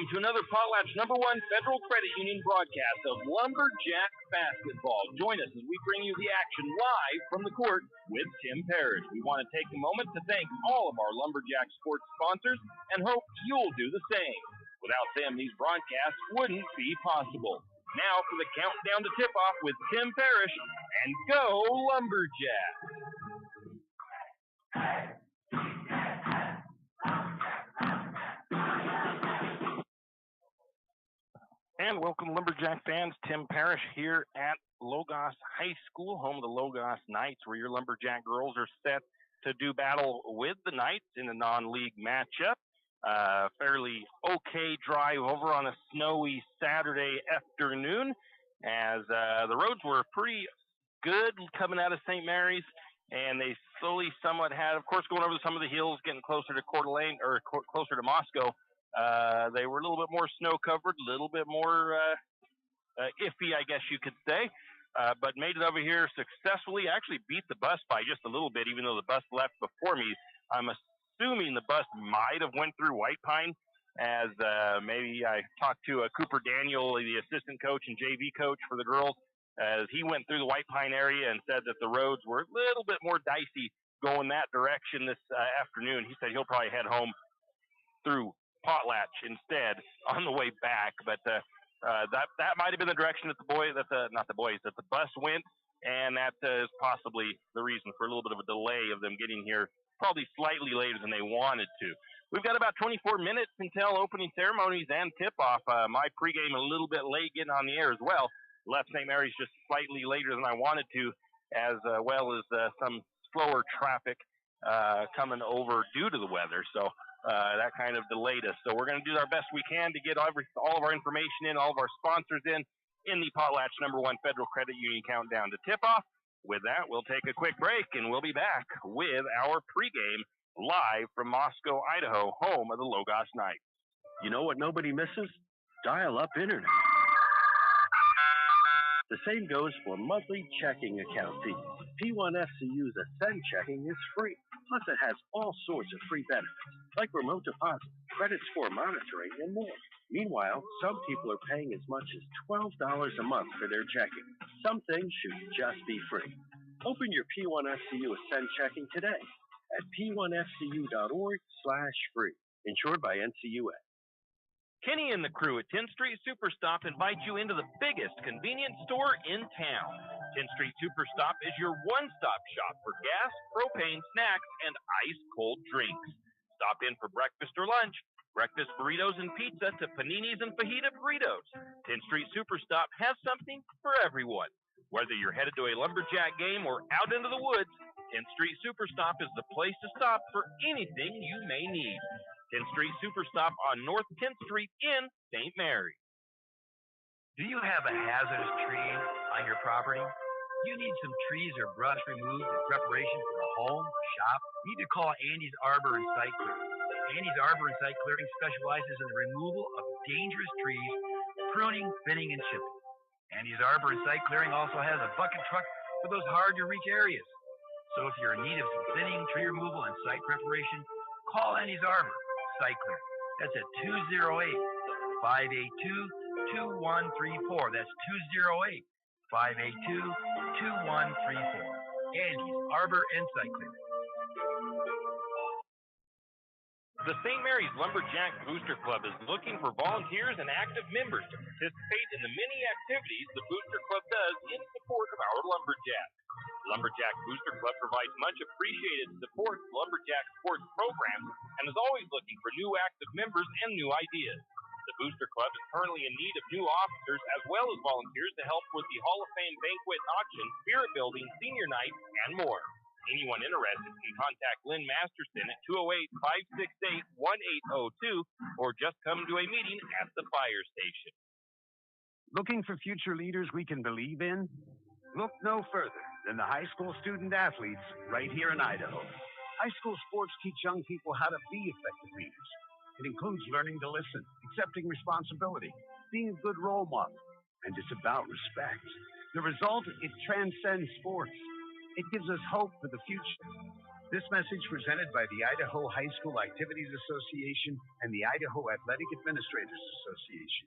to another Potlatch #1 Federal Credit Union broadcast of Lumberjack Basketball. Join us as we bring you the action live from the court with Tim Parrish. We want to take a moment to thank all of our Lumberjack sports sponsors and hope you'll do the same. Without them, these broadcasts wouldn't be possible. Now for the countdown to tip-off with Tim Parrish, and go Lumberjacks! And welcome, Lumberjack fans. Tim Parrish here at Logos High School, home of the Logos Knights, where your Lumberjack girls are set to do battle with the Knights in a non-league matchup. Fairly okay drive over on a snowy Saturday afternoon, as the roads were pretty good coming out of St. Mary's, and they slowly somewhat had, of course, going over some of the hills, getting closer to Coeur d'Alene, or closer to Moscow. They were a little bit more snow-covered, a little bit more iffy, I guess you could say, but made it over here successfully. Actually beat the bus by just a little bit, even though the bus left before me. I'm assuming the bus might have went through White Pine, as maybe I talked to Cooper Daniel, the assistant coach and JV coach for the girls, as he went through the White Pine area and said that the roads were a little bit more dicey going that direction this afternoon. He said he'll probably head home through Potlatch instead on the way back, but that might have been the direction that the bus went, and that is possibly the reason for a little bit of a delay of them getting here, probably slightly later than they wanted to. We've got about 24 minutes until opening ceremonies and tip-off. My pregame a little bit late getting on the air as well. Left St. Mary's just slightly later than I wanted to, as well as some slower traffic coming over due to the weather. So that kind of delayed us. So we're going to do our best we can to get all of our information in, all of our sponsors in the Potlatch #1 Federal Credit Union countdown to tip-off. With that, we'll take a quick break, and we'll be back with our pregame live from Moscow, Idaho, home of the Logos Knights. You know what nobody misses? Dial-up internet. The same goes for monthly checking account fees. P1FCU's Ascend Checking is free. Plus, it has all sorts of free benefits, like remote deposit, credit score monitoring, and more. Meanwhile, some people are paying as much as $12 a month for their checking. Some things should just be free. Open your P1FCU Ascend Checking today at p1fcu.org/free. Insured by NCUA. Kenny and the crew at 10th Street Superstop invite you into the biggest convenience store in town. 10th Street Superstop is your one-stop shop for gas, propane, snacks, and ice-cold drinks. Stop in for breakfast or lunch, breakfast burritos and pizza to paninis and fajita burritos. 10th Street Superstop has something for everyone. Whether you're headed to a Lumberjack game or out into the woods, 10th Street Superstop is the place to stop for anything you may need. 10th Street Superstop on North 10th Street in St. Mary. Do you have a hazardous tree on your property? You need some trees or brush removed in preparation for a home or shop? You need to call Andy's Arbor and Site Clearing. Andy's Arbor and Site Clearing specializes in the removal of dangerous trees, pruning, thinning, and chipping. Andy's Arbor and Site Clearing also has a bucket truck for those hard-to-reach areas. So if you're in need of some thinning, tree removal, and site preparation, call Andy's Arbor Site Clearing. That's at 208-582-2134. That's 208-582-2134. Andy's Arbor and Site Clearing. The St. Mary's Lumberjack Booster Club is looking for volunteers and active members to participate in the many activities the Booster Club does in support of our Lumberjacks. Lumberjack Booster Club provides much appreciated support to Lumberjack sports programs and is always looking for new active members and new ideas. The Booster Club is currently in need of new officers as well as volunteers to help with the Hall of Fame banquet and auction, spirit building, senior night, and more. Anyone interested can contact Lynn Masterson at 208-568-1802 or just come to a meeting at the fire station. Looking for future leaders we can believe in? Look no further than the high school student athletes right here in Idaho. High school sports teach young people how to be effective leaders. It includes learning to listen, accepting responsibility, being a good role model, and it's about respect. The result, it transcends sports. It gives us hope for the future. This message presented by the Idaho High School Activities Association and the Idaho Athletic Administrators Association.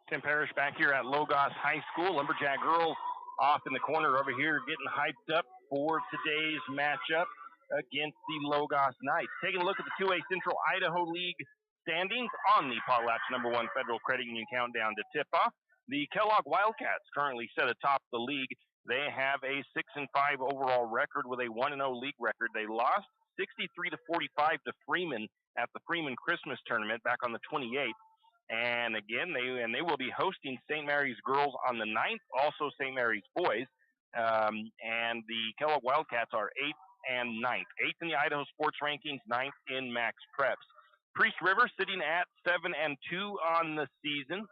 Tim Parrish back here at Logos High School. Lumberjack girls off in the corner over here getting hyped up for today's matchup against the Logos Knights. Taking a look at the 2A Central Idaho League standings on the Potlatch #1 Federal Credit Union countdown to tip-off. The Kellogg Wildcats currently set atop the league. They have a 6-5 overall record with a 1-0 league record. They lost 63-45 to Freeman at the Freeman Christmas tournament back on the 28th. And again, they will be hosting St. Mary's girls on the 9th, also St. Mary's boys. And the Kellogg Wildcats are 8th and 9th. 8th in the Idaho sports rankings, 9th in Max Preps. Priest River sitting at 7-2 on the season.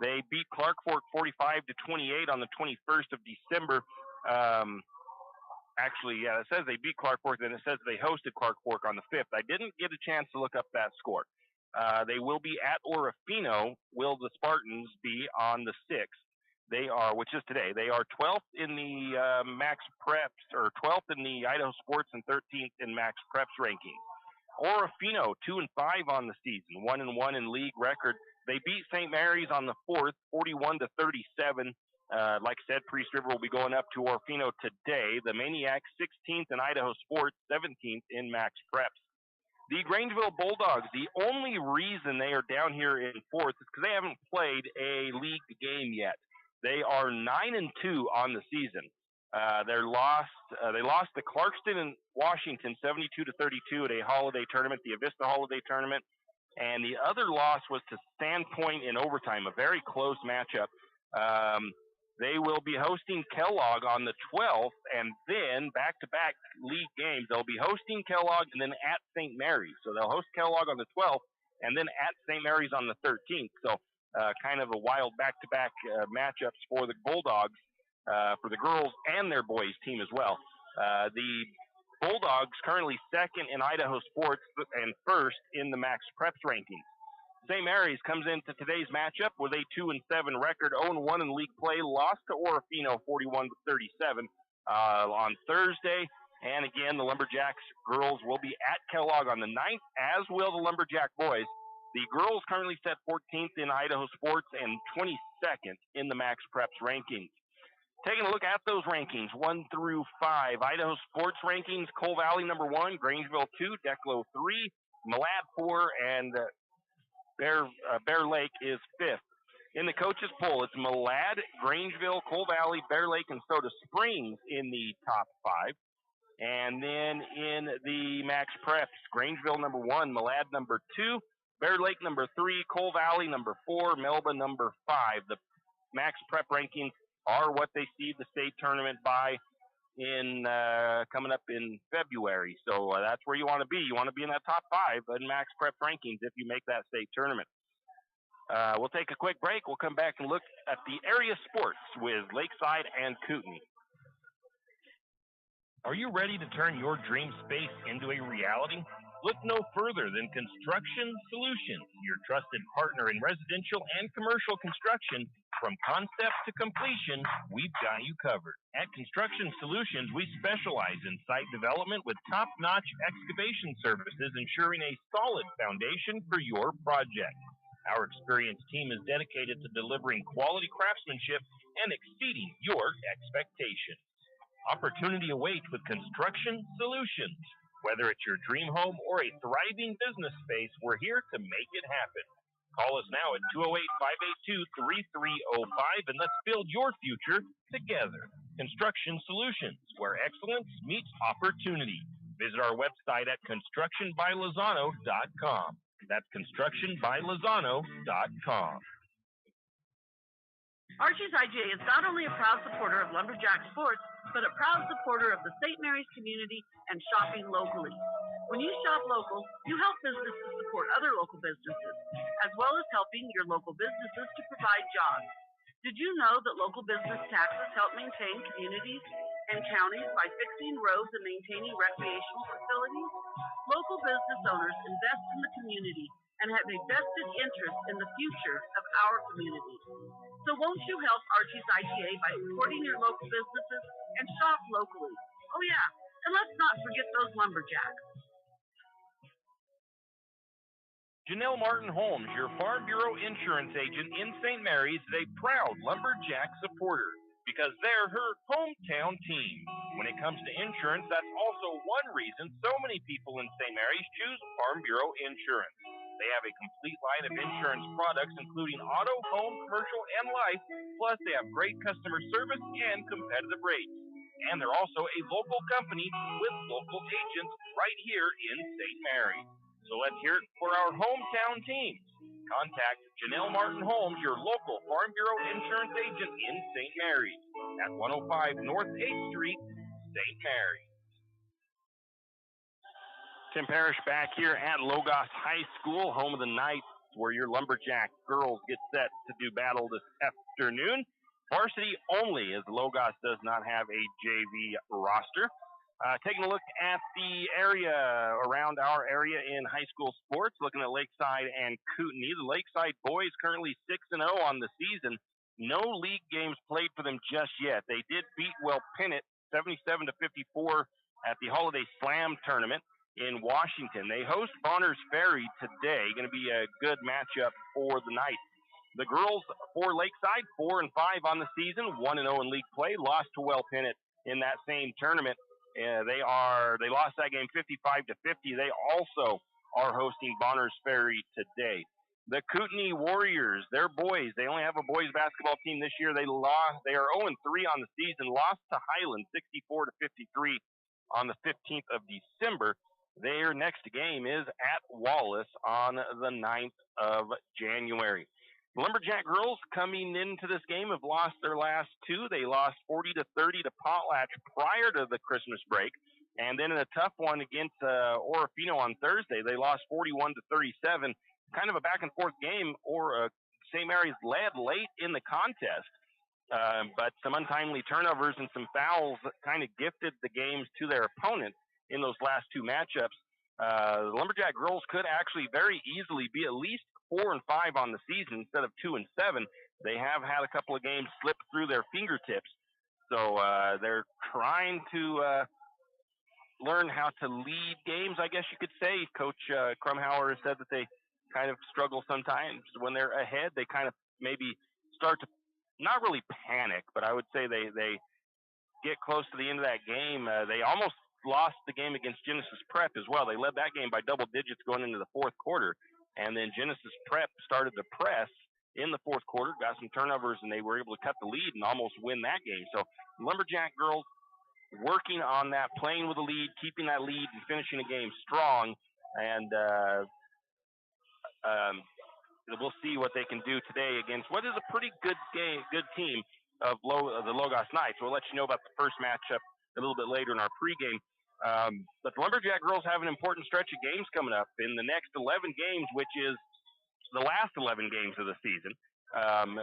They beat Clark Fork 45-28 on the 21st of December. Actually, yeah, it says they beat Clark Fork, then it says they hosted Clark Fork on the 5th. I didn't get a chance to look up that score. They will be at Orofino. Will the Spartans be on the 6th? They are, which is today. They are 12th in the Max Preps, or 12th in the Idaho Sports and 13th in Max Preps rankings. Orofino 2-5 on the season, 1-1 in league record. They beat St. Mary's on the 4th, 41-37. Like I said, Priest River will be going up to Orofino today. The Maniacs 16th in Idaho Sports, 17th in Max Preps. The Grangeville Bulldogs, the only reason they are down here in 4th is because they haven't played a league game yet. They are 9-2 on the season. They lost to Clarkston and Washington 72-32 at a holiday tournament, the Avista Holiday Tournament. And the other loss was to Sandpoint in overtime, a very close matchup. They will be hosting Kellogg on the 12th, and then back-to-back league games. They'll be hosting Kellogg and then at St. Mary's. So they'll host Kellogg on the 12th and then at St. Mary's on the 13th. So kind of a wild back-to-back matchups for the Bulldogs, for the girls and their boys team as well. The Bulldogs currently 2nd in Idaho Sports and 1st in the Max Preps rankings. St. Mary's comes into today's matchup with a 2-7 record, 0-1 in league play, lost to Orofino 41-37 on Thursday. And again, the Lumberjacks girls will be at Kellogg on the 9th, as will the Lumberjack boys. The girls currently set 14th in Idaho Sports and 22nd in the Max Preps rankings. Taking a look at those rankings, 1 through 5. Idaho Sports rankings, Coal Valley #1, Grangeville 2, Declo 3, Malad 4, and Bear Lake is 5th. In the coaches poll, it's Malad, Grangeville, Coal Valley, Bear Lake, and Soda Springs in the top 5. And then in the Max Preps, Grangeville #1, Malad #2, Bear Lake #3, Coal Valley #4, Melba #5. The Max Prep rankings are what they seed the state tournament by in coming up in February. So that's where you want to be. You want to be in that top 5 in Max Prep rankings if you make that state tournament. We'll take a quick break. We'll come back and look at the area sports with Lakeside and Kootenai. Are you ready to turn your dream space into a reality? Look no further than Construction Solutions, your trusted partner in residential and commercial construction. From concept to completion, we've got you covered. At Construction Solutions, we specialize in site development with top-notch excavation services, ensuring a solid foundation for your project. Our experienced team is dedicated to delivering quality craftsmanship and exceeding your expectations. Opportunity awaits with Construction Solutions. Whether it's your dream home or a thriving business space, we're here to make it happen. Call us now at 208-582-3305 and let's build your future together. Construction Solutions, where excellence meets opportunity. Visit our website at constructionbylozano.com. That's constructionbylozano.com. Archie's IGA is not only a proud supporter of Lumberjack sports, but a proud supporter of the St. Mary's community and shopping locally. When you shop local, you help businesses support other local businesses, as well as helping your local businesses to provide jobs. Did you know that local business taxes help maintain communities and counties by fixing roads and maintaining recreational facilities? Local business owners invest in the community and have a vested interest in the future of our community. So won't you help Archie's IGA by supporting your local businesses and shop locally? Oh yeah, and let's not forget those Lumberjacks. Janelle Martin Holmes, your Farm Bureau insurance agent in St. Mary's, is a proud Lumberjack supporter because they're her hometown team. When it comes to insurance, that's also one reason so many people in St. Mary's choose Farm Bureau insurance. They have a complete line of insurance products, including auto, home, commercial, and life, plus they have great customer service and competitive rates. And they're also a local company with local agents right here in St. Mary's. So let's hear it for our hometown teams. Contact Janelle Martin Holmes, your local Farm Bureau insurance agent in St. Mary's at 105 North 8th Street, St. Mary's. Tim Parrish back here at Logos High School, home of the Knights, where your Lumberjack girls get set to do battle this afternoon. Varsity only, as Logos does not have a JV roster. Taking a look at the area around our area in high school sports, looking at Lakeside and Kootenai. The Lakeside boys currently 6-0 on the season. No league games played for them just yet. They did beat Welpinett 77-54 at the Holiday Slam tournament in Washington. They host Bonners Ferry today. Going to be a good matchup for the Knights. The girls for Lakeside 4-5 on the season, 1-0 in league play. Lost to Welpinett in that same tournament. They lost that game 55-50. They also are hosting Bonners Ferry today. The Kootenai Warriors, they're boys. They only have a boys basketball team this year. They are 0-3 on the season. Lost to Highland 64-53 on the 15th of December. Their next game is at Wallace on the 9th of January. The Lumberjack girls coming into this game have lost their last two. They lost 40-30 to Potlatch prior to the Christmas break. And then in a tough one against Orofino on Thursday, they lost 41-37. Kind of a back and forth game, or St. Mary's led late in the contest. But some untimely turnovers and some fouls kind of gifted the games to their opponents in those last two matchups. The Lumberjack girls could actually very easily be at least 4-5 on the season instead of 2-7. They have had a couple of games slip through their fingertips. So they're trying to learn how to lead games, I guess you could say. Coach Krumhauer has said that they kind of struggle sometimes when they're ahead. They kind of maybe start to not really panic, but I would say they get close to the end of that game. They almost lost the game against Genesis Prep as well. They led that game by double digits going into the fourth quarter. And then Genesis Prep started to press in the fourth quarter, got some turnovers, and they were able to cut the lead and almost win that game. So Lumberjack girls working on that, playing with a lead, keeping that lead, and finishing a game strong. And we'll see what they can do today against what is a pretty good team of the Logos Knights. We'll let you know about the first matchup a little bit later in our pregame. But the Lumberjack girls have an important stretch of games coming up in the next 11 games, which is the last 11 games of the season. 7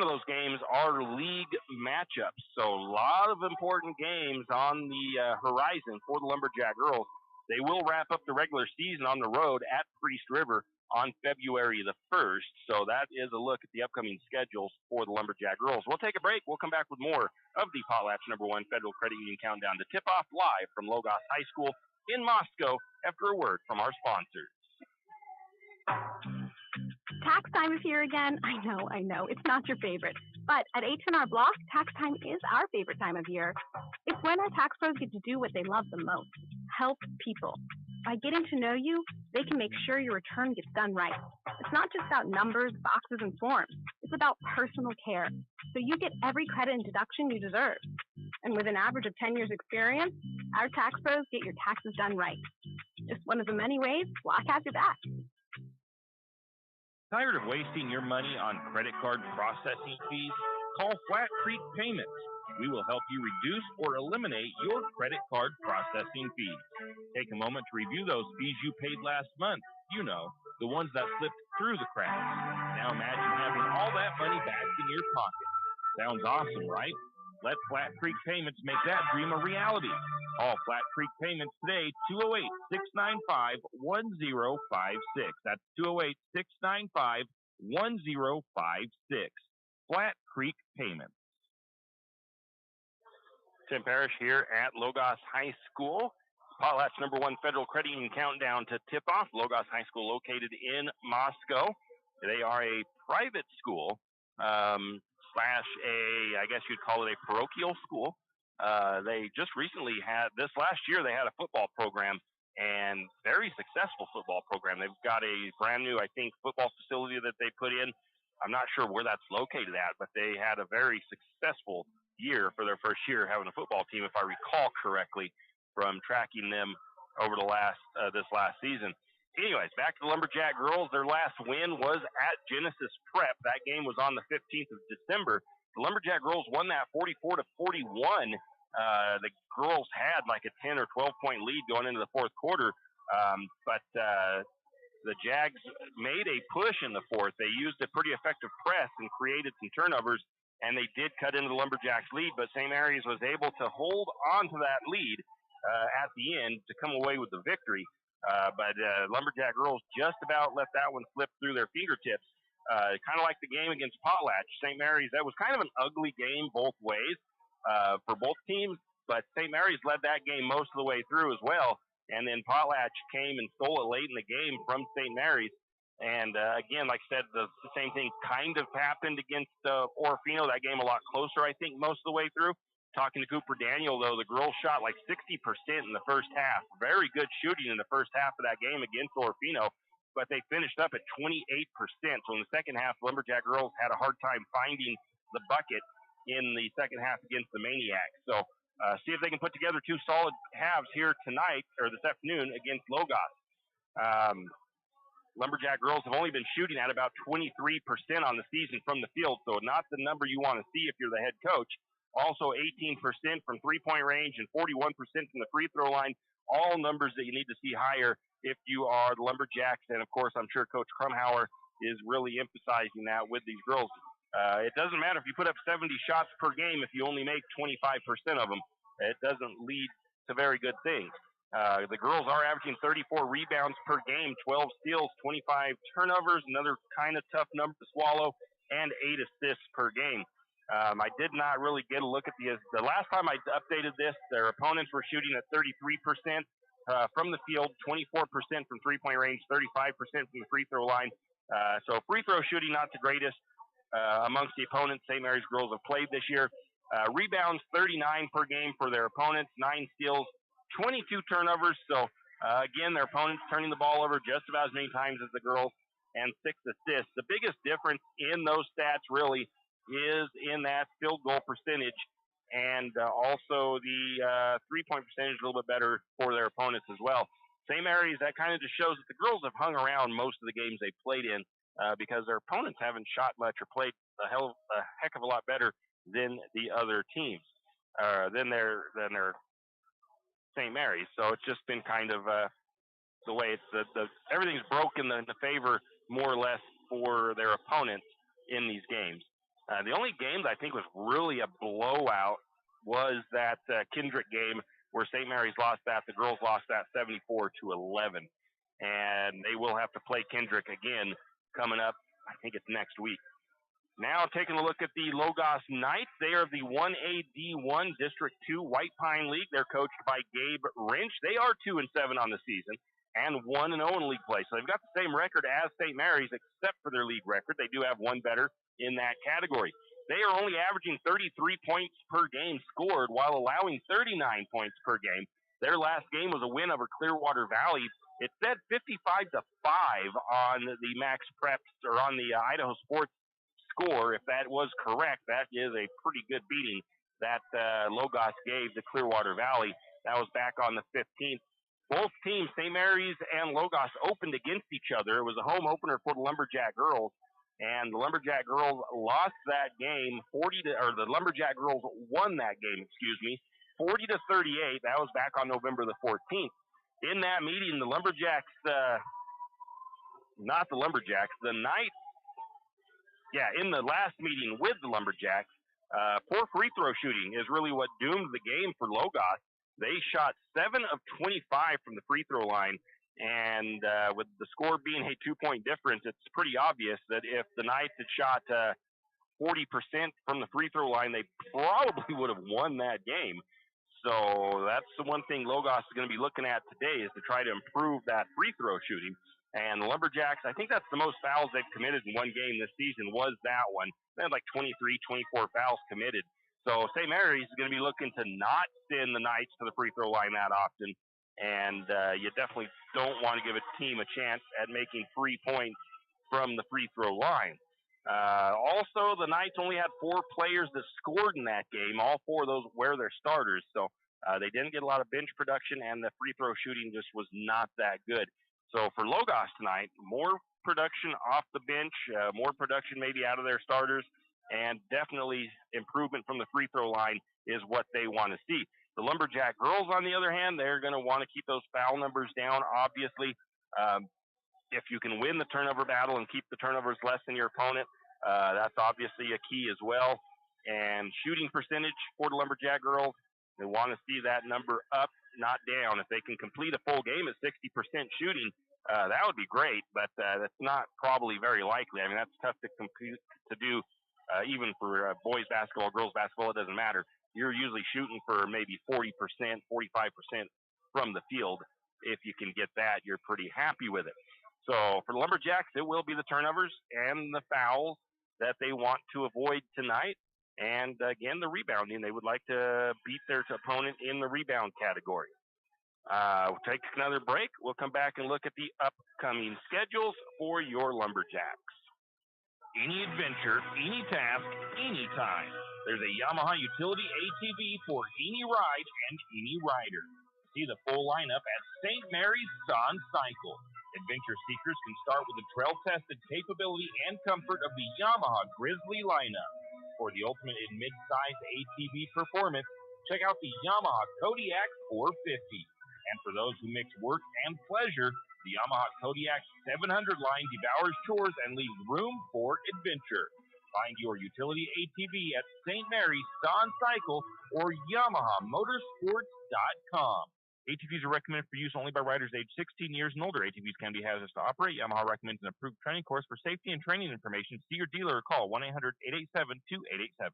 of those games are league matchups, so a lot of important games on the horizon for the Lumberjack girls. They will wrap up the regular season on the road at Priest River on February the 1st. So that is a look at the upcoming schedules for the Lumberjack girls. We'll take a break. We'll come back with more of the Potlatch #1 Federal Credit Union Countdown to tip off live from Logos High School in Moscow after a word from our sponsors. Tax time is here again. I know, it's not your favorite. But at H&R Block, tax time is our favorite time of year. It's when our tax pros get to do what they love the most, help people. By getting to know you, they can make sure your return gets done right. It's not just about numbers, boxes, and forms. It's about personal care, so you get every credit and deduction you deserve. And with an average of 10 years experience, our tax pros get your taxes done right. Just one of the many ways Block has your back. Tired of wasting your money on credit card processing fees? Call Flat Creek Payments. We will help you reduce or eliminate your credit card processing fees. Take a moment to review those fees you paid last month. You know, the ones that slipped through the cracks. Now imagine having all that money back in your pocket. Sounds awesome, right? Let Flat Creek Payments make that dream a reality. Call Flat Creek Payments today, 208-695-1056. That's 208-695-1056. Flat Creek Payments. Tim Parrish here at Logos High School. Potlatch #1 Federal Credit Union countdown to tip-off. Logos High School located in Moscow. They are a private school, slash I guess you'd call it a parochial school. They just recently this last year, they had a football program, and very successful football program. They've got a brand new, I think, football facility that they put in. I'm not sure where that's located at, but they had a very successful year for their first year having a football team, if I recall correctly, from tracking them over this last season. Anyways, back to the Lumberjack girls. Their last win was at Genesis Prep. That game was on the 15th of December. The Lumberjack girls won that 44-41. The girls had like a 10 or 12-point lead going into the fourth quarter, but the Jags made a push in the fourth. They used a pretty effective press and created some turnovers, and they did cut into the Lumberjacks' lead, but St. Mary's was able to hold on to that lead at the end to come away with the victory. But Lumberjack girls just about let that one slip through their fingertips. Kind of like the game against Potlatch. St. Mary's, that was kind of an ugly game both ways for both teams, but St. Mary's led that game most of the way through as well. And then Potlatch came and stole it late in the game from St. Mary's. And again, like I said, the same thing kind of happened against Orofino. That game a lot closer, I think, most of the way through. Talking to Cooper Daniel, though, the girls shot like 60% in the first half. Very good shooting in the first half of that game against Orofino, but they finished up at 28%. So in the second half, Lumberjack girls had a hard time finding the bucket in the second half against the Maniacs. So see if they can put together two solid halves here tonight, or this afternoon, against Logos. Lumberjack girls have only been shooting at about 23% on the season from the field, so not the number you want to see if you're the head coach. Also 18% from three-point range and 41% from the free throw line, all numbers that you need to see higher if you are the Lumberjacks. And, of course, I'm sure Coach Krumhauer is really emphasizing that with these girls. It doesn't matter if you put up 70 shots per game if you only make 25% of them. It doesn't lead to very good things. The girls are averaging 34 rebounds per game, 12 steals, 25 turnovers, another kind of tough number to swallow, and 8 assists per game. I did not really get a look at the last time I updated this, their opponents were shooting at 33% from the field, 24% from three-point range, 35% from the free throw line. So free throw shooting, not the greatest amongst the opponents St. Mary's girls have played this year. Rebounds, 39 per game for their opponents, 9 steals, 22 turnovers. So, again, their opponents turning the ball over just about as many times as the girls, and 6 assists. The biggest difference in those stats really is in that field goal percentage, and also the three-point percentage a little bit better for their opponents as well. St. Mary's, that kind of just shows that the girls have hung around most of the games they played in because their opponents haven't shot much or played a heck of a lot better than the other teams, than their St. Mary's. So it's just been kind of the way it's everything's broken in the favor more or less for their opponents in these games. The only game that I think was really a blowout was that Kendrick game where St. Mary's lost that. The girls lost that 74-11. And they will have to play Kendrick again coming up, I think it's next week. Now taking a look at the Logos Knights. They are the 1A D1 District 2 White Pine League. They're coached by Gabe Wrench. They are 2-7 on the season and 1-0 in league play. So they've got the same record as St. Mary's except for their league record. They do have one better in that category. They are only averaging 33 points per game scored while allowing 39 points per game. Their last game was a win over Clearwater Valley. It said 55-5 on the Max Preps or on the Idaho Sports score. If that was correct, that is a pretty good beating that Logos gave to Clearwater Valley. That was back on the 15th. Both teams, St. Mary's and Logos, opened against each other. It was a home opener for the Lumberjack girls, and the Lumberjack girls lost that game the Lumberjack girls won that game, 40-38. That was back on November the 14th. In that meeting, the Lumberjacks, the Knights, in the last meeting with the Lumberjacks, poor free throw shooting is really what doomed the game for Logos. They shot 7 of 25 from the free throw line. And with the score being a 2-point difference, it's pretty obvious that if the Knights had shot 40% from the free throw line, they probably would have won that game. So that's the one thing Logos is going to be looking at today, is to try to improve that free throw shooting. And the Lumberjacks, I think that's the most fouls they've committed in one game this season, was that one. They had like 23, 24 fouls committed. So St. Mary's is going to be looking to not send the Knights to the free throw line that often. And you definitely don't want to give a team a chance at making 3 points from the free throw line. Also, the Knights only had 4 players that scored in that game. All 4 of those were their starters. So they didn't get a lot of bench production, and the free throw shooting just was not that good. So for Logos tonight, more production off the bench, more production maybe out of their starters, and definitely improvement from the free throw line is what they want to see. The Lumberjack girls, on the other hand, they're going to want to keep those foul numbers down, obviously. If you can win the turnover battle and keep the turnovers less than your opponent, that's obviously a key as well. And shooting percentage for the Lumberjack girls, they want to see that number up, not down. If they can complete a full game at 60% shooting, that would be great, but that's not probably very likely. I mean, that's tough to do even for boys basketball, girls basketball, it doesn't matter. You're usually shooting for maybe 40%, 45% from the field. If you can get that, you're pretty happy with it. So for the Lumberjacks, it will be the turnovers and the fouls that they want to avoid tonight. And again, the rebounding. They would like to beat their opponent in the rebound category. We'll take another break. We'll come back and look at the upcoming schedules for your Lumberjacks. Any adventure, any task, anytime. There's a Yamaha utility ATV for any ride and any rider. See the full lineup at St. Mary's Son Cycle. Adventure seekers can start with the trail-tested capability and comfort of the Yamaha Grizzly lineup. For the ultimate in mid-size ATV performance, check out the Yamaha Kodiak 450. And for those who mix work and pleasure, the Yamaha Kodiak 700 line devours chores and leaves room for adventure. Find your utility ATV at St. Mary's Son Cycle or YamahaMotorsports.com. ATVs are recommended for use only by riders aged 16 years and older. ATVs can be hazardous to operate. Yamaha recommends an approved training course. For safety and training information, see your dealer or call 1-800-887-2887.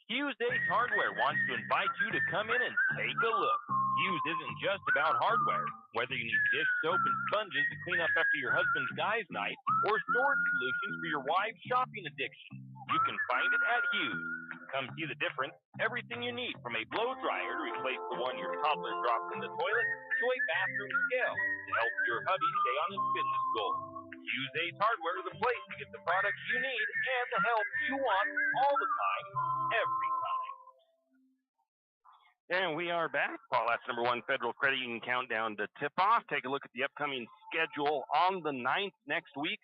Hughes Ace Hardware wants to invite you to come in and take a look. Hughes isn't just about hardware. Whether you need dish soap and sponges to clean up after your husband's guys' night or storage solutions for your wife's shopping addiction, you can find it at Hughes. Come see the difference. Everything you need, from a blow dryer to replace the one your toddler drops in the toilet to a bathroom scale to help your hubby stay on his fitness goals. Hughes Ace Hardware is the place to get the products you need and the help you want all the time, every time. And we are back. Paul, that's number 1 Federal Credit Union Countdown to tip-off. Take a look at the upcoming schedule on the 9th next week.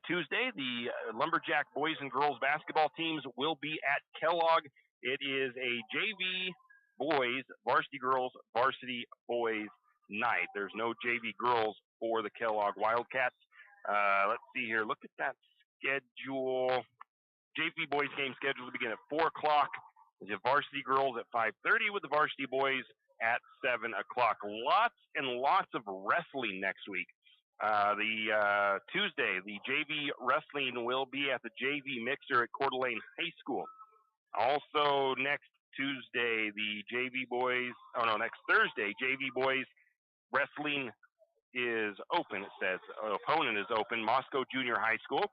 Tuesday, the Lumberjack boys and girls basketball teams will be at Kellogg. It is a JV boys, varsity girls, varsity boys night. There's no JV girls for the Kellogg Wildcats. Let's see here. Look at that schedule. JV boys game scheduled to begin at 4 o'clock. The varsity girls at 5:30 with the varsity boys at 7 o'clock. Lots and lots of wrestling next week. The Tuesday, the JV wrestling will be at the JV Mixer at Coeur d'Alene High School. Also next Tuesday, the JV boys, next Thursday, JV boys wrestling is open, it says. Opponent is open, Moscow Junior High School.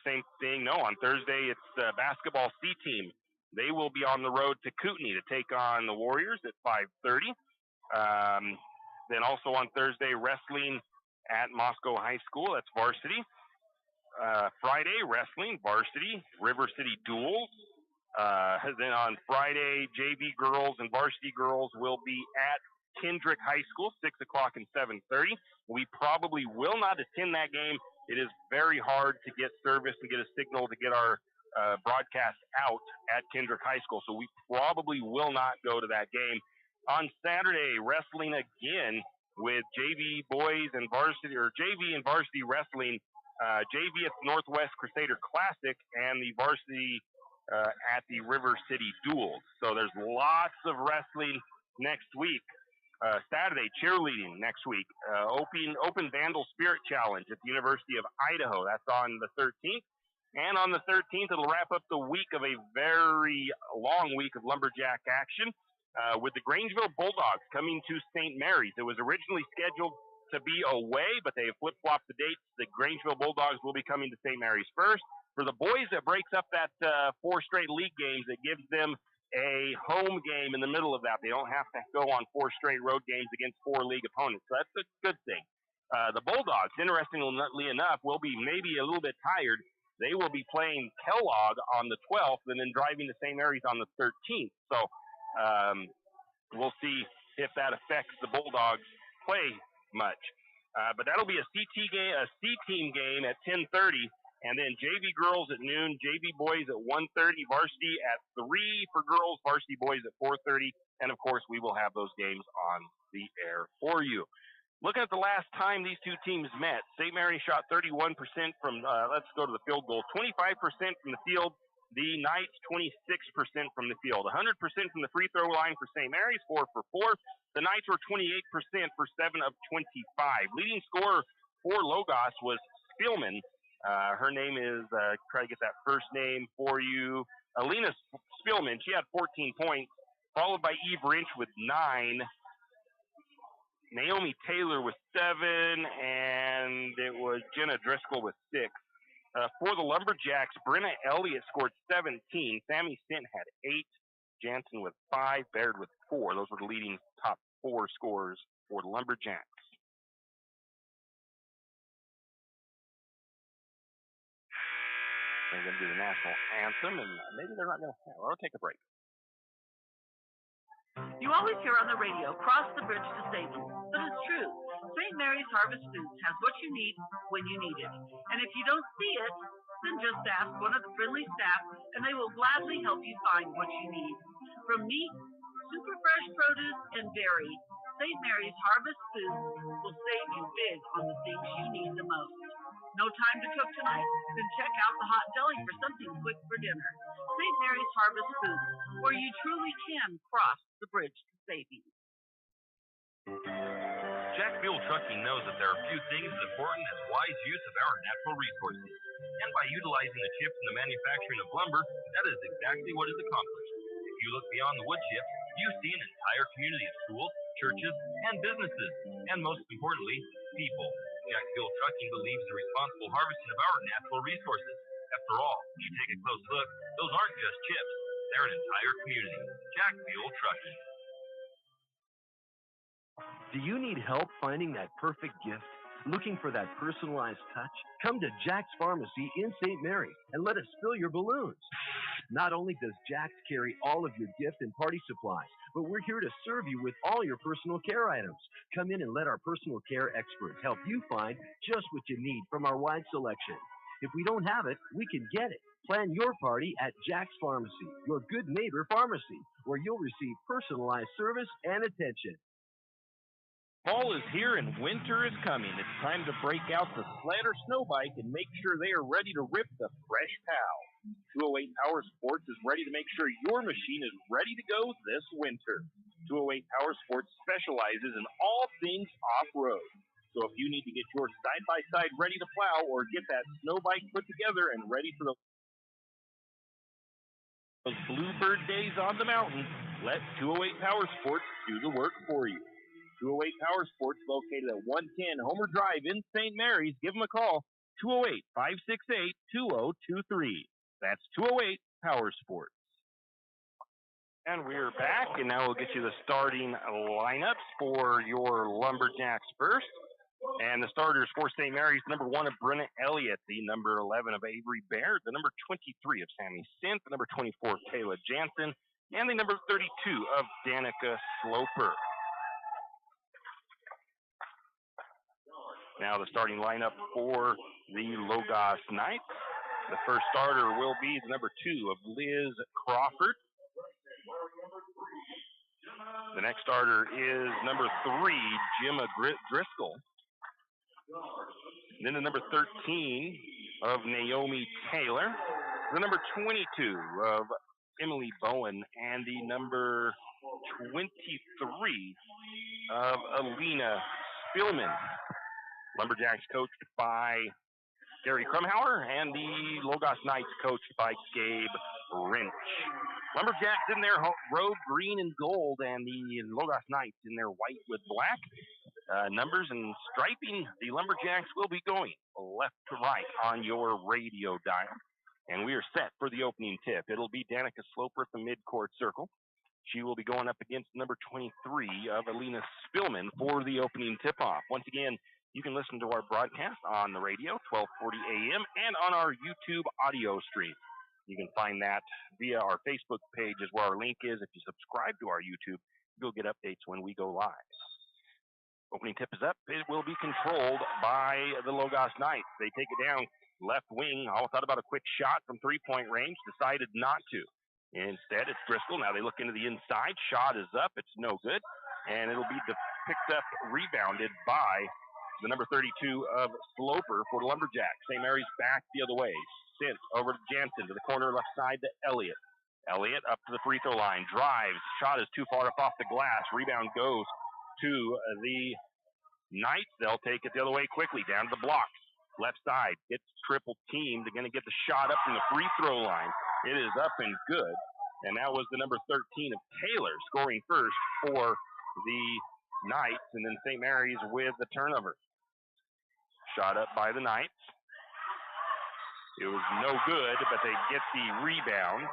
Same thing, no, on Thursday it's basketball C team. They will be on the road to Kootenai to take on the Warriors at 5:30. Then also on Thursday, wrestling at Moscow High School, that's varsity. Friday, wrestling, varsity, River City Duels. Then on Friday, JV girls and varsity girls will be at Kendrick High School, 6 o'clock and 7:30. We probably will not attend that game. It is very hard to get service and get a signal to get our broadcast out at Kendrick High School, so we probably will not go to that game. On Saturday, wrestling again with JV boys and varsity, or JV and varsity wrestling. JV at the Northwest Crusader Classic, and the varsity at the River City Duels. So there's lots of wrestling next week. Saturday, cheerleading next week. Open Vandal Spirit Challenge at the University of Idaho. That's on the 13th. And on the 13th, it'll wrap up the week of a very long week of Lumberjack action with the Grangeville Bulldogs coming to St. Mary's. It was originally scheduled to be away, but they have flip-flopped the dates. The Grangeville Bulldogs will be coming to St. Mary's first. For the boys, it breaks up that 4 straight league games. It gives them a home game in the middle of that. They don't have to go on 4 straight road games against 4 league opponents. So that's a good thing. The Bulldogs, interestingly enough, will be maybe a little bit tired. They will be playing Kellogg on the 12th and then driving to St. Mary's on the 13th. So we'll see if that affects the Bulldogs' play much. But that'll be a C-team game at 10:30. And then JV girls at noon, JV boys at 1:30, varsity at 3 for girls, varsity boys at 4:30. And, of course, we will have those games on the air for you. Looking at the last time these two teams met, St. Mary's shot 31% from, let's go to the field goal, 25% from the field. The Knights, 26% from the field. 100% from the free throw line for St. Mary's, 4 for 4. The Knights were 28% for 7 of 25. Leading scorer for Logos was Spielman. Her name is, try to get that first name for you, Alina Spielman. She had 14 points, followed by Eve Rinch with 9. Naomi Taylor with 7, and it was Jenna Driscoll with 6. For the Lumberjacks, Brenna Elliott scored 17. Sammy Stint had 8. Jansen with 5. Baird with 4. Those were the leading top 4 scorers for the Lumberjacks. They're going to do the national anthem, and maybe they're not going to. I'll take a break. You always hear on the radio, cross the bridge to savings. But it's true. St. Mary's Harvest Foods has what you need when you need it. And if you don't see it, then just ask one of the friendly staff, and they will gladly help you find what you need. From meat, super fresh produce, and dairy, St. Mary's Harvest Foods will save you big on the things you need the most. No time to cook tonight? Then check out the hot deli for something quick for dinner. St. Mary's Harvest Foods, where you truly can cross the bridge to savings. Jack Fuel Trucking knows that there are few things as important as wise use of our natural resources. And by utilizing the chips in the manufacturing of lumber, that is exactly what is accomplished. If you look beyond the wood chips, you see an entire community of schools, churches, and businesses, and most importantly, people. Jack Fuel Trucking believes in the responsible harvesting of our natural resources. After all, when you take a close look, those aren't just chips, they're an entire community. Jack Fuel Trucking. Do you need help finding that perfect gift? Looking for that personalized touch? Come to Jack's Pharmacy in St. Mary's and let us fill your balloons. Not only does Jack's carry all of your gift and party supplies, but we're here to serve you with all your personal care items. Come in and let our personal care experts help you find just what you need from our wide selection. If we don't have it, we can get it. Plan your party at Jack's Pharmacy, your good neighbor pharmacy, where you'll receive personalized service and attention. Fall is here and winter is coming. It's time to break out the sled or snow bike and make sure they are ready to rip the fresh POW. 208 Power Sports is ready to make sure your machine is ready to go this winter. 208 Power Sports specializes in all things off-road. So if you need to get your side-by-side ready to plow or get that snow bike put together and ready for those bluebird days on the mountain, let 208 Power Sports do the work for you. 208 Power Sports, located at 110 Homer Drive in St. Mary's. Give them a call, 208-568-2023. That's 208 Power Sports. And we're back, and now we'll get you the starting lineups for your Lumberjacks first. And the starters for St. Mary's, number 1 of Brenna Elliott, the number 11 of Avery Baird, the number 23 of Sammy Sint, the number 24 of Kayla Jansen, and the number 32 of Danica Sloper. Now the starting lineup for the Logos Knights. The first starter will be the number 2 of Liz Crawford. The next starter is number 3, Gemma Driscoll. Then the number 13 of Naomi Taylor. the number 22 of Emily Bowen and the number 23 of Alina Spielman. Lumberjacks coached by Gary Krumhauer and the Logos Knights coached by Gabe Wrench. Lumberjacks in their road green and gold, and the Logos Knights in their white with black. Numbers and striping, the Lumberjacks will be going left to right on your radio dial. And we are set for the opening tip. It'll be Danica Sloper at the midcourt circle. She will be going up against number 23 of Alina Spielman for the opening tip-off. Once again, you can listen to our broadcast on the radio, 1240 AM, and on our YouTube audio stream. You can find that via our Facebook page is where our link is. If you subscribe to our YouTube, you'll get updates when we go live. Opening tip is up. It will be controlled by the Logos Knights. They take it down left wing. All thought about a quick shot from three-point range, decided not to. Instead, it's Driscoll. Now they look into the inside. Shot is up. It's no good. And it'll be picked up, rebounded by the number 32 of Sloper for the Lumberjacks. St. Mary's back the other way. Sent over to Jansen to the corner left side to Elliott. Elliott up to the free throw line. Drives. Shot is too far up off the glass. Rebound goes to the Knights. They'll take it the other way quickly. Down to the blocks. Left side. Gets triple teamed. They're going to get the shot up from the free throw line. It is up and good. And that was the number 13 of Taylor scoring first for the Knights. And then St. Mary's with the turnover. Shot up by the Knights. It was no good, but they get the rebound.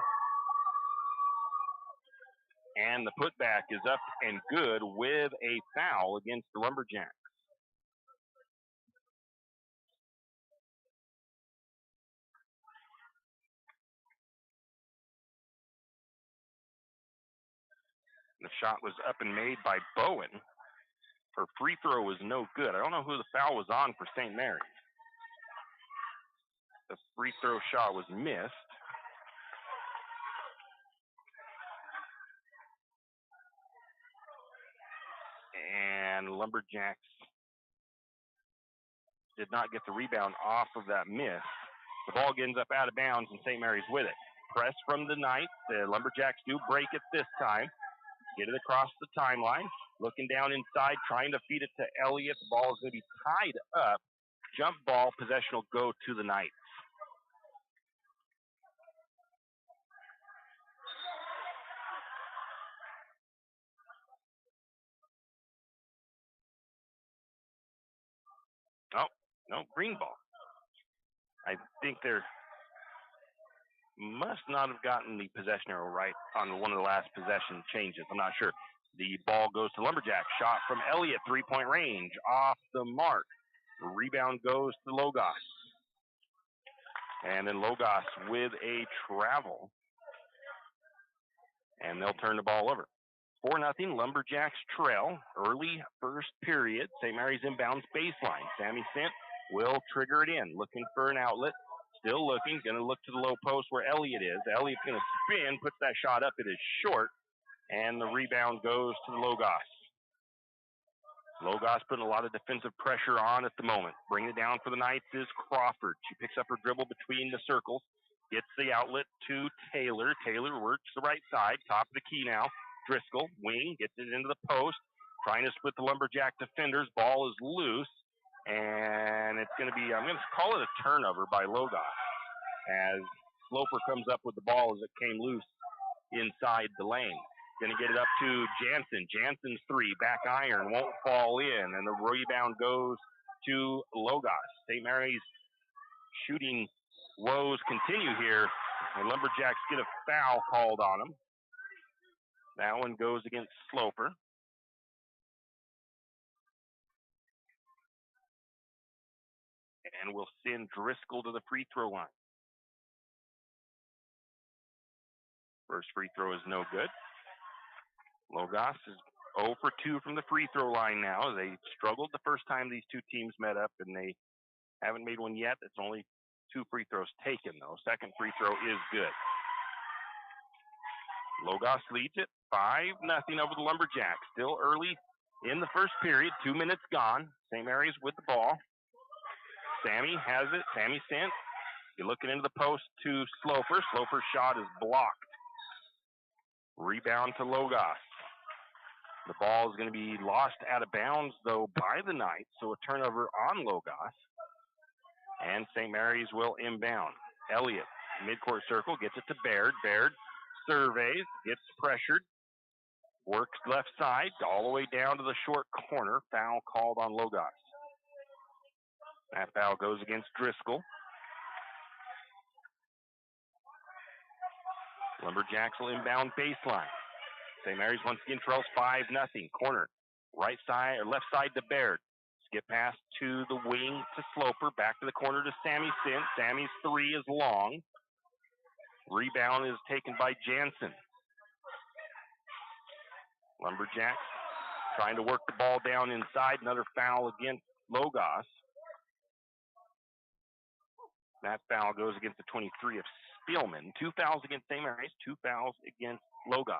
And the putback is up and good with a foul against the Lumberjacks. The shot was up and made by Bowen. Her free throw was no good. I don't know who the foul was on for St. Mary's. The free throw shot was missed. And Lumberjacks did not get the rebound off of that miss. The ball ends up out of bounds and St. Mary's with it. Press from the Knights. The Lumberjacks do break it this time. Get it across the timeline. Looking down inside, trying to feed it to Elliott. The ball is going to be tied up. Jump ball, possession will go to the Knights. Oh, no, green ball. I think they're must not have gotten the possession arrow right on one of the last possession changes. I'm not sure. The ball goes to Lumberjack. Shot from Elliott, three-point range, off the mark. The rebound goes to Logos. And then Logos with a travel. And they'll turn the ball over. 4-0, Lumberjacks trail. Early first period. St. Mary's inbounds baseline. Sammy Sint will trigger it in. Looking for an outlet. Still looking. Going to look to the low post where Elliott is. Elliott's going to spin. Puts that shot up. It is short. And the rebound goes to the Logos. Logos putting a lot of defensive pressure on at the moment. Bringing it down for the Knights is Crawford. She picks up her dribble between the circles. Gets the outlet to Taylor. Taylor works the right side. Top of the key now. Driscoll, wing, gets it into the post. Trying to split the Lumberjack defenders. Ball is loose. And it's going to be, I'm going to call it a turnover by Logos. As Sloper comes up with the ball as it came loose inside the lane. Going to get it up to Jansen. Jansen's three, back iron, won't fall in. And the rebound goes to Logos. St. Mary's shooting woes continue here. And Lumberjacks get a foul called on them. That one goes against Sloper. And we'll send Driscoll to the free throw line. First free throw is no good. Logos is 0 for 2 from the free throw line now. They struggled the first time these two teams met up, and they haven't made one yet. It's only 2 free throws taken, though. Second free throw is good. Logos leads it 5-0 over the Lumberjacks. Still early in the first period. 2 minutes gone. St. Mary's with the ball. Sammy has it. Sammy Sint You're looking into the post to Sloper. Sloper's shot is blocked. Rebound to Logos. The ball is going to be lost out of bounds, though, by the Knights, so a turnover on Logos. And St. Mary's will inbound. Elliott, midcourt circle, gets it to Baird. Baird surveys, gets pressured, works left side, all the way down to the short corner. Foul called on Logos. That foul goes against Driscoll. Lumberjacks will inbound baseline. St. Mary's once again trails 5-0. Corner, right side or left side to Baird. Skip pass to the wing to Sloper. Back to the corner to Sammy Sint. Sammy's three is long. Rebound is taken by Jansen. Lumberjacks trying to work the ball down inside. Another foul against Logos. That foul goes against the 23 of Spielman. 2 fouls against St. Mary's, 2 fouls against Logos.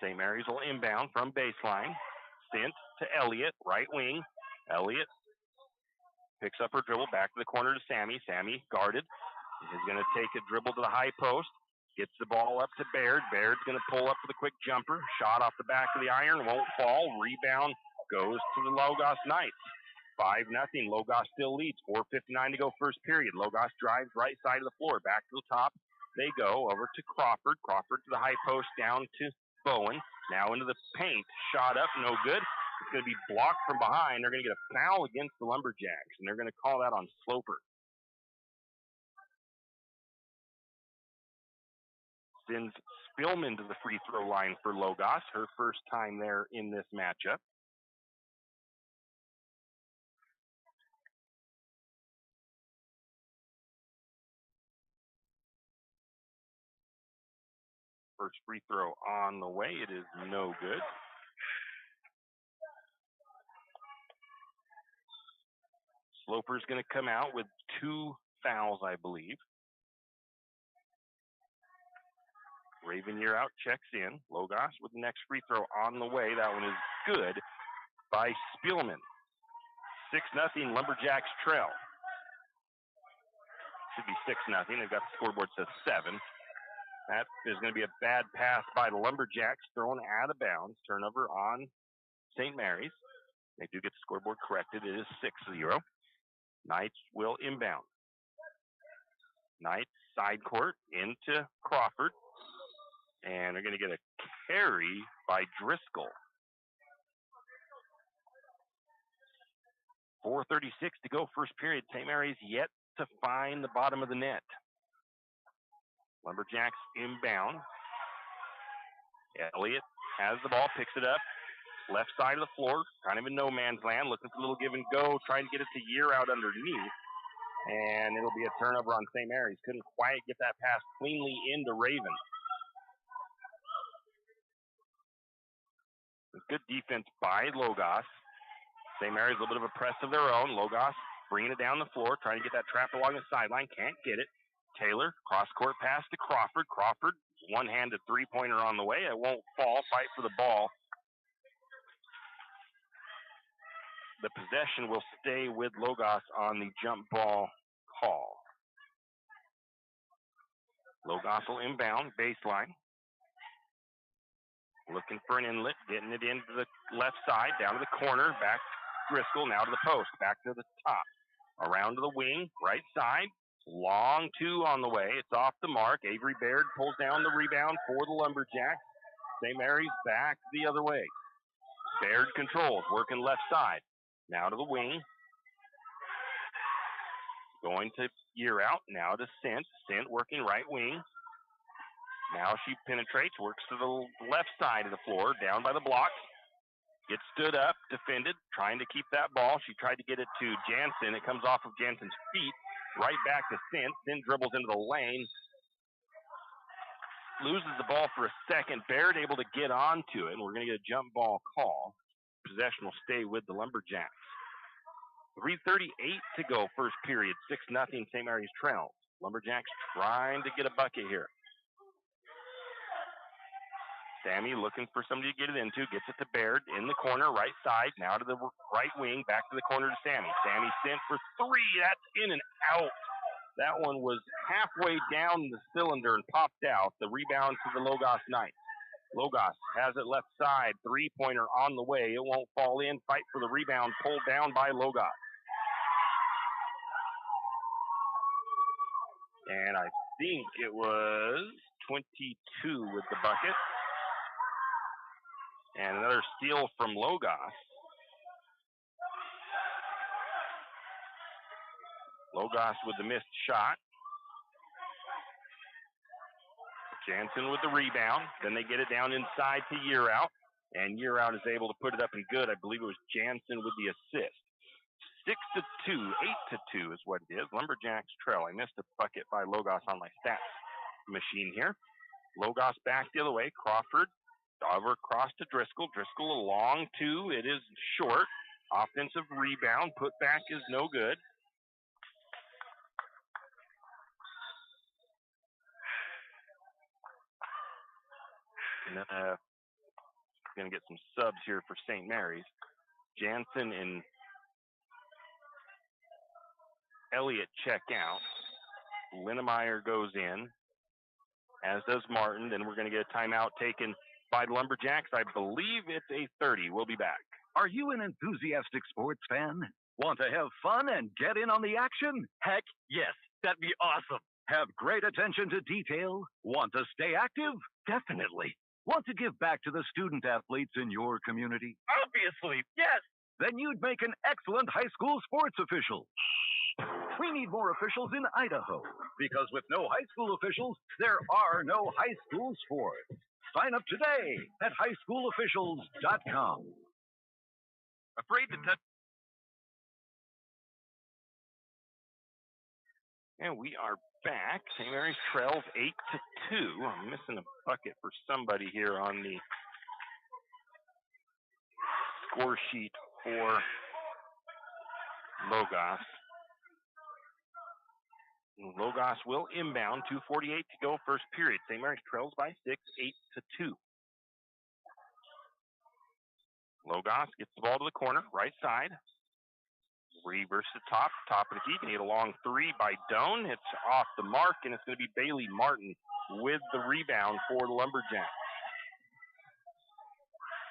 St. Mary's will inbound from baseline. Sint to Elliott, right wing. Elliott picks up her dribble, back to the corner to Sammy. Sammy guarded. Is going to take a dribble to the high post. Gets the ball up to Baird. Baird's going to pull up with a quick jumper. Shot off the back of the iron, won't fall. Rebound goes to the Logos Knights. 5-0. Logos still leads. 4:59 to go first period. Logos drives right side of the floor. Back to the top. They go over to Crawford. Crawford to the high post, down to Bowen. Now into the paint. Shot up, no good. It's going to be blocked from behind. They're going to get a foul against the Lumberjacks, and they're going to call that on Sloper. Sends Spielman to the free throw line for Logos. Her first time there in this matchup. First free throw on the way. It is no good. Sloper's going to come out with 2 fouls, I believe. Raven, you're out, checks in. Logos with the next free throw on the way. That one is good by Spielman. 6-0 Lumberjacks trail. Should be 6-0. They've got the scoreboard says 7. That is going to be a bad pass by the Lumberjacks, thrown out of bounds. Turnover on St. Mary's. They do get the scoreboard corrected. It is 6-0. Knights will inbound. Knights side court into Crawford. And they're going to get a carry by Driscoll. 4:36 to go first period. St. Mary's yet to find the bottom of the net. Lumberjacks inbound. Elliott has the ball, picks it up. Left side of the floor, kind of in no man's land, looking for a little give and go, trying to get it to Year out underneath. And it'll be a turnover on St. Mary's. Couldn't quite get that pass cleanly into Raven. Good defense by Logos. St. Mary's a little bit of a press of their own. Logos bringing it down the floor, trying to get that trap along the sideline. Can't get it. Taylor, cross-court pass to Crawford. Crawford, one-handed three-pointer on the way. It won't fall. Fight for the ball. The possession will stay with Logos on the jump ball call. Logos will inbound, baseline. Looking for an inlet, getting it into the left side, down to the corner, back Driscoll, now to the post, back to the top. Around to the wing, right side. Long 2 on the way. It's off the mark. Avery Baird pulls down the rebound for the Lumberjacks. St. Mary's back the other way. Baird controls, working left side. Now to the wing. Going to Year out. Now to Sint. Sint working right wing. Now she penetrates, works to the left side of the floor, down by the blocks. Gets stood up, defended, trying to keep that ball. She tried to get it to Jansen. It comes off of Jansen's feet. Right back to Sint. Sint dribbles into the lane. Loses the ball for a second. Baird able to get onto it, and we're going to get a jump ball call. Possession will stay with the Lumberjacks. 3:38 to go first period. 6-0 St. Mary's trails. Lumberjacks trying to get a bucket here. Sammy looking for somebody to get it into, gets it to Baird in the corner, right side, now to the right wing, back to the corner to Sammy. Sammy sent for three, that's in and out. That one was halfway down the cylinder and popped out. The rebound to the Logos Knights. Logos has it left side, three-pointer on the way. It won't fall in, fight for the rebound, pulled down by Logos. And I think it was 22 with the bucket. And another steal from Logos. Logos with the missed shot. Jansen with the rebound. Then they get it down inside to Yearout. And Yearout is able to put it up and good. I believe it was Jansen with the assist. 6-2, 8-2 is what it is. Lumberjacks trail. I missed a bucket by Logos on my stats machine here. Logos back the other way. Crawford over across to Driscoll. Driscoll a long two. It is short. Offensive rebound. Put back is no good. And then going to get some subs here for St. Mary's. Jansen and Elliott check out. Linnemeyer goes in, as does Martin. Then we're going to get a timeout taken by the Lumberjacks. I believe it's 8:30. We'll be back. Are you an enthusiastic sports fan? Want to have fun and get in on the action? Heck, yes. That'd be awesome. Have great attention to detail? Want to stay active? Definitely. Want to give back to the student athletes in your community? Obviously, yes. Then you'd make an excellent high school sports official. We need more officials in Idaho, because with no high school officials, there are no high school sports. Sign up today at highschoolofficials.com. Afraid to touch. And we are back. St. Mary's trails 8-2. I'm missing a bucket for somebody here on the score sheet for Logos. Logos will inbound. 2:48 to go, first period. St. Mary's trails by 6, 8-2. Logos gets the ball to the corner, right side. Reverse to top of the key. Can get a long three by Doan. It's off the mark, and it's going to be Bailey Martin with the rebound for the Lumberjacks.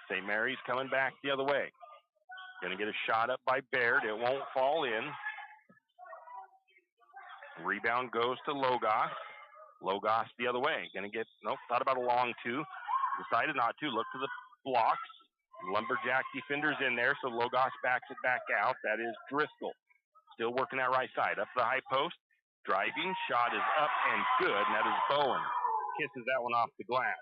St. Mary's coming back the other way. Going to get a shot up by Baird. It won't fall in. Rebound goes to Logos. Logos the other way. Going to get, nope, thought about a long two. Decided not to. Look to the blocks. Lumberjack defenders in there, so Logos backs it back out. That is Driscoll. Still working that right side. Up to the high post. Driving. Shot is up and good, and that is Bowen. Kisses that one off the glass.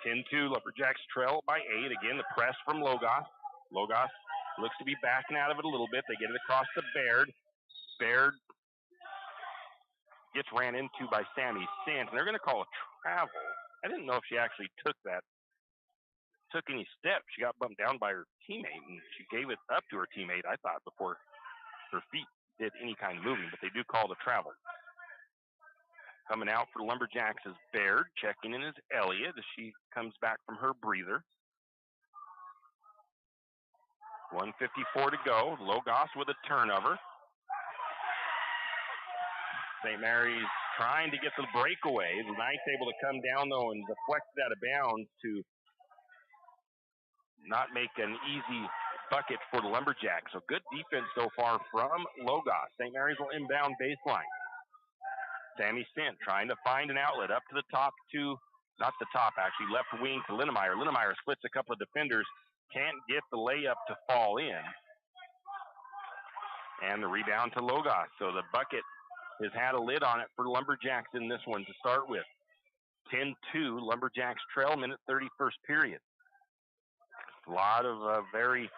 10-2. Lumberjacks trail by 8. Again, the press from Logos. Logos looks to be backing out of it a little bit. They get it across to Baird. Baird gets ran into by Sammy Sands. They're going to call a travel. I didn't know if she actually took any steps. She got bumped down by her teammate, and she gave it up to her teammate, I thought, before her feet did any kind of moving, but they do call the travel. Coming out for the Lumberjacks is Baird. Checking in is Elliott as she comes back from her breather. 1:54 to go. Logos with a turnover. St. Mary's trying to get the breakaway. The Knights able to come down, though, and deflect it out of bounds to not make an easy bucket for the Lumberjacks. So good defense so far from Logos. St. Mary's will inbound baseline. Sammy Stent trying to find an outlet up to the top to, not the top actually, left wing to Linnemeyer. Linnemeyer splits a couple of defenders. Can't get the layup to fall in. And the rebound to Logos. So the bucket has had a lid on it for Lumberjacks in this one to start with. 10-2, Lumberjacks trail, minute 30, first period. A lot of very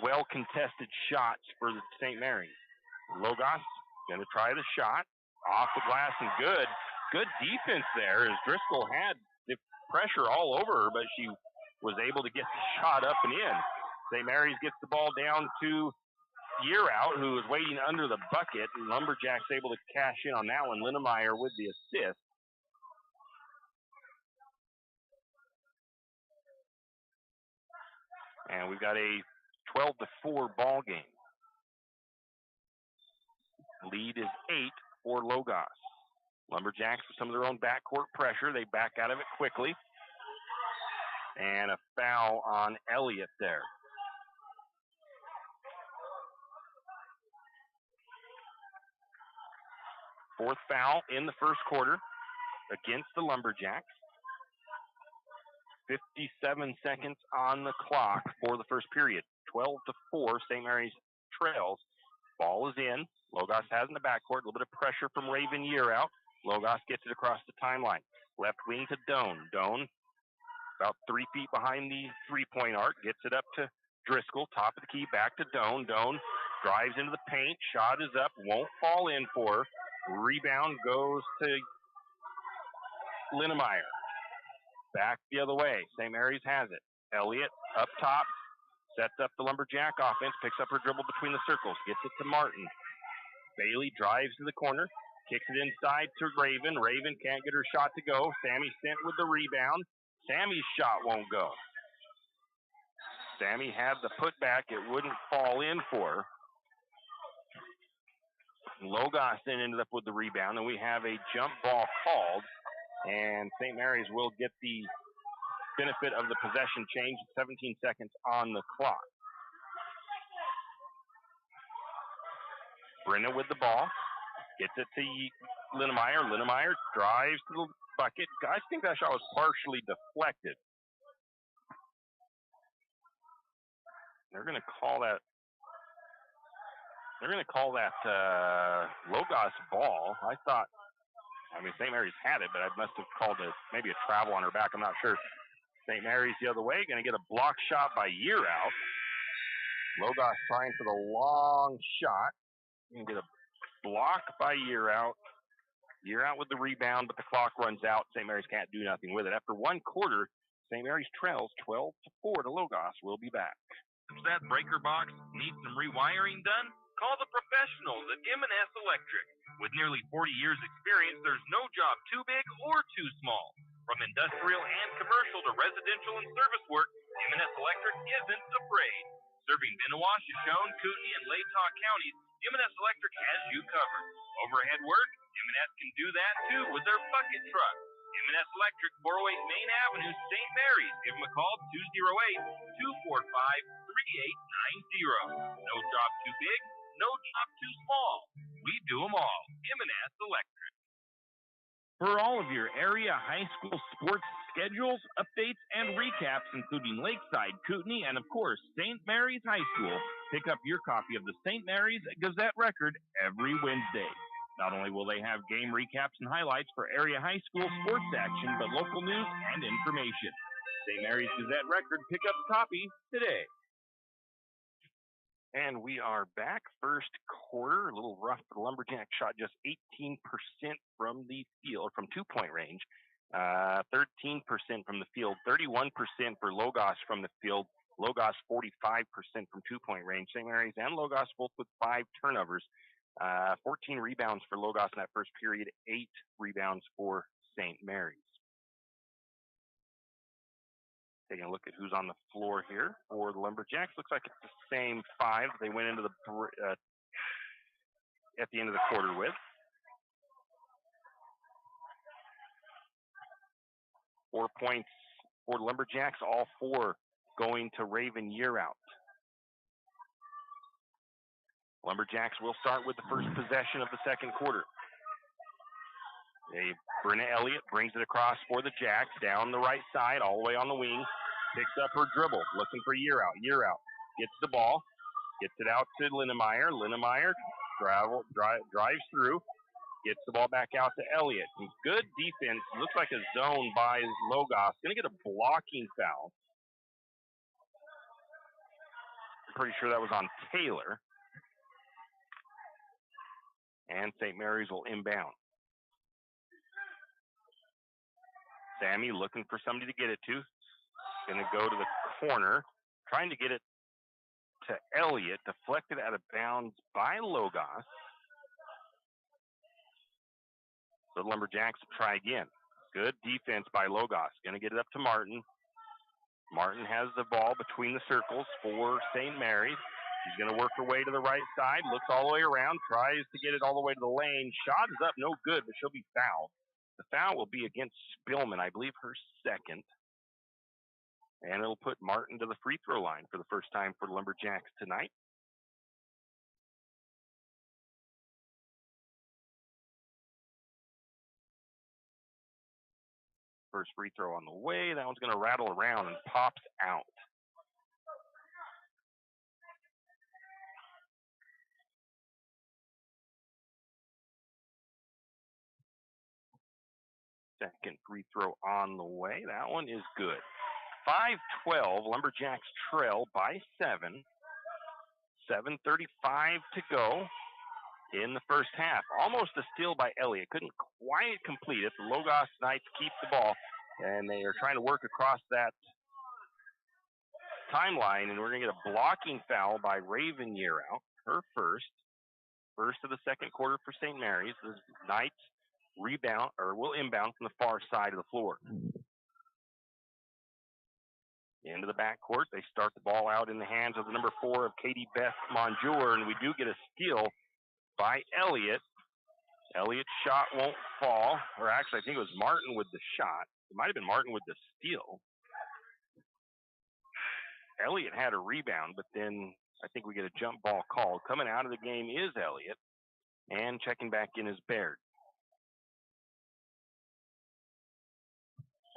well-contested shots for the St. Mary's. Logos going to try the shot. Off the glass and good. Good defense there as Driscoll had the pressure all over her, but she was able to get the shot up and in. St. Mary's gets the ball down to Yearout, who is waiting under the bucket. Lumberjacks able to cash in on that one. Linnemeyer with the assist. And we've got a 12-4 ball game. Lead is 8 for Logos. Lumberjacks with some of their own backcourt pressure. They back out of it quickly. And a foul on Elliott there. Fourth foul in the first quarter against the Lumberjacks. 57 seconds on the clock for the first period. 12-4, St. Mary's trails. Ball is in. Logos has in the backcourt. A little bit of pressure from Raven Yearout. Logos gets it across the timeline. Left wing to Doan. Doan about 3 feet behind the three-point arc. Gets it up to Driscoll. Top of the key. Back to Doan. Doan drives into the paint. Shot is up. Won't fall in for her. Rebound goes to Linnemeyer. Back the other way. St. Mary's has it. Elliott up top. Sets up the Lumberjack offense. Picks up her dribble between the circles. Gets it to Martin. Bailey drives to the corner. Kicks it inside to Raven. Raven can't get her shot to go. Sammy sent with the rebound. Sammy's shot won't go. Sammy had the putback. It wouldn't fall in for her. Logos then ended up with the rebound, and we have a jump ball called, and St. Mary's will get the benefit of the possession change. 17 seconds on the clock. Brenna with the ball. Gets it to Linnemeyer. Linnemeyer drives to the bucket. I think that shot was partially deflected. They're going to call that Logos ball. I mean, St. Mary's had it, but I must have called it maybe a travel on her back. I'm not sure. St. Mary's the other way. Going to get a block shot by Yearout. Logos trying for the long shot. Going to get a block by Yearout. Yearout with the rebound, but the clock runs out. St. Mary's can't do nothing with it. After one quarter, St. Mary's trails 12-4 to Logos. We'll be back. That breaker box needs some rewiring done? Call the professionals at M&S Electric. With nearly 40 years experience, there's no job too big or too small. From industrial and commercial to residential and service work, M&S Electric isn't afraid. Serving Benawa, Shoshone, Kootenai, and Latah counties, M&S Electric has you covered. Overhead work, M&S can do that too with their bucket truck. M&S Electric, 408 Main Avenue, St. Mary's. Give them a call, 208-245-3890. No job too big, no job too small. We do them all. M&S Electric. For all of your area high school sports schedules, updates, and recaps, including Lakeside, Kootenai, and of course, St. Mary's High School, pick up your copy of the St. Mary's Gazette Record every Wednesday. Not only will they have game recaps and highlights for area high school sports action, but local news and information. St. Mary's Gazette Record, pick up a copy today. And we are back. First quarter, a little rough for the Lumberjack. Shot just 18% from the field, from two-point range. 13% from the field. 31% for Logos from the field. Logos 45% from two-point range. St. Mary's and Logos both with 5 turnovers. 14 rebounds for Logos in that first period. 8 rebounds for St. Mary's. Taking a look at who's on the floor here for the Lumberjacks. Looks like it's the same 5 they went into the at the end of the quarter with. 4 points for the Lumberjacks, all 4 going to Raven Yearout. Lumberjacks will start with the first possession of the second quarter. Brenna Elliott brings it across for the Jacks, down the right side, all the way on the wing. Picks up her dribble, looking for Yearout. Yearout gets the ball, gets it out to Linnemeyer. Linnemeyer drives through, gets the ball back out to Elliott. Good defense. Looks like a zone by Logos. Going to get a blocking foul. I'm pretty sure that was on Taylor. And St. Mary's will inbound. Sammy looking for somebody to get it to. Going to go to the corner, trying to get it to Elliott, deflected out of bounds by Logos. So the Lumberjacks will try again. Good defense by Logos. Going to get it up to Martin. Martin has the ball between the circles for St. Mary's. She's going to work her way to the right side, looks all the way around, tries to get it all the way to the lane. Shot is up, no good, but she'll be fouled. The foul will be against Spillman, I believe her second. And it'll put Martin to the free throw line for the first time for Lumberjacks tonight. First free throw on the way. That one's going to rattle around and pops out. Second free throw on the way. That one is good. 5-12. Lumberjacks trail by 7. 7:35 to go in the first half. Almost a steal by Elliott. Couldn't quite complete it. The Logos Knights keep the ball, and they are trying to work across that timeline, and we're going to get a blocking foul by Raven Yearout. Her first of the second quarter for St. Mary's. The Knights rebound, or will inbound from the far side of the floor. Into the backcourt. They start the ball out in the hands of the number 4 of Katie Beth Monjour, and we do get a steal by Elliott. Elliott's shot won't fall, or actually I think it was Martin with the shot. It might have been Martin with the steal. Elliott had a rebound, but then I think we get a jump ball called. Coming out of the game is Elliott, and checking back in is Baird.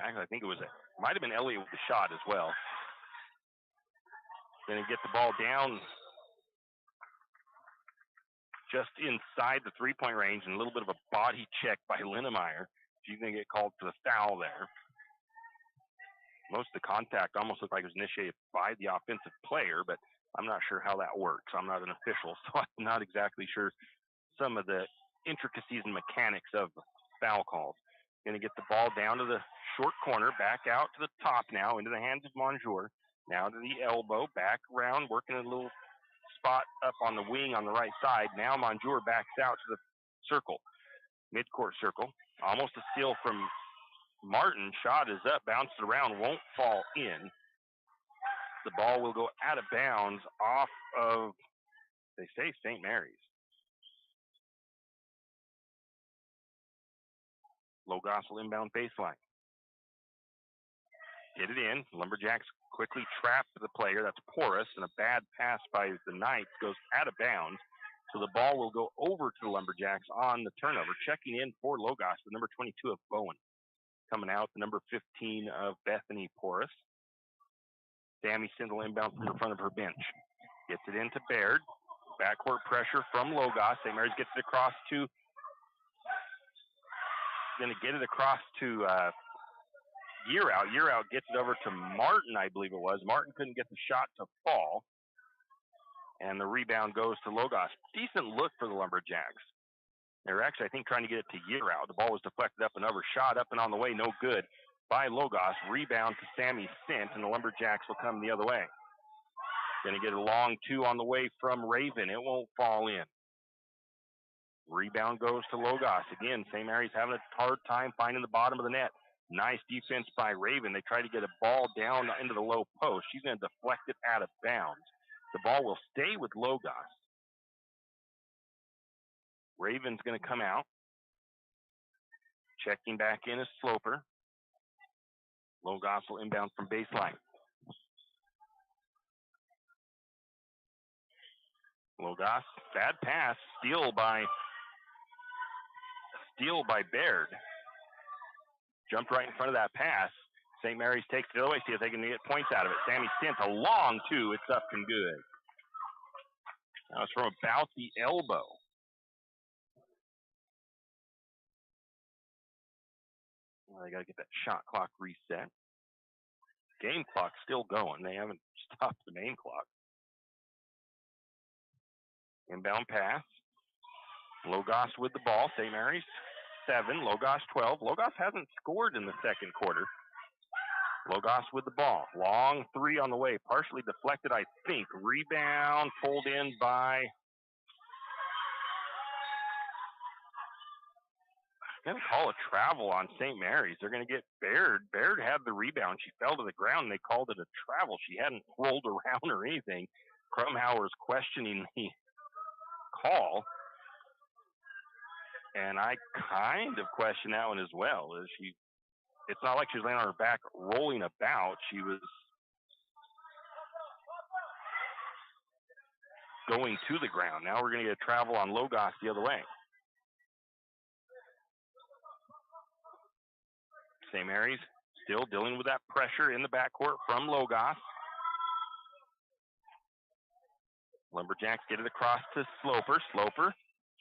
Actually, I think it might have been Elliott with the shot as well. Then he gets the ball down just inside the three-point range, and a little bit of a body check by Linnemeyer. She's going to get called for the foul there. Most of the contact almost looked like it was initiated by the offensive player, but I'm not sure how that works. I'm not an official, so I'm not exactly sure some of the intricacies and mechanics of foul calls. Going to get the ball down to the short corner, back out to the top now, into the hands of Monjour. Now to the elbow, back around, working a little spot up on the wing on the right side. Now Monjour backs out to the circle, midcourt circle. Almost a steal from Martin. Shot is up, bounced around, won't fall in. The ball will go out of bounds off of, they say, St. Mary's. Logos will inbound baseline. Get it in. Lumberjacks quickly trap the player. That's Porras, and a bad pass by the Knights goes out of bounds. So the ball will go over to the Lumberjacks on the turnover. Checking in for Logos, the number 22 of Bowen. Coming out, the number 15 of Bethany Porras. Sammy Sindel inbound from the front of her bench. Gets it into Baird. Backcourt pressure from Logos. St. Mary's gets it across to Yearout. Yearout gets it over to Martin, I believe it was. Martin couldn't get the shot to fall. And the rebound goes to Logos. Decent look for the Lumberjacks. They were actually, I think, trying to get it to Yearout. The ball was deflected up and over. Shot up and on the way, no good by Logos. Rebound to Sammy Sint, and the Lumberjacks will come the other way. Going to get a long two on the way from Raven. It won't fall in. Rebound goes to Logos. Again, St. Mary's having a hard time finding the bottom of the net. Nice defense by Raven. They try to get a ball down into the low post. She's going to deflect it out of bounds. The ball will stay with Logos. Raven's going to come out. Checking back in is Sloper. Logos will inbound from baseline. Logos, bad pass, steal by Baird. Jumped right in front of that pass. St. Mary's takes it away, see if they can get points out of it. Sammy Sint, a long two, it's up and good. That was from about the elbow. Well, they got to get that shot clock reset. Game clock's still going. They haven't stopped the main clock. Inbound pass. Logos with the ball. St. Mary's 7, Logos 12. Logos hasn't scored in the second quarter. Logos with the ball. Long three on the way. Partially deflected, I think. Rebound pulled in by... going to call a travel on St. Mary's. They're going to get Baird. Baird had the rebound. She fell to the ground, and they called it a travel. She hadn't rolled around or anything. Krumhauer's questioning the call, and I kind of question that one as well. It's not like she was laying on her back rolling about. She was going to the ground. Now we're going to get a travel on Logos the other way. St. Mary's still dealing with that pressure in the backcourt from Logos. Lumberjacks get it across to Sloper. Sloper,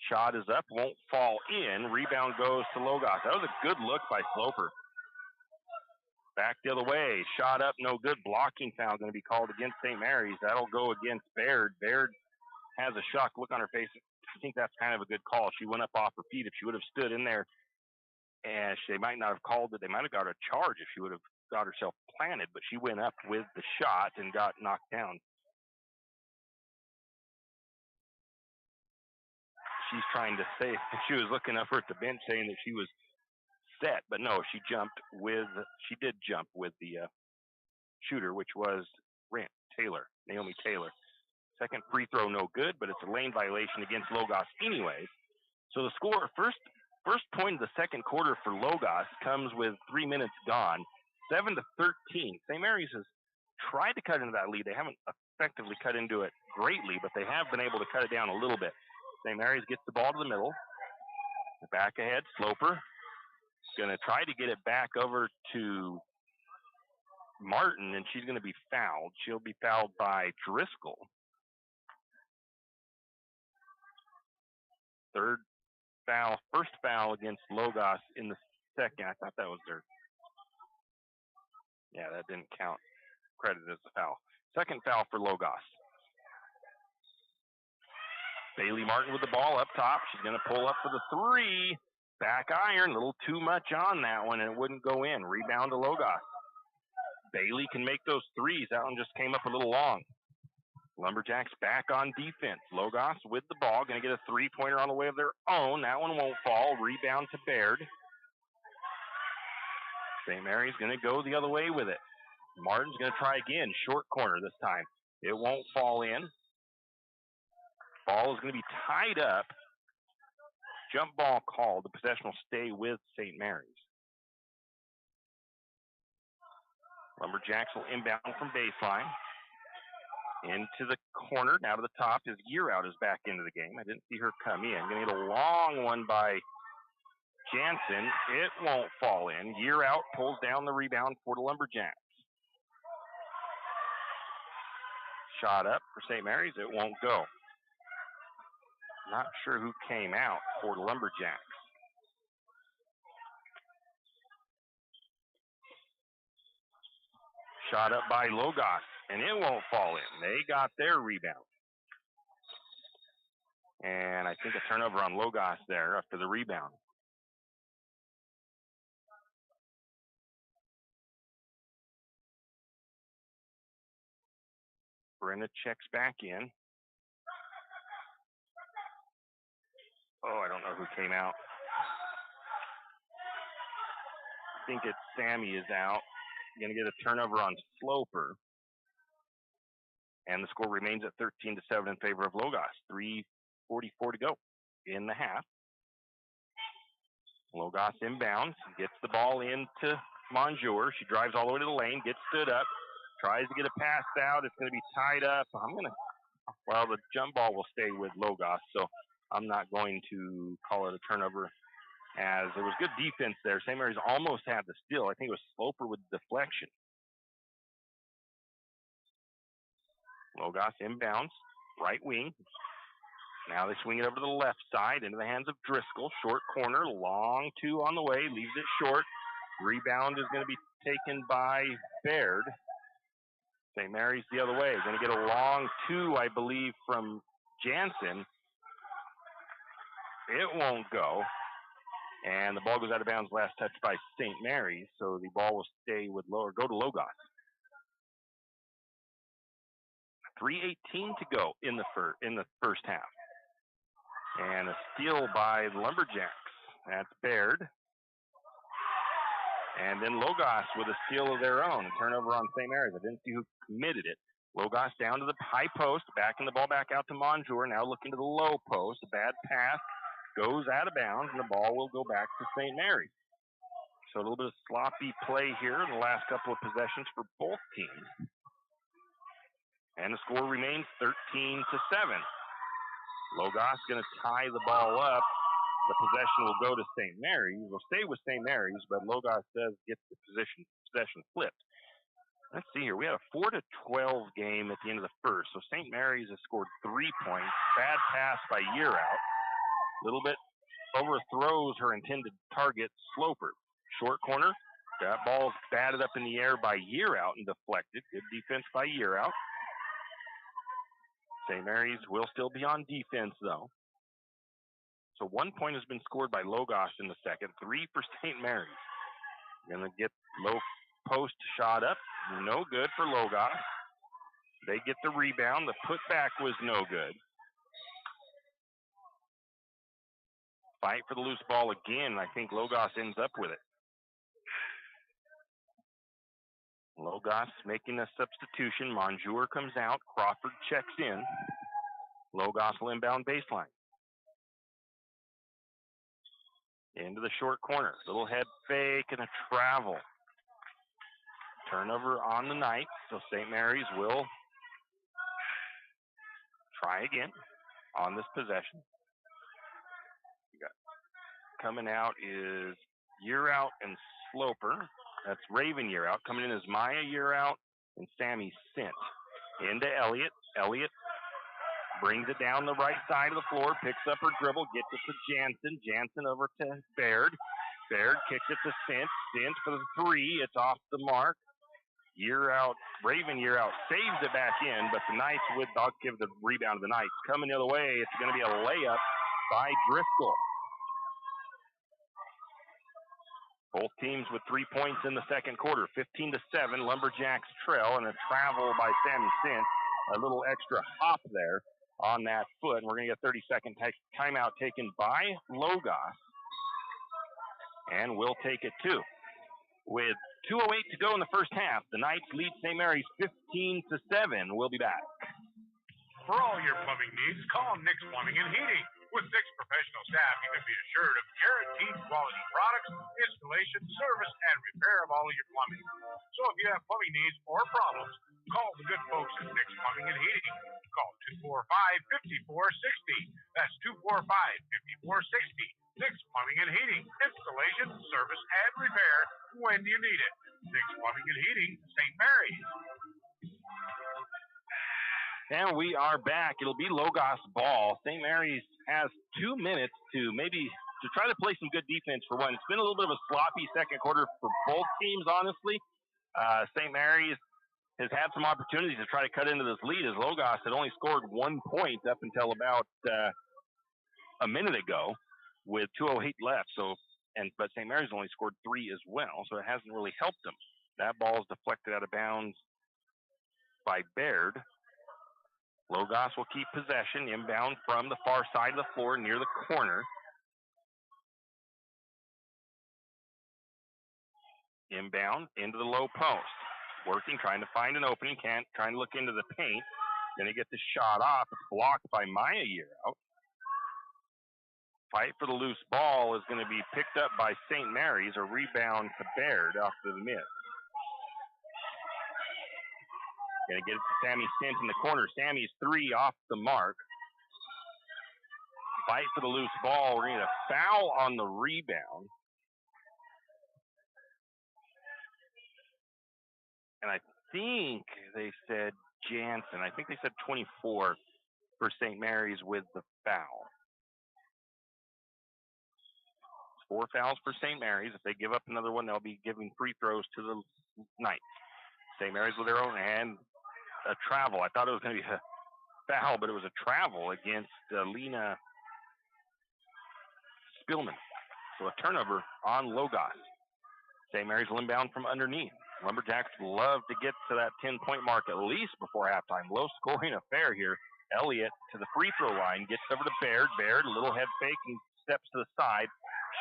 shot is up, won't fall in. Rebound goes to Logos. That was a good look by Sloper. Back the other way, shot up, no good. Blocking foul going to be called against St. Mary's. That'll go against Baird. Baird has a shocked look on her face. I think that's kind of a good call. She went up off her feet. If she would have stood in there, and they might not have called it. They might have got a charge if she would have got herself planted, but she went up with the shot and got knocked down. She's trying to say, she was looking up at the bench saying that she was set, but no, she did jump with the shooter, which was Naomi Taylor. Second free throw, no good, but it's a lane violation against Logos anyways. So the score, first point of the second quarter for Logos comes with 3 minutes gone, 7-13. St. Mary's has tried to cut into that lead. They haven't effectively cut into it greatly, but they have been able to cut it down a little bit. St. Mary's gets the ball to the middle. Back ahead, Sloper. Going to try to get it back over to Martin, and she's going to be fouled. She'll be fouled by Driscoll. First foul against Logos in the second. I thought that was their. Yeah, that didn't count. Credit as a foul. Second foul for Logos. Bailey Martin with the ball up top. She's going to pull up for the three. Back iron, a little too much on that one, and it wouldn't go in. Rebound to Logos. Bailey can make those threes. That one just came up a little long. Lumberjacks back on defense. Logos with the ball, going to get a three-pointer on the way of their own. That one won't fall. Rebound to Baird. St. Mary's going to go the other way with it. Martin's going to try again. Short corner this time. It won't fall in. Ball is going to be tied up. Jump ball called. The possession will stay with St. Mary's. Lumberjacks will inbound from baseline. Into the corner, now to the top. His Year Out is back into the game. I didn't see her come in. Going to get a long one by Jansen. It won't fall in. Year Out pulls down the rebound for the Lumberjacks. Shot up for St. Mary's. It won't go. Not sure who came out for the Lumberjacks. Shot up by Logos, and it won't fall in. They got their rebound. And I think a turnover on Logos there after the rebound. Brenna checks back in. Oh, I don't know who came out. I think it's Sammy is out. Going to get a turnover on Sloper. And the score remains at 13-7 in favor of Logos. 3:44 to go in the half. Logos inbounds, gets the ball into Monjour. She drives all the way to the lane, gets stood up, tries to get a pass out. It's going to be tied up. The jump ball will stay with Logos, so I'm not going to call it a turnover, as there was good defense there. St. Mary's almost had the steal. I think it was Sloper with deflection. Logos inbounds, right wing. Now they swing it over to the left side into the hands of Driscoll. Short corner, long two on the way, leaves it short. Rebound is going to be taken by Baird. St. Mary's the other way. Going to get a long two, I believe, from Jansen. It won't go. And the ball goes out of bounds, last touch by St. Mary's, so the ball will stay with go to Logos. 3:18 to go in the first half. And a steal by the Lumberjacks. That's Baird. And then Logos with a steal of their own. Turnover on St. Mary's. I didn't see who committed it. Logos down to the high post, backing the ball back out to Monjour. Now looking to the low post. A bad pass goes out of bounds, and the ball will go back to St. Mary's. So a little bit of sloppy play here in the last couple of possessions for both teams. And the score remains 13-7. Logos going to tie the ball up. The possession will go to St. Mary's. We'll stay with St. Mary's, but Logos does get the possession flipped. Let's see here. We had a 4-12 game at the end of the first. So St. Mary's has scored 3 points. Bad pass by Yearout. A little bit overthrows her intended target, Sloper. Short corner. That ball's batted up in the air by Yearout and deflected. Good defense by Yearout. St. Mary's will still be on defense, though. So 1 point has been scored by Logos in the second. 3 for St. Mary's. Going to get low post shot up. No good for Logos. They get the rebound. The putback was no good. Fight for the loose ball again. I think Logos ends up with it. Logos making a substitution. Monjour comes out. Crawford checks in. Logos will inbound baseline. Into the short corner. Little head fake and a travel. Turnover on the night. So St. Mary's will try again on this possession. Coming out is Yearout and Sloper. That's Raven Yearout. Coming in is Maya Yearout and Sammy Sint. Into Elliott. Elliott brings it down the right side of the floor, picks up her dribble, gets it to Jansen. Jansen over to Baird. Baird kicks it to Sint. Sint for the three. It's off the mark. Raven Yearout saves it back in, but the Knights I'll give the rebound to the Knights. Coming the other way, it's going to be a layup by Driscoll. Both teams with 3 points in the second quarter. 15-7, Lumberjacks trail, and a travel by Sammy Sint. A little extra hop there on that foot. And we're going to get a 30-second timeout taken by Logos. And we'll take it too. With 2:08 to go in the first half, the Knights lead St. Mary's 15-7. We'll be back. For all your plumbing needs, call Nick's Plumbing and Heating. With 6 professional staff, you can be assured of guaranteed quality products, installation, service, and repair of all of your plumbing. So if you have plumbing needs or problems, call the good folks at Nick's Plumbing and Heating. Call 245-5460. That's 245-5460. Nick's Plumbing and Heating. Installation, service, and repair when you need it. Nick's Plumbing and Heating, St. Mary's. And we are back. It'll be Logos ball. St. Mary's has 2 minutes to try to play some good defense for one. It's been a little bit of a sloppy second quarter for both teams, honestly. St. Mary's has had some opportunities to try to cut into this lead, as Logos had only scored 1 point up until about a minute ago with 2:08 left. But St. Mary's only scored 3 as well, so it hasn't really helped them. That ball is deflected out of bounds by Baird. Logos will keep possession, inbound from the far side of the floor near the corner. Inbound into the low post. Working, trying to find an opening, trying to look into the paint. Gonna get the shot off. It's blocked by Maya Yearout. Fight for the loose ball is going to be picked up by St. Mary's. A rebound to Baird off to the miss. Going to get it to Sammy Sint in the corner. Sammy's 3 off the mark. Fight for the loose ball. We're going to get a foul on the rebound. And I think they said Jansen. I think they said 24 for St. Mary's with the foul. 4 fouls for St. Mary's. If they give up another one, they'll be giving free throws to the Knights. St. Mary's with their own hand. A travel. I thought it was going to be a foul, but it was a travel against Lena Spillman. So a turnover on Logos. St. Mary's will inbound from underneath. Lumberjacks love to get to that 10-point mark at least before halftime. Low-scoring affair here. Elliott to the free throw line. Gets over to Baird. Baird, a little head fake and steps to the side.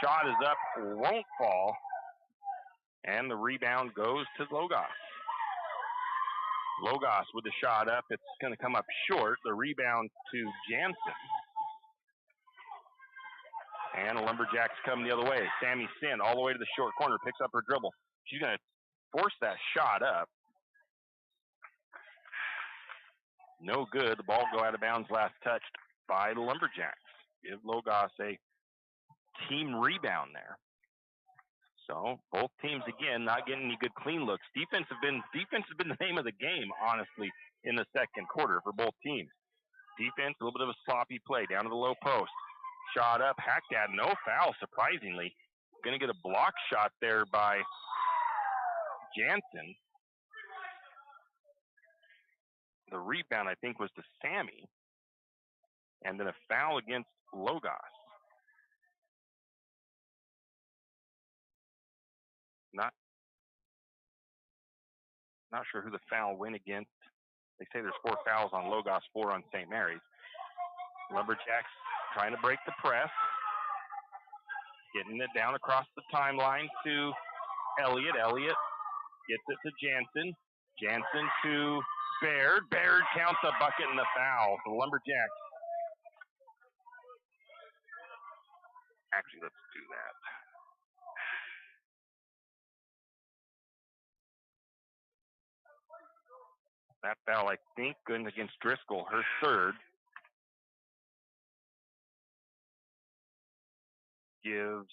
Shot is up. Won't fall. And the rebound goes to Logos. Logos with the shot up. It's going to come up short. The rebound to Jansen. And the Lumberjacks come the other way. Sammy Sin all the way to the short corner. Picks up her dribble. She's going to force that shot up. No good. The ball go out of bounds last touched by the Lumberjacks. Give Logos a team rebound there. So both teams again not getting any good clean looks. Defense has been the name of the game, honestly, in the second quarter for both teams. Defense, a little bit of a sloppy play down to the low post. Shot up, hacked at, no foul, surprisingly. Going to get a block shot there by Jansen. The rebound, I think, was to Sammy. And then a foul against Logos. Not sure who the foul went against. They say there's 4 fouls on Logos, 4 on St. Mary's. Lumberjacks trying to break the press. Getting it down across the timeline to Elliott. Elliott gets it to Jansen. Jansen to Baird. Baird counts the bucket and the foul. The Lumberjacks. Actually, let's do that. That foul, I think, going against Driscoll, her third. Gives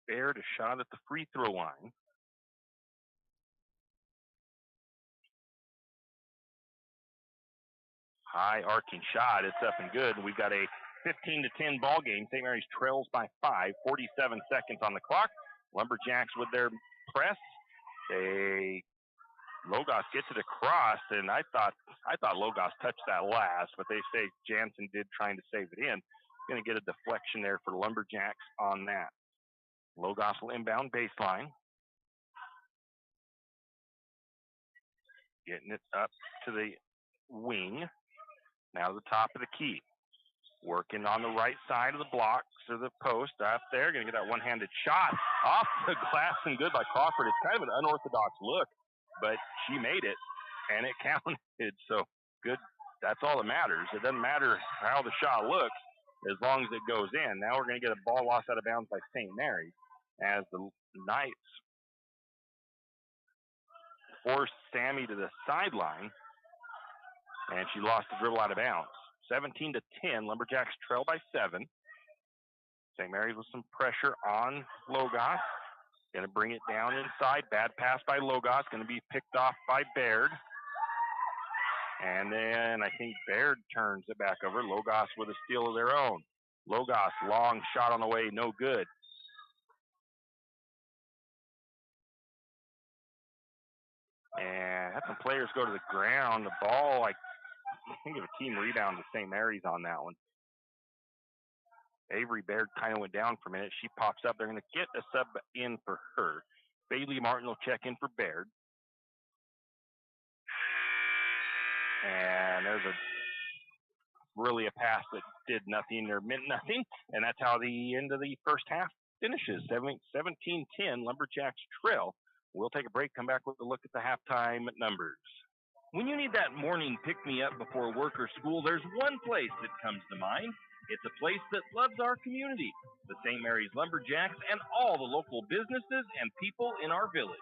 Baird a shot at the free throw line. High arcing shot. It's up and good. We've got a 15-10 ball game. St. Mary's trails by 5. 47 seconds on the clock. Lumberjacks with their press. Logos gets it across, and I thought Logos touched that last, but they say Jansen did trying to save it in. Going to get a deflection there for the Lumberjacks on that. Logos will inbound baseline. Getting it up to the wing. Now to the top of the key. Working on the right side of the blocks or the post up there. Going to get that one-handed shot off the glass and good by Crawford. It's kind of an unorthodox look, but she made it, and it counted. So good. That's all that matters. It doesn't matter how the shot looks as long as it goes in. Now we're going to get a ball lost out of bounds by St. Mary's as the Knights force Sammy to the sideline, and she lost the dribble out of bounds. 17-10, Lumberjacks trail by 7. St. Mary's with some pressure on Logos. Going to bring it down inside. Bad pass by Logos. Going to be picked off by Baird. And then I think Baird turns it back over. Logos with a steal of their own. Logos, long shot on the way, no good. And had some players go to the ground. The ball, I think of a team rebound to St. Mary's on that one. Avery Baird kind of went down for a minute. She pops up. They're going to get a sub in for her. Bailey Martin will check in for Baird. And there's really a pass that did nothing or meant nothing. And that's how the end of the first half finishes. 17-10, Lumberjacks trail. We'll take a break, come back with a look at the halftime numbers. When you need that morning pick-me-up before work or school, there's one place that comes to mind. It's a place that loves our community, the St. Mary's Lumberjacks, and all the local businesses and people in our village.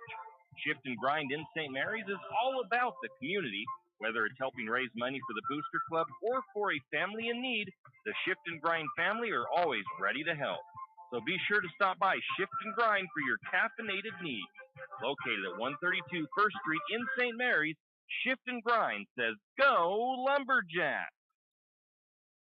Shift and Grind in St. Mary's is all about the community. Whether it's helping raise money for the Booster Club or for a family in need, the Shift and Grind family are always ready to help. So be sure to stop by Shift and Grind for your caffeinated needs. Located at 132 First Street in St. Mary's, Shift and Grind says, go Lumberjacks!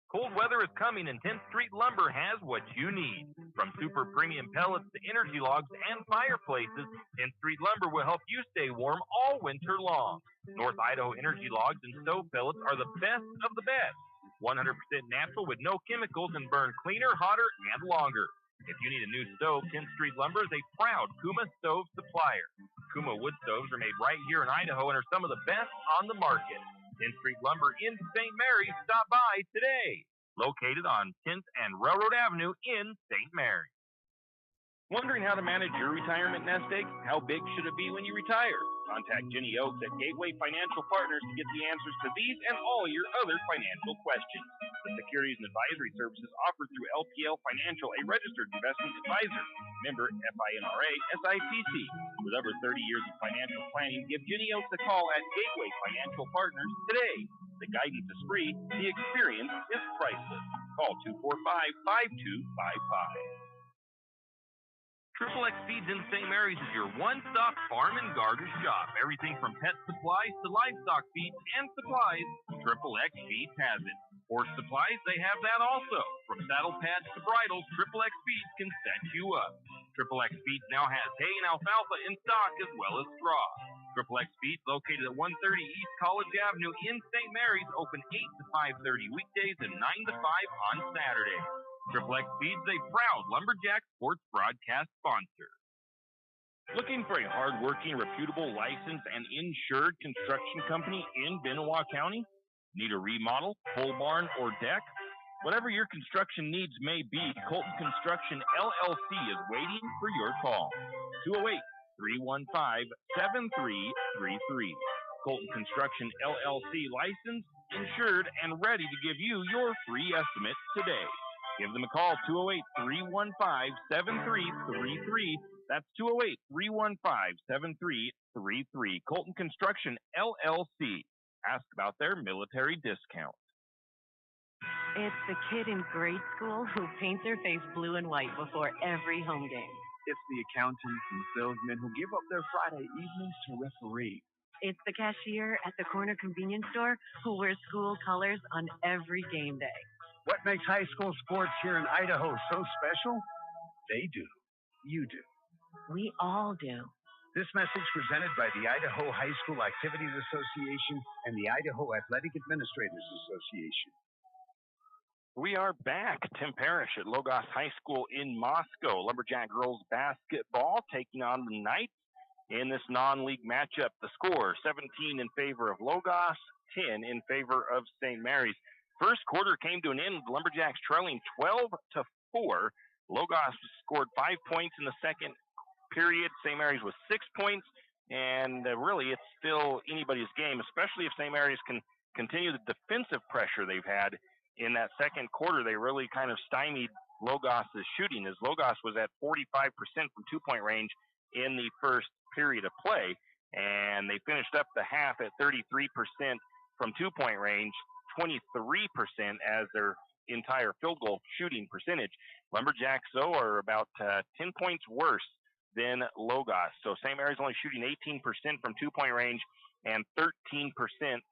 Cold weather is coming, and 10th Street Lumber has what you need. From super premium pellets to energy logs and fireplaces, 10th Street Lumber will help you stay warm all winter long. North Idaho energy logs and stove pellets are the best of the best. 100% natural with no chemicals and burn cleaner, hotter, and longer. If you need a new stove, 10th Street Lumber is a proud Kuma stove supplier. Kuma wood stoves are made right here in Idaho and are some of the best on the market. 10th Street Lumber in St. Mary's. Stop by today. Located on 10th and Railroad Avenue in St. Mary's. Wondering how to manage your retirement nest egg? How big should it be when you retire? Contact Jenny Oaks at Gateway Financial Partners to get the answers to these and all your other financial questions. The securities and advisory services offered through LPL Financial, a registered investment advisor. Member FINRA SIPC. With over 30 years of financial planning, give Jenny Oaks a call at Gateway Financial Partners today. The guidance is free. The experience is priceless. Call 245-5255. Triple X Feeds in St. Mary's is your one-stop farm and garden shop. Everything from pet supplies to livestock feeds and supplies, Triple X Feeds has it. Horse supplies, they have that also. From saddle pads to bridles, Triple X Feeds can set you up. Triple X Feeds now has hay and alfalfa in stock as well as straw. Triple X Feeds, located at 130 East College Avenue in St. Mary's, open 8 to 5:30 weekdays and 9 to 5 on Saturdays. Triple X Feeds, a proud Lumberjack sports broadcast sponsor. Looking for a hard-working, reputable, licensed, and insured construction company in Benoit County? Need a remodel, pole barn, or deck? Whatever your construction needs may be, Colton Construction LLC is waiting for your call. 208-315-7333. Colton Construction LLC, licensed, insured, and ready to give you your free estimate today. Give them a call, 208-315-7333. That's 208-315-7333. Colton Construction, LLC. Ask about their military discount. It's the kid in grade school who paints their face blue and white before every home game. It's the accountants and salesmen who give up their Friday evenings to referee. It's the cashier at the corner convenience store who wears school colors on every game day. What makes high school sports here in Idaho so special? They do. You do. We all do. This message presented by the Idaho High School Activities Association and the Idaho Athletic Administrators Association. We are back. Tim Parrish at Logos High School in Moscow. Lumberjack girls basketball taking on the Knights in this non-league matchup. The score, 17 in favor of Logos, 10 in favor of St. Mary's. First quarter came to an end with the Lumberjacks trailing 12-4. Logos scored 5 points in the second period. St. Mary's with 6 points, and really it's still anybody's game, especially if St. Mary's can continue the defensive pressure they've had in that second quarter. They really kind of stymied Logos' shooting, as Logos was at 45% from two-point range in the first period of play, and they finished up the half at 33% from two-point range, 23% as their entire field goal shooting percentage. Lumberjacks, though, are about 10 points worse than Logos. So St. Mary's only shooting 18% from two-point range and 13%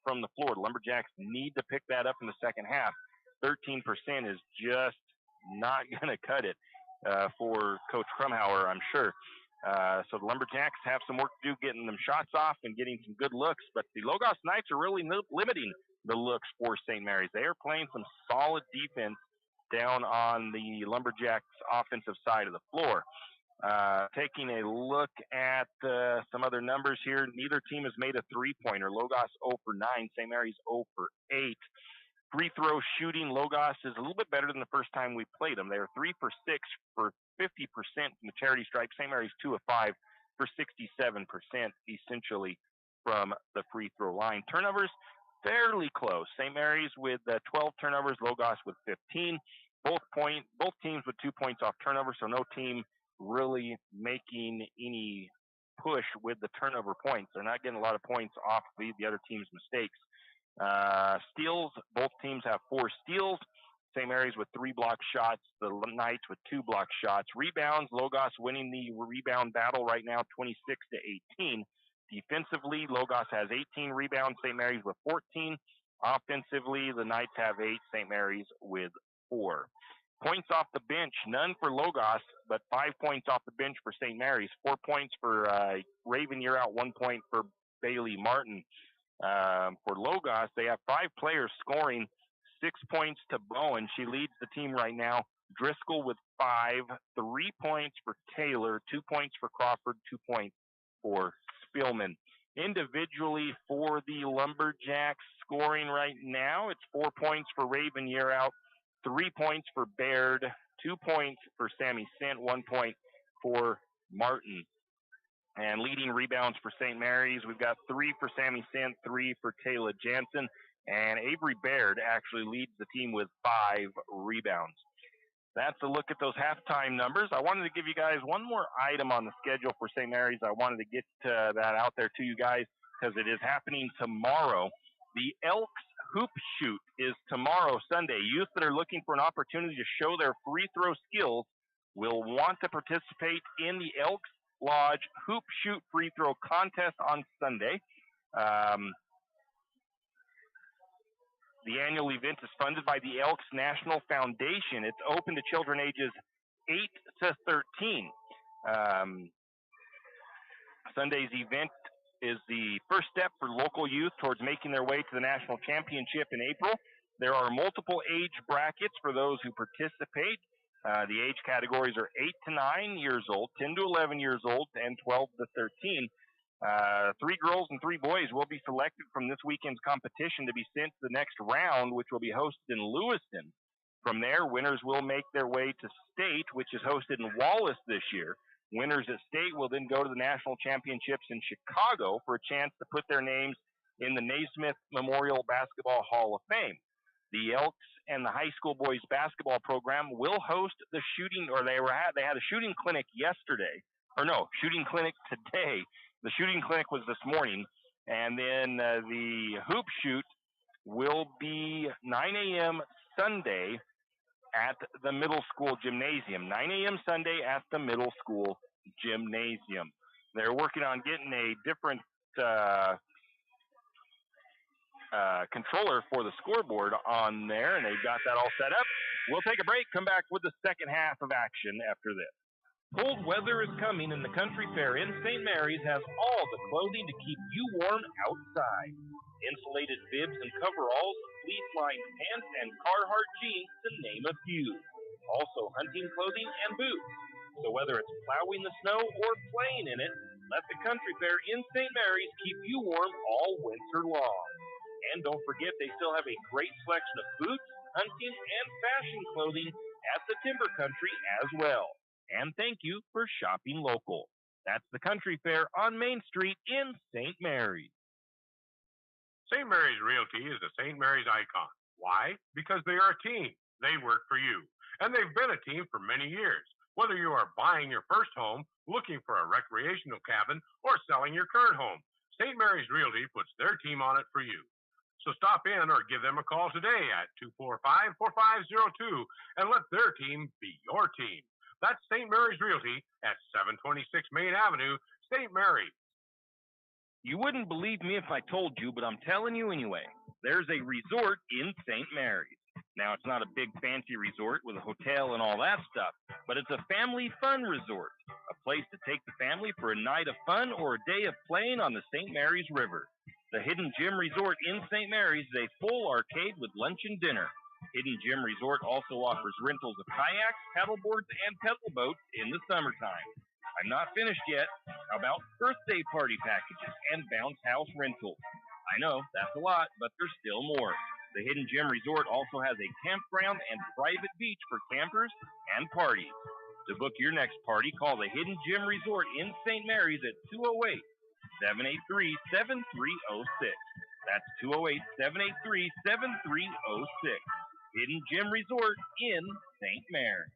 from the floor. The Lumberjacks need to pick that up in the second half. 13% is just not going to cut it for Coach Krumhauer, I'm sure. So the Lumberjacks have some work to do getting them shots off and getting some good looks, but the Logos Knights are really limiting the looks for St. Mary's. They are playing some solid defense down on the Lumberjacks offensive side of the floor. Taking a look at some other numbers here, neither team has made a three-pointer. Logos 0 for 9, St. Mary's 0 for 8. Free throw shooting, Logos is a little bit better than the first time we played them. They were 3 for 6 for 50% from the charity stripe. St. Mary's 2 of 5 for 67% essentially from the free throw line. Turnovers, fairly close. St. Mary's with 12 turnovers, Logos with 15. Both teams with 2 points off turnover, so no team really making any push with the turnover points. They're not getting a lot of points off the other team's mistakes. Steals, both teams have 4 steals. St. Mary's with 3 block shots, the Knights with 2 block shots. Rebounds, Logos winning the rebound battle right now, 26-18. Defensively, Logos has 18 rebounds, St. Mary's with 14. Offensively, the Knights have 8, St. Mary's with 4. Points off the bench, none for Logos, but 5 points off the bench for St. Mary's. 4 points for Raven Yearout, 1 point for Bailey Martin. For Logos, they have 5 players scoring, 6 points to Bowen. She leads the team right now. Driscoll with 5, 3 points for Taylor, 2 points for Crawford, 2 points for Spillman. Individually for the Lumberjacks scoring right now, it's 4 points for Raven Yearout, 3 points for Baird, 2 points for Sammy Sent, 1 point for Martin. And leading rebounds for St. Mary's, we've got 3 for Sammy Sint, 3 for Taylor Jansen, and Avery Baird actually leads the team with 5 rebounds. That's a look at those halftime numbers. I wanted to give you guys one more item on the schedule for St. Mary's. I wanted to get that out there to you guys because it is happening tomorrow. The Elks Hoop Shoot is tomorrow, Sunday. Youth that are looking for an opportunity to show their free throw skills will want to participate in the Elks Lodge Hoop Shoot free throw contest on Sunday. The annual event is funded by the Elks National Foundation. It's open to children ages 8 to 13. Sunday's event is the first step for local youth towards making their way to the national championship in April. There are multiple age brackets for those who participate. The age categories are 8 to 9 years old, 10 to 11 years old, and 12 to 13. 3 girls and 3 boys will be selected from this weekend's competition to be sent to the next round, which will be hosted in Lewiston. From there, winners will make their way to state, which is hosted in Wallace this year. Winners at state will then go to the national championships in Chicago for a chance to put their names in the Naismith Memorial Basketball Hall of Fame. The Elks and the high school boys basketball program will host the shooting, or they had a shooting clinic yesterday, or no, shooting clinic today. The shooting clinic was this morning, and then the hoop shoot will be 9 a.m. Sunday at the middle school gymnasium. 9 a.m. Sunday at the middle school gymnasium. They're working on getting a different controller for the scoreboard on there, and they've got that all set up. We'll take a break, come back with the second half of action after this. Cold weather is coming, and the Country Fair in St. Mary's has all the clothing to keep you warm outside. Insulated bibs and coveralls, fleece-lined pants, and Carhartt jeans, to name a few. Also hunting clothing and boots. So whether it's plowing the snow or playing in it, let the Country Fair in St. Mary's keep you warm all winter long. And don't forget, they still have a great selection of boots, hunting, and fashion clothing at the Timber Country as well. And thank you for shopping local. That's the Country Fair on Main Street in St. Mary's. St. Mary's Realty is a St. Mary's icon. Why? Because they are a team. They work for you. And they've been a team for many years. Whether you are buying your first home, looking for a recreational cabin, or selling your current home, St. Mary's Realty puts their team on it for you. So stop in or give them a call today at 245-4502 and let their team be your team. That's St. Mary's Realty at 726 Main Avenue, St. Mary's. You wouldn't believe me if I told you, but I'm telling you anyway. There's a resort in St. Mary's. Now, it's not a big fancy resort with a hotel and all that stuff, but it's a family fun resort, a place to take the family for a night of fun or a day of playing on the St. Mary's River. The Hidden Gem Resort in St. Mary's is a full arcade with lunch and dinner. Hidden Gem Resort also offers rentals of kayaks, paddleboards, and pedal boats in the summertime. I'm not finished yet. How about birthday party packages and bounce house rentals? I know, that's a lot, but there's still more. The Hidden Gem Resort also has a campground and private beach for campers and parties. To book your next party, call the Hidden Gem Resort in St. Mary's at 208-783-7306. That's 208-783-7306. Hidden Gem Resort in St. Mary's.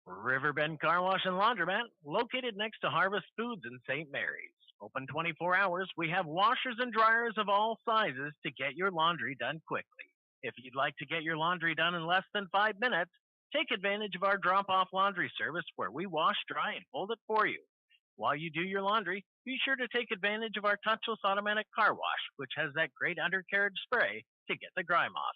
Riverbend Car Wash and Laundromat, located next to Harvest Foods in St. Mary's. Open 24 hours, we have washers and dryers of all sizes to get your laundry done quickly. If you'd like to get your laundry done in less than 5 minutes, take advantage of our drop-off laundry service where we wash, dry, and fold it for you. While you do your laundry, be sure to take advantage of our touchless automatic car wash, which has that great undercarriage spray to get the grime off.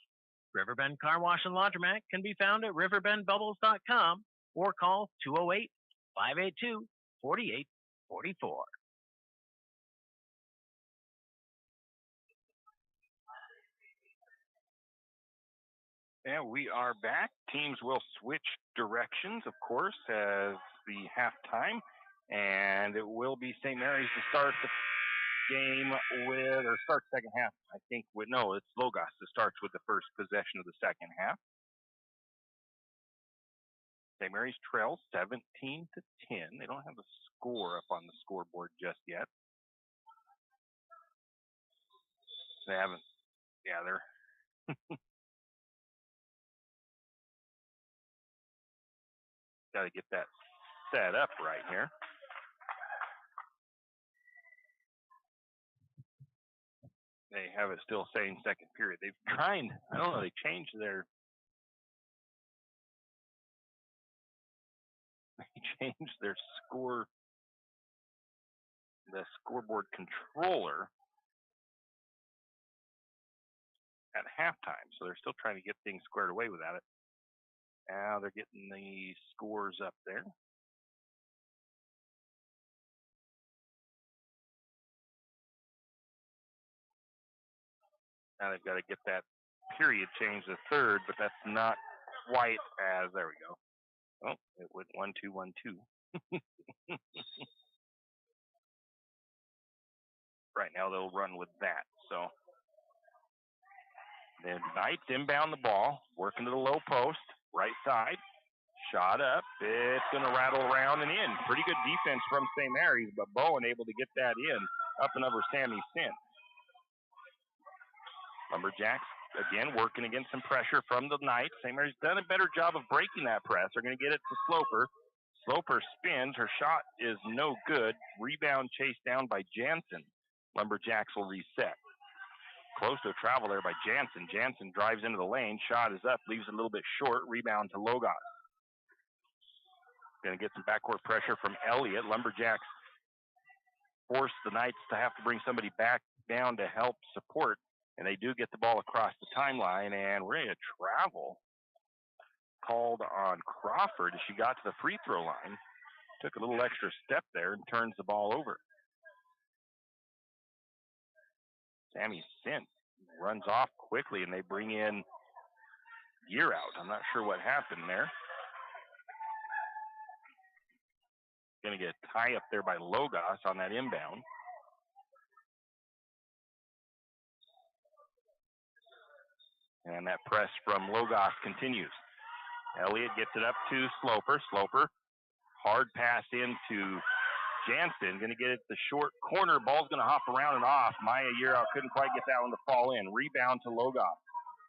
Riverbend Car Wash and Laundromat can be found at riverbendbubbles.com or call 208-582-4844. And we are back. Teams will switch directions, of course, as the halftime. And it will be St. Mary's to start the game with, or start second half, I think. No, it's Logos that starts with the first possession of the second half. St. Mary's trails 17-10. They don't have a score up on the scoreboard just yet. They haven't. Yeah, they're. Got to get that set up right here. They have it still saying second period. They've tried. I don't know. They changed their. They changed their score. The scoreboard controller at halftime, so they're still trying to get things squared away without it. Now they're getting the scores up there. Now they've got to get that period changed to third, but that's not quite as, there we go. Oh, it went 1-2, 1-2. Right now they'll run with that. So then Knights inbound the ball, working to the low post, right side. Shot up. It's going to rattle around and in. Pretty good defense from St. Mary's, but Bowen able to get that in up and over Sammy Sint. Lumberjacks, again, working against some pressure from the Knights. St. Mary's done a better job of breaking that press. They're going to get it to Sloper. Sloper spins. Her shot is no good. Rebound chased down by Jansen. Lumberjacks will reset. Close to a travel there by Jansen. Jansen drives into the lane. Shot is up. Leaves it a little bit short. Rebound to Logos. Going to get some backcourt pressure from Elliott. Lumberjacks force the Knights to have to bring somebody back down to help support. And they do get the ball across the timeline. And we're going to travel called on Crawford as she got to the free throw line. Took a little extra step there and turns the ball over. Sammy Sint runs off quickly, and they bring in Year Out. I'm not sure what happened there. Going to get a tie up there by Logos on that inbound. And that press from Logos continues. Elliott gets it up to Sloper. Sloper, hard pass into Jansen. Going to get it the short corner. Ball's going to hop around and off. Maya Year Out couldn't quite get that one to fall in. Rebound to Logos.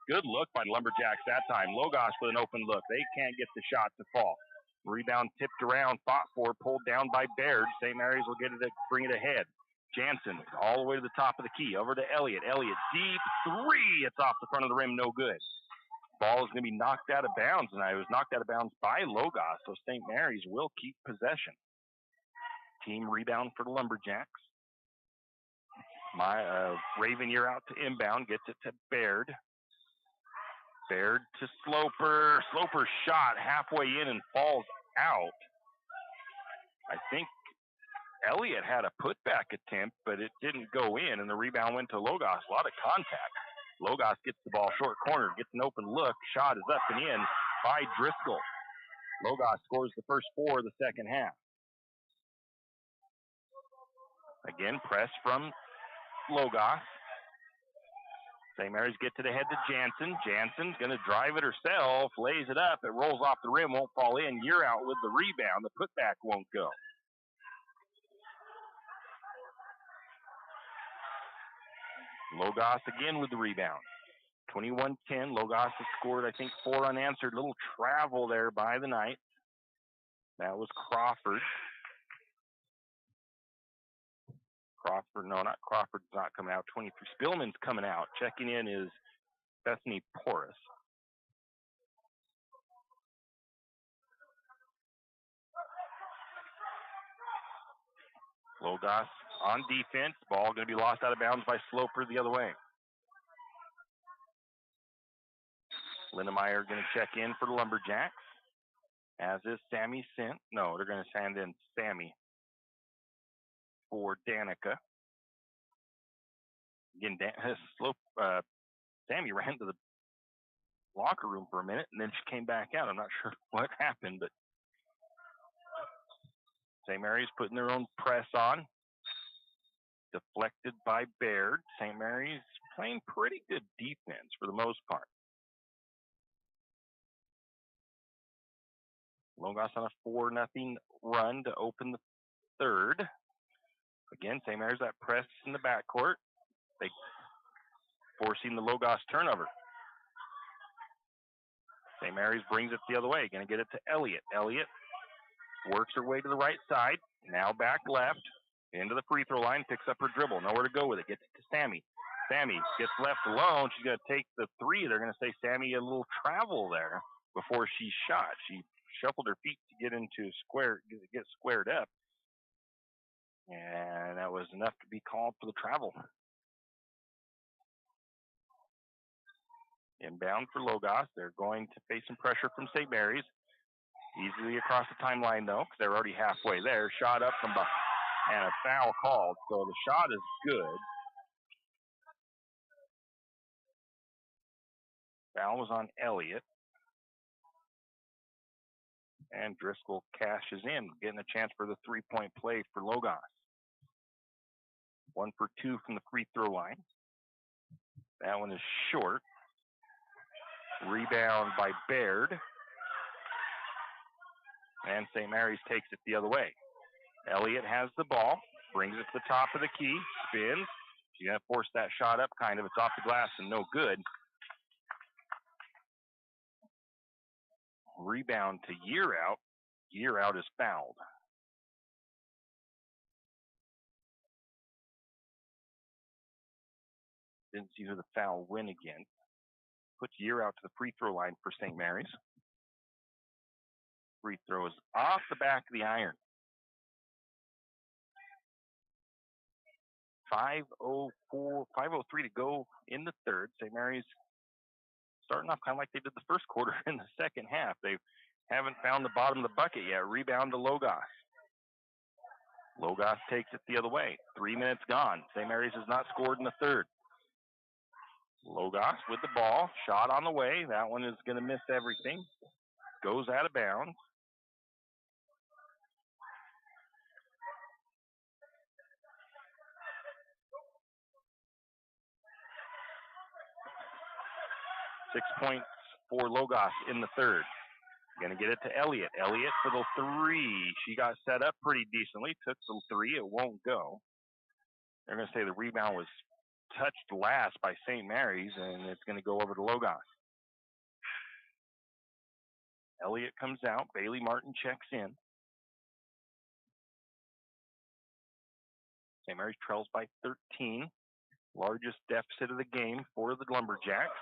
Good look by Lumberjacks that time. Logos with an open look. They can't get the shot to fall. Rebound tipped around, fought for, pulled down by Baird. St. Mary's will get it to bring it ahead. Jansen all the way to the top of the key. Over to Elliott. Elliott deep three. It's off the front of the rim. No good. Ball is going to be knocked out of bounds, and it was knocked out of bounds by Logos, so St. Mary's will keep possession. Team rebound for the Lumberjacks. Raven Year Out to inbound. Gets it to Baird. Baird to Sloper. Sloper shot halfway in and falls out. I think Elliott had a putback attempt, but it didn't go in, and the rebound went to Logos. A lot of contact. Logos gets the ball short corner, gets an open look. Shot is up and in by Driscoll. Logos scores the first four of the second half. Again, press from Logos. St. Mary's get to the head to Jansen. Jansen's going to drive it herself, lays it up. It rolls off the rim, won't fall in. Year Out with the rebound. The putback won't go. Logos again with the rebound. 21-10. Logos has scored, I think, 4 unanswered. Little travel there by the Knights. That was Crawford. No, not Crawford's not coming out. 23. Spillman's coming out. Checking in is Bethany Porras. Logos on defense. Ball going to be lost out of bounds by Sloper the other way. Lindemeyer going to check in for the Lumberjacks. As is Sammy Sint. No, they're going to send in Sammy for Danica. Again, Sammy ran to the locker room for a minute, and then she came back out. I'm not sure what happened, but St. Mary's putting their own press on. Deflected by Baird. St. Mary's playing pretty good defense for the most part. Logos on a 4-0 run to open the third. Again, St. Mary's that press in the backcourt. They forcing the Logos turnover. St. Mary's brings it the other way. Going to get it to Elliott. Elliott works her way to the right side. Now back left. Into the free throw line. Picks up her dribble. Nowhere to go with it. Gets it to Sammy. Sammy gets left alone. She's going to take the three. They're going to say Sammy a little travel there before she shot. She shuffled her feet to get squared up. And that was enough to be called for the travel. Inbound for Logos. They're going to face some pressure from St. Mary's. Easily across the timeline, though, because they're already halfway there. Shot up from behind, and a foul called. So the shot is good. Foul was on Elliott. And Driscoll cashes in, getting a chance for the three-point play for Logos. 1 for 2 from the free throw line. That one is short. Rebound by Baird. And St. Mary's takes it the other way. Elliott has the ball, brings it to the top of the key, spins. She's going to force that shot up, kind of. It's off the glass and no good. Rebound to Year Out. Year Out is fouled. Didn't see who the foul went against. Puts Year Out to the free throw line for St. Mary's. Free throw is off the back of the iron. 5:03 to go in the third. St. Mary's starting off kind of like they did the first quarter in the second half. They haven't found the bottom of the bucket yet. Rebound to Logos. Logos takes it the other way. 3 minutes gone. St. Mary's has not scored in the third. Logos with the ball. Shot on the way. That one is going to miss everything. Goes out of bounds. Six points for Logos in the third. Going to get it to Elliott. Elliott for the three. She got set up pretty decently. Took the three. It won't go. They're going to say the rebound was touched last by St. Mary's, and it's going to go over to Logos. Elliott comes out. Bailey Martin checks in. St. Mary's trails by 13. Largest deficit of the game for the Lumberjacks.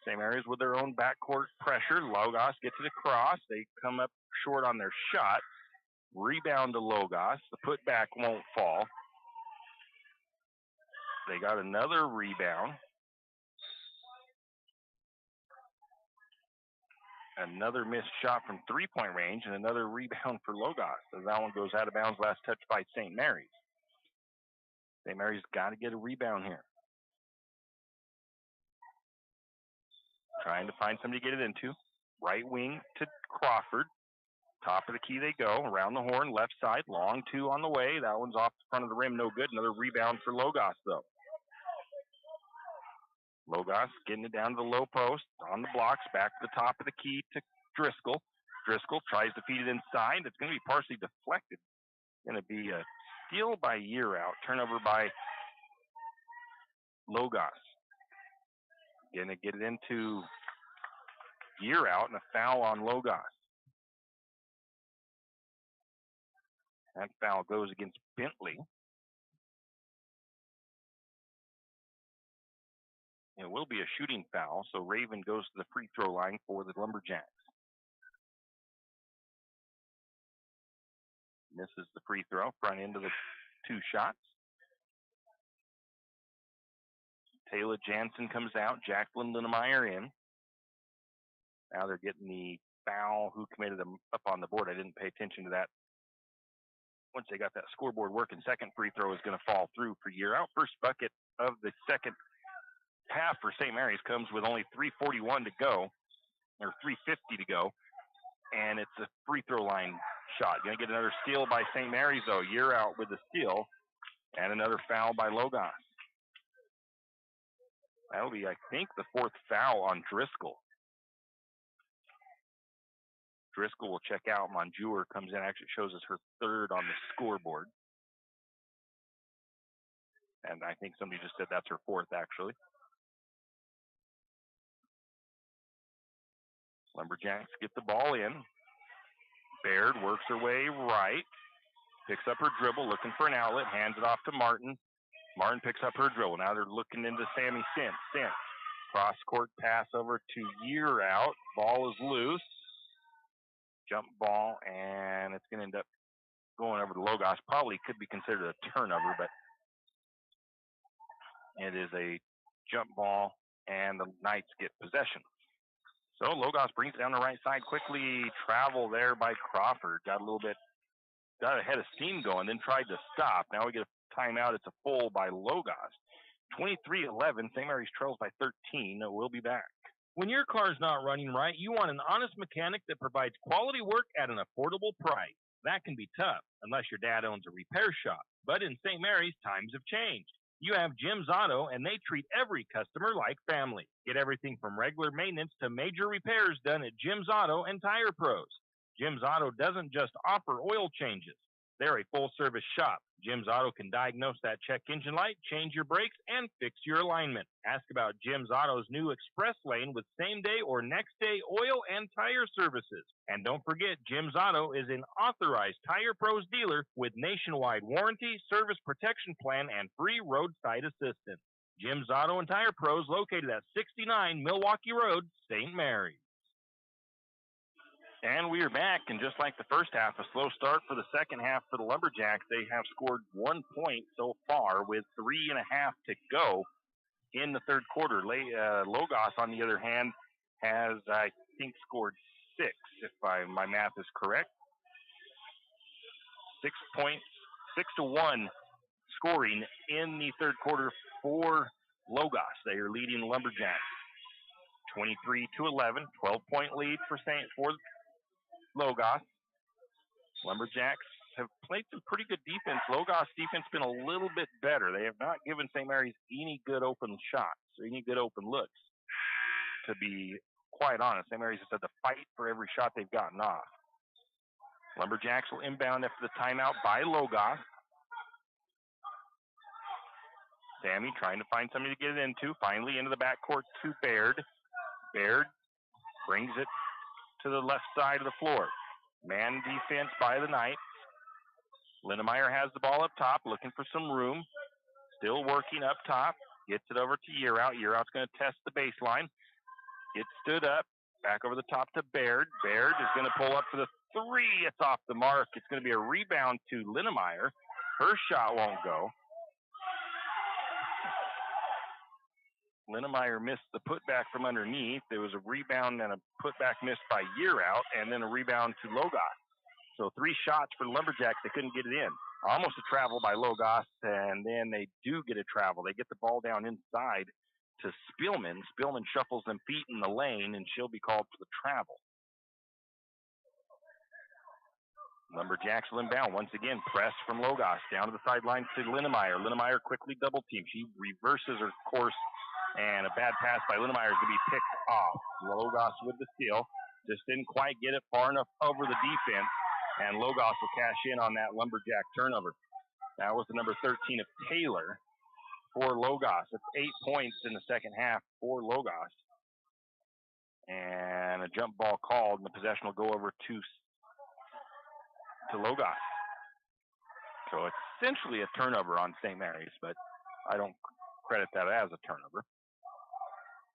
St. Mary's with their own backcourt pressure. Logos gets it across. They come up short on their shot. Rebound to Logos. The putback won't fall. They got another rebound. Another missed shot from three-point range, and another rebound for Logos. So that one goes out of bounds, last touch by St. Mary's. St. Mary's got to get a rebound here. Trying to find somebody to get it into. Right wing to Crawford. Top of the key they go. Around the horn, left side. Long two on the way. That one's off the front of the rim. No good. Another rebound for Logos, though. Logos getting it down to the low post. On the blocks. Back to the top of the key to Driscoll. Driscoll tries to feed it inside. It's going to be partially deflected. Going to be a steal by Year Out. Turnover by Logos. Going to get it into Year Out, and a foul on Logos. That foul goes against Bentley. It will be a shooting foul, so Raven goes to the free throw line for the Lumberjacks. Misses the free throw, front end of the two shots. Taylor Jansen comes out, Jacqueline Linnemeyer in. Now they're getting the foul. Who committed them up on the board? I didn't pay attention to that. Once they got that scoreboard working, second free throw is going to fall through for Year Out. First bucket of the second half for St. Mary's comes with only 3:41 to go, or 3:50 to go, and it's a free throw line shot. Going to get another steal by St. Mary's, though. Year Out with the steal, and another foul by Logos. That'll be, I think, the fourth foul on Driscoll. Driscoll will check out. Monjour comes in, actually shows us her third on the scoreboard. And I think somebody just said that's her fourth, actually. Lumberjacks get the ball in. Baird works her way right. Picks up her dribble, looking for an outlet. Hands it off to Martin. Martin picks up her dribble. Now they're looking into Sammy Sint. Sint. Cross-court pass over to Year Out. Ball is loose. Jump ball, and it's going to end up going over to Logos. Probably could be considered a turnover, but it is a jump ball, and the Knights get possession. So Logos brings it down the right side quickly. Travel there by Crawford. Got ahead of steam going, then tried to stop. Now we get a timeout. It's a full by Logos. 23-11. St. Mary's trails by 13. We'll be back. When your car's not running right, you want an honest mechanic that provides quality work at an affordable price. That can be tough, unless your dad owns a repair shop. But in St. Mary's, times have changed. You have Jim's Auto, and they treat every customer like family. Get everything from regular maintenance to major repairs done at Jim's Auto and Tire Pros. Jim's Auto doesn't just offer oil changes. They're a full-service shop. Jim's Auto can diagnose that check engine light, change your brakes, and fix your alignment. Ask about Jim's Auto's new express lane with same-day or next-day oil and tire services. And don't forget, Jim's Auto is an authorized Tire Pros dealer with nationwide warranty, service protection plan, and free roadside assistance. Jim's Auto and Tire Pros located at 69 Milwaukee Road, St. Mary's. And we are back, and just like the first half, a slow start for the second half for the Lumberjacks. They have scored 1 point so far with 3.5 to go in the third quarter. Logos, on the other hand, has, I think, scored 6, if my math is correct. 6 points, 6-1 scoring in the third quarter for Logos. They are leading the Lumberjacks 23-11, 12-point lead for Logos. Lumberjacks have played some pretty good defense. Logos defense been a little bit better. They have not given St. Mary's any good open shots, or any good open looks. To be quite honest, St. Mary's has had to fight for every shot they've gotten off. Lumberjacks will inbound after the timeout by Logos. Sammy trying to find somebody to get it into. Finally into the backcourt to Baird. Baird brings it to the left side of the floor. Man defense by the Knights. Lindemeyer has the ball up top, looking for some room. Still working up top. Gets it over to Year Out. Year Out's going to test the baseline. Gets stood up. Back over the top to Baird. Baird is going to pull up for the three. It's off the mark. It's going to be a rebound to Lindemeyer. Her shot won't go. Lindemeyer missed the putback from underneath. There was a rebound and a putback missed by Year Out, and then a rebound to Logos. So 3 shots for the Lumberjacks. They couldn't get it in. Almost a travel by Logos, and then they do get a travel. They get the ball down inside to Spielman. Spielman shuffles them feet in the lane, and she'll be called for the travel. Lumberjacks will inbound. Once again, press from Logos. Down to the sideline to Lindemeyer. Lindemeyer quickly double team. She reverses her course, and a bad pass by Lindemeyer is going to be picked off. Logos with the steal. Just didn't quite get it far enough over the defense, and Logos will cash in on that Lumberjack turnover. That was the number 13 of Taylor for Logos. It's 8 points in the second half for Logos. And a jump ball called, and the possession will go over to Logos. So it's essentially a turnover on St. Mary's, but I don't credit that as a turnover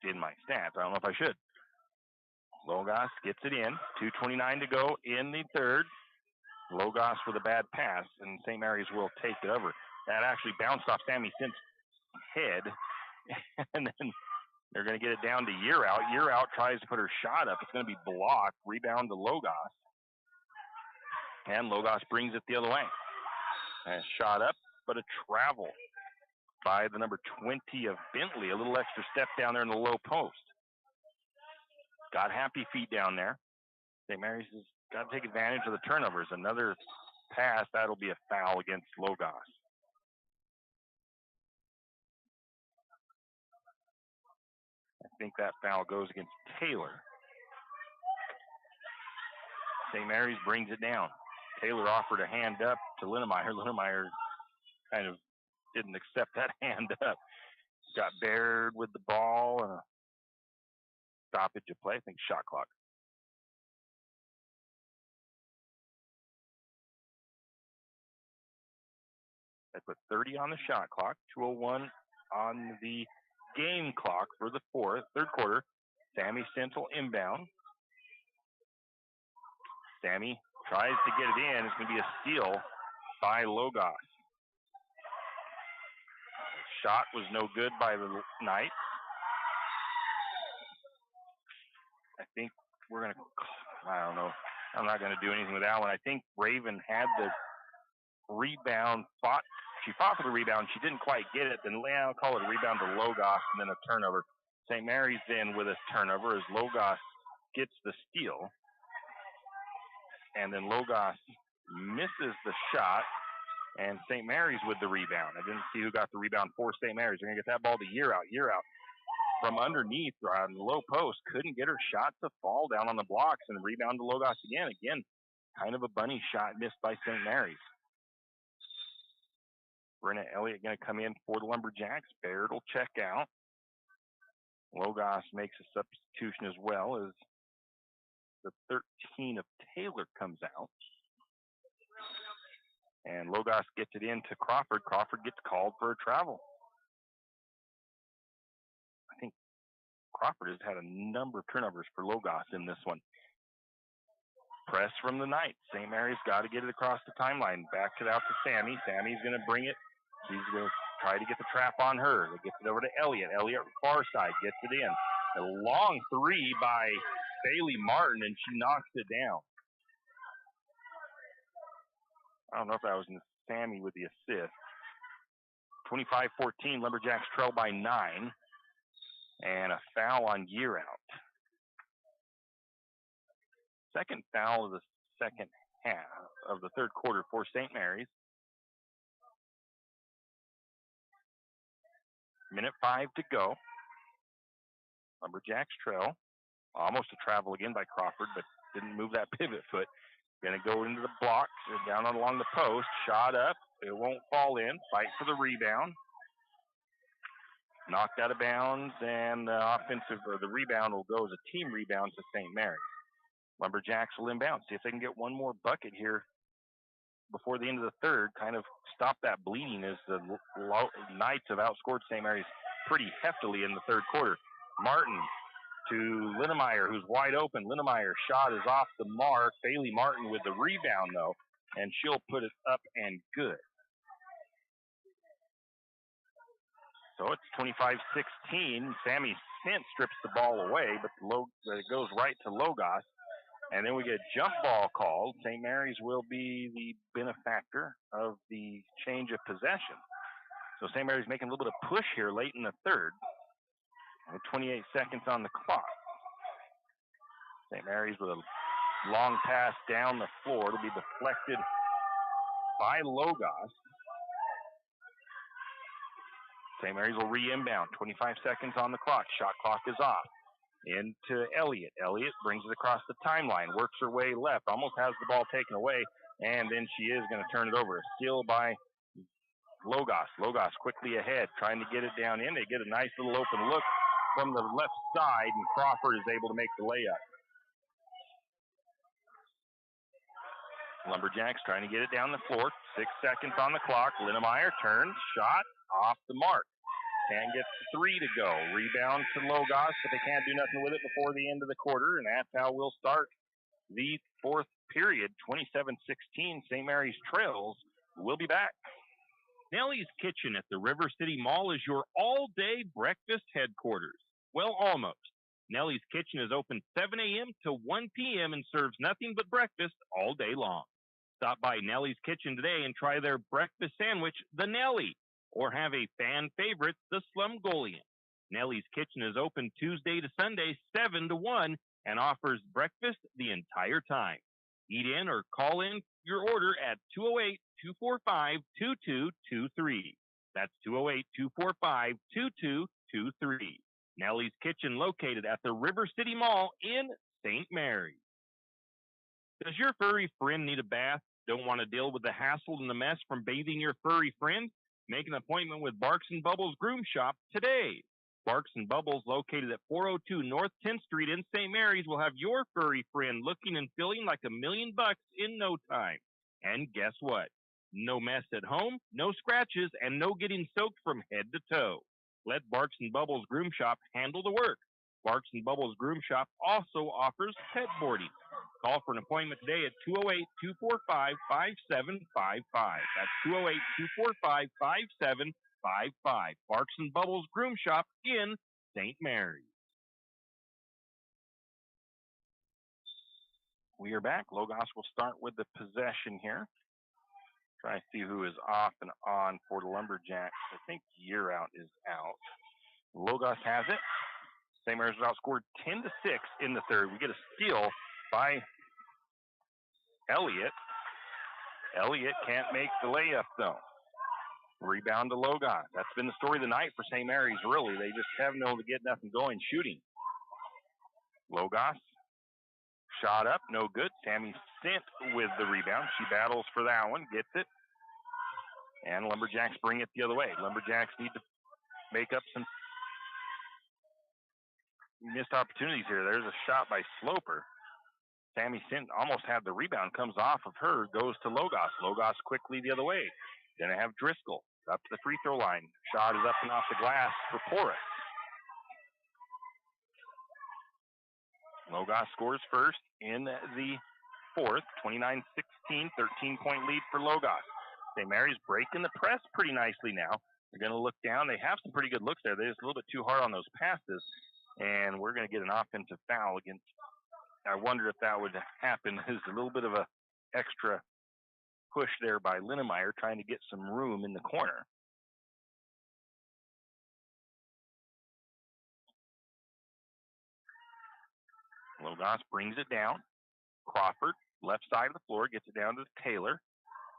in my stats. I don't know if I should. Logos gets it in. 2:29 to go in the third. Logos with a bad pass, and St. Mary's will take it over. That actually bounced off Sammy Sint's head, and then they're going to get it down to Year Out. Year Out tries to put her shot up. It's going to be blocked. Rebound to Logos. And Logos brings it the other way. And shot up, but a travel by the number 20 of Bentley. A little extra step down there in the low post. Got happy feet down there. St. Mary's has got to take advantage of the turnovers. Another pass, that'll be a foul against Logos. I think that foul goes against Taylor. St. Mary's brings it down. Taylor offered a hand up to Linnemeyer. Linnemeyer kind of didn't accept that hand up. Got Baird with the ball and a stoppage of play. I think shot clock. They put 30 on the shot clock, 2:01 on the game clock for the third quarter. Sammy Central inbound. Sammy tries to get it in. It's going to be a steal by Logos. Shot was no good by the Knights. I think we're going to, I don't know. I'm not going to do anything with that one. I think Raven had the rebound, she fought for the rebound. She didn't quite get it. Then I'll call it a rebound to Logos and then a turnover. St. Mary's in with a turnover as Logos gets the steal. And then Logos misses the shot, and St. Mary's with the rebound. I didn't see who got the rebound for St. Mary's. They're going to get that ball to year out. From underneath on the low post, couldn't get her shot to fall down on the blocks and rebound to Logos again. Again, kind of a bunny shot missed by St. Mary's. Brenna Elliott going to come in for the Lumberjacks. Baird will check out. Logos makes a substitution as well as the 13 of Taylor comes out. And Logos gets it in to Crawford. Crawford gets called for a travel. I think Crawford has had a number of turnovers for Logos in this one. Press from the Knights. St. Mary's got to get it across the timeline. Back it out to Sammy. Sammy's going to bring it. He's going to try to get the trap on her. They get it over to Elliott. Elliott far side gets it in. A long three by Bailey Martin, and she knocks it down. I don't know if that was Sammy with the assist. 25-14, Lumberjacks trail by 9. And a foul on Year Out. Second foul of the second half of the third quarter for St. Mary's. Minute 5 to go. Lumberjacks trail. Almost a travel again by Crawford, but didn't move that pivot foot. Going to go into the blocks, down along the post. Shot up. It won't fall in. Fight for the rebound. Knocked out of bounds, and the rebound will go as a team rebound to St. Mary's. Lumberjacks will inbound. See if they can get one more bucket here before the end of the third. Kind of stop that bleeding as the Knights have outscored St. Mary's pretty heftily in the third quarter. Martin to Linnemeyer, who's wide open. Linnemeyer shot is off the mark. Bailey Martin with the rebound, though, and she'll put it up and good. So it's 25-16. Sammy Sint strips the ball away, but it goes right to Logos. And then we get a jump ball called. St. Mary's will be the benefactor of the change of possession. So St. Mary's making a little bit of push here late in the third. With 28 seconds on the clock. St. Mary's with a long pass down the floor. It'll be deflected by Logos. St. Mary's will re-inbound. 25 seconds on the clock. Shot clock is off. Into Elliott. Elliott brings it across the timeline. Works her way left. Almost has the ball taken away. And then she is going to turn it over. A steal by Logos. Logos quickly ahead. Trying to get it down in. They get a nice little open look from the left side. And Crawford is able to make the layup. Lumberjacks trying to get it down the floor. 6 seconds on the clock. Linnemeyer turns. Shot off the mark. Can't get the three to go. Rebound to Logos, but they can't do nothing with it before the end of the quarter, and that's how we'll start the fourth period. 27-16, St. Mary's trails. We'll be back. Nellie's Kitchen at the River City Mall is your all-day breakfast headquarters. Well, almost. Nellie's Kitchen is open 7 a.m. to 1 p.m. and serves nothing but breakfast all day long. Stop by Nellie's Kitchen today and try their breakfast sandwich, the Nellie, or have a fan favorite, the Slumgolian. Nellie's Kitchen is open Tuesday to Sunday, 7 to 1, and offers breakfast the entire time. Eat in or call in your order at 208-245-2223. That's 208-245-2223. Nellie's Kitchen located at the River City Mall in St. Mary's. Does your furry friend need a bath? Don't want to deal with the hassle and the mess from bathing your furry friend? Make an appointment with Barks and Bubbles Groom Shop today. Barks and Bubbles, located at 402 North 10th Street in St. Mary's, will have your furry friend looking and feeling like $1,000,000 in no time. And guess what? No mess at home, no scratches, and no getting soaked from head to toe. Let Barks and Bubbles Groom Shop handle the work. Barks and Bubbles Groom Shop also offers pet boarding. Call for an appointment today at 208-245-5755. That's 208-245-5755. Barks and Bubbles Groom Shop in St. Mary's. We are back. Logos will start with the possession here. Try to see who is off and on for the Lumberjacks. I think Year Out is out. Logos has it. St. Mary's was outscored 10-6 in the third. We get a steal by Elliott. Elliott can't make the layup, though. Rebound to Logos. That's been the story of the night for St. Mary's, really. They just haven't been able to get nothing going shooting. Logos. Shot up, no good. Sammy Sint with the rebound. She battles for that one, gets it. And Lumberjacks bring it the other way. Lumberjacks need to make up some missed opportunities here. There's a shot by Sloper. Sammy Sint almost had the rebound, comes off of her, goes to Logos. Logos quickly the other way. Then I have Driscoll up to the free throw line. Shot is up and off the glass for Porras. Logos scores first in the fourth, 29-16, 13-point lead for Logos. St. Mary's breaking the press pretty nicely now. They're going to look down. They have some pretty good looks there. They're just a little bit too hard on those passes, and we're going to get an offensive foul against. I wonder if that would happen. There's a little bit of a extra push there by Linnemeyer trying to get some room in the corner. Logos brings it down. Crawford, left side of the floor, gets it down to Taylor.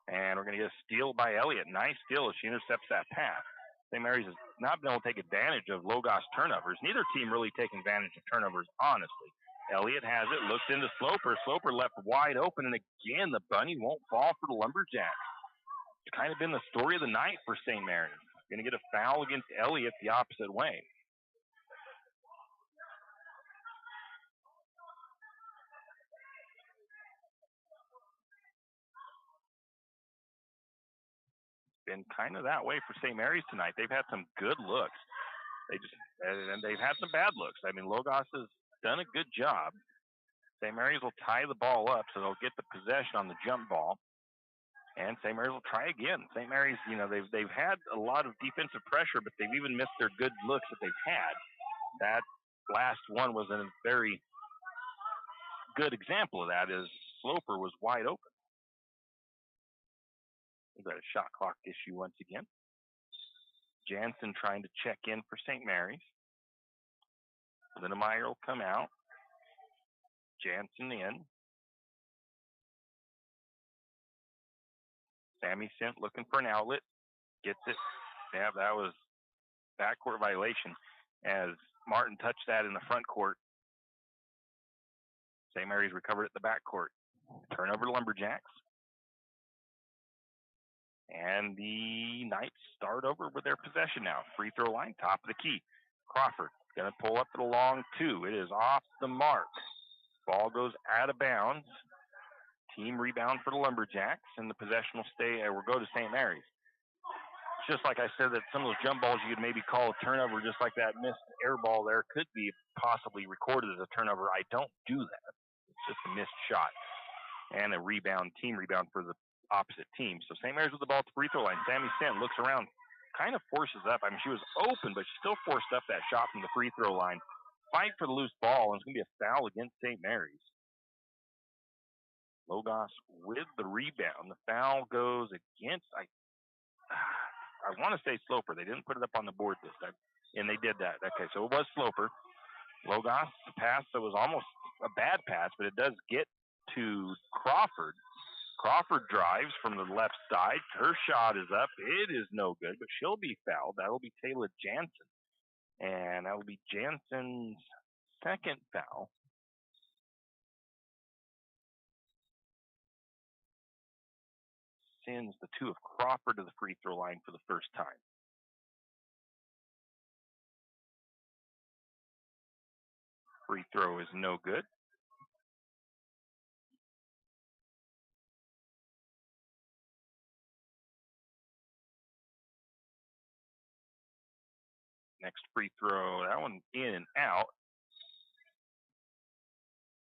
And we're going to get a steal by Elliott. Nice steal as she intercepts that pass. St. Mary's has not been able to take advantage of Logos turnovers. Neither team really taking advantage of turnovers, honestly. Elliott has it, looks into Sloper. Sloper left wide open, and again, the bunny won't fall for the Lumberjacks. It's kind of been the story of the night for St. Mary's. Going to get a foul against Elliott the opposite way. Been kind of that way for St. Mary's tonight. They've had some good looks. And they've had some bad looks. I mean, Logos has done a good job. St. Mary's will tie the ball up, so they'll get the possession on the jump ball. And St. Mary's will try again. St. Mary's, they've had a lot of defensive pressure, but they've even missed their good looks that they've had. That last one was a very good example of that, as Sloper was wide open. We've got a shot clock issue once again. Jansen trying to check in for St. Mary's. Linnemeyer will come out. Jansen in. Sammy Sint looking for an outlet. Gets it. Yeah, that was backcourt violation as Martin touched that in the front court. St. Mary's recovered at the backcourt. Turnover to Lumberjacks. And the Knights start over with their possession now. Free throw line, top of the key. Crawford going to pull up to the long two. It is off the mark. Ball goes out of bounds. Team rebound for the Lumberjacks, and the possession will go to St. Mary's. It's just like I said, that some of those jump balls you could maybe call a turnover, just like that missed air ball there could be possibly recorded as a turnover. I don't do that. It's just a missed shot. And a rebound, team rebound for the opposite team. So St. Mary's with the ball at the free throw line. Sammy Sint looks around, kind of forces up. I mean, she was open, but she still forced up that shot from the free throw line. Fight for the loose ball, and it's going to be a foul against St. Mary's. Logos with the rebound. The foul goes against, I want to say Sloper. They didn't put it up on the board this time, and they did that. Okay, so it was Sloper. Logos, the pass that was almost a bad pass, but it does get to Crawford. Crawford drives from the left side. Her shot is up. It is no good, but she'll be fouled. That will be Taylor Jansen. And that will be Jansen's second foul. sends the two of Crawford to the free throw line for the first time. Free throw is no good. Next free throw, that one in and out.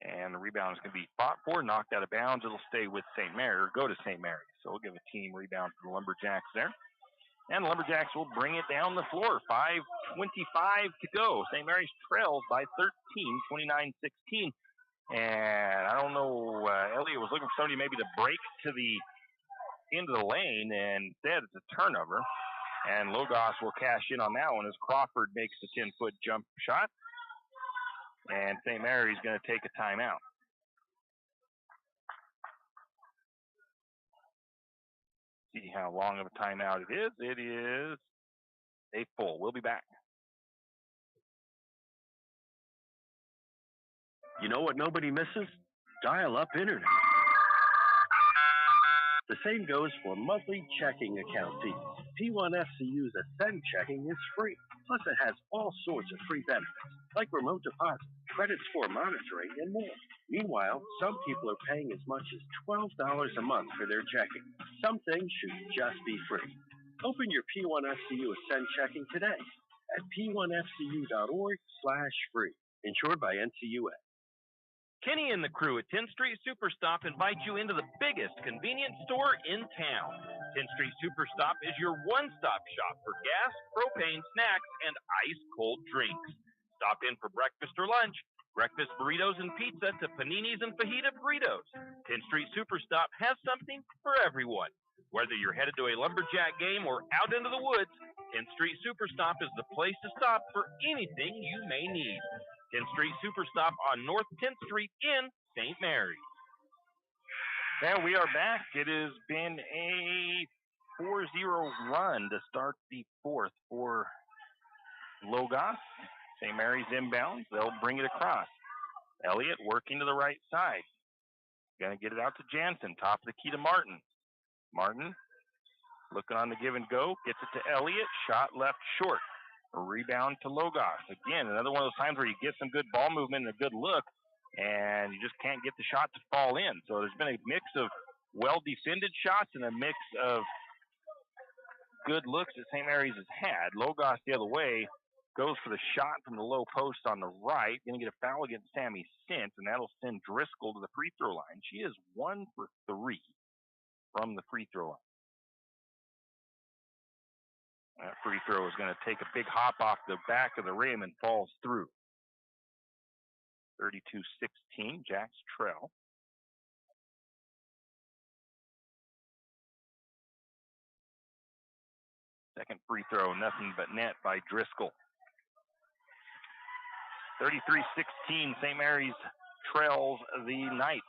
And the rebound is going to be fought for, knocked out of bounds. It'll stay with St. Mary, or go to St. Mary's. So we'll give a team rebound to the Lumberjacks there. And the Lumberjacks will bring it down the floor. 5:25 to go. St. Mary's trails by 13, 29-16. And I don't know, Elliott was looking for somebody maybe to break to the end of the lane, and instead it's a turnover. And Logos will cash in on that one as Crawford makes the 10-foot jump shot. And St. Mary's going to take a timeout. See how long of a timeout it is. It is a full. We'll be back. You know what nobody misses? Dial-up internet. The same goes for monthly checking account fees. P1FCU's Ascend checking is free. Plus, it has all sorts of free benefits, like remote deposit, credit score monitoring, and more. Meanwhile, some people are paying as much as $12 a month for their checking. Some things should just be free. Open your P1FCU Ascend checking today at p1fcu.org/free. Insured by NCUA. Kenny and the crew at 10th Street Superstop invite you into the biggest convenience store in town. 10th Street Superstop is your one-stop shop for gas, propane, snacks, and ice-cold drinks. Stop in for breakfast or lunch, breakfast burritos and pizza to paninis and fajita burritos. 10th Street Superstop has something for everyone. Whether you're headed to a Lumberjack game or out into the woods, 10th Street Superstop is the place to stop for anything you may need. 10th Street Superstop on North 10th Street in St. Mary's. And we are back. It has been a 4-0 run to start the fourth for Logos. St. Mary's inbounds. They'll bring it across. Elliott working to the right side. Going to get it out to Jansen. Top of the key to Martin. Martin looking on the give and go. Gets it to Elliott. Shot left short. A rebound to Logos. Again, another one of those times where you get some good ball movement and a good look, and you just can't get the shot to fall in. So there's been a mix of well-defended shots and a mix of good looks that St. Mary's has had. Logos the other way goes for the shot from the low post on the right. Going to get a foul against Sammy Sint, and that'll send Driscoll to the free throw line. She is 1 for 3 from the free throw line. That free throw is going to take a big hop off the back of the rim and falls through. 32-16, Jacks trail. Second free throw, nothing but net by Driscoll. 33-16, St. Mary's trails the Knights.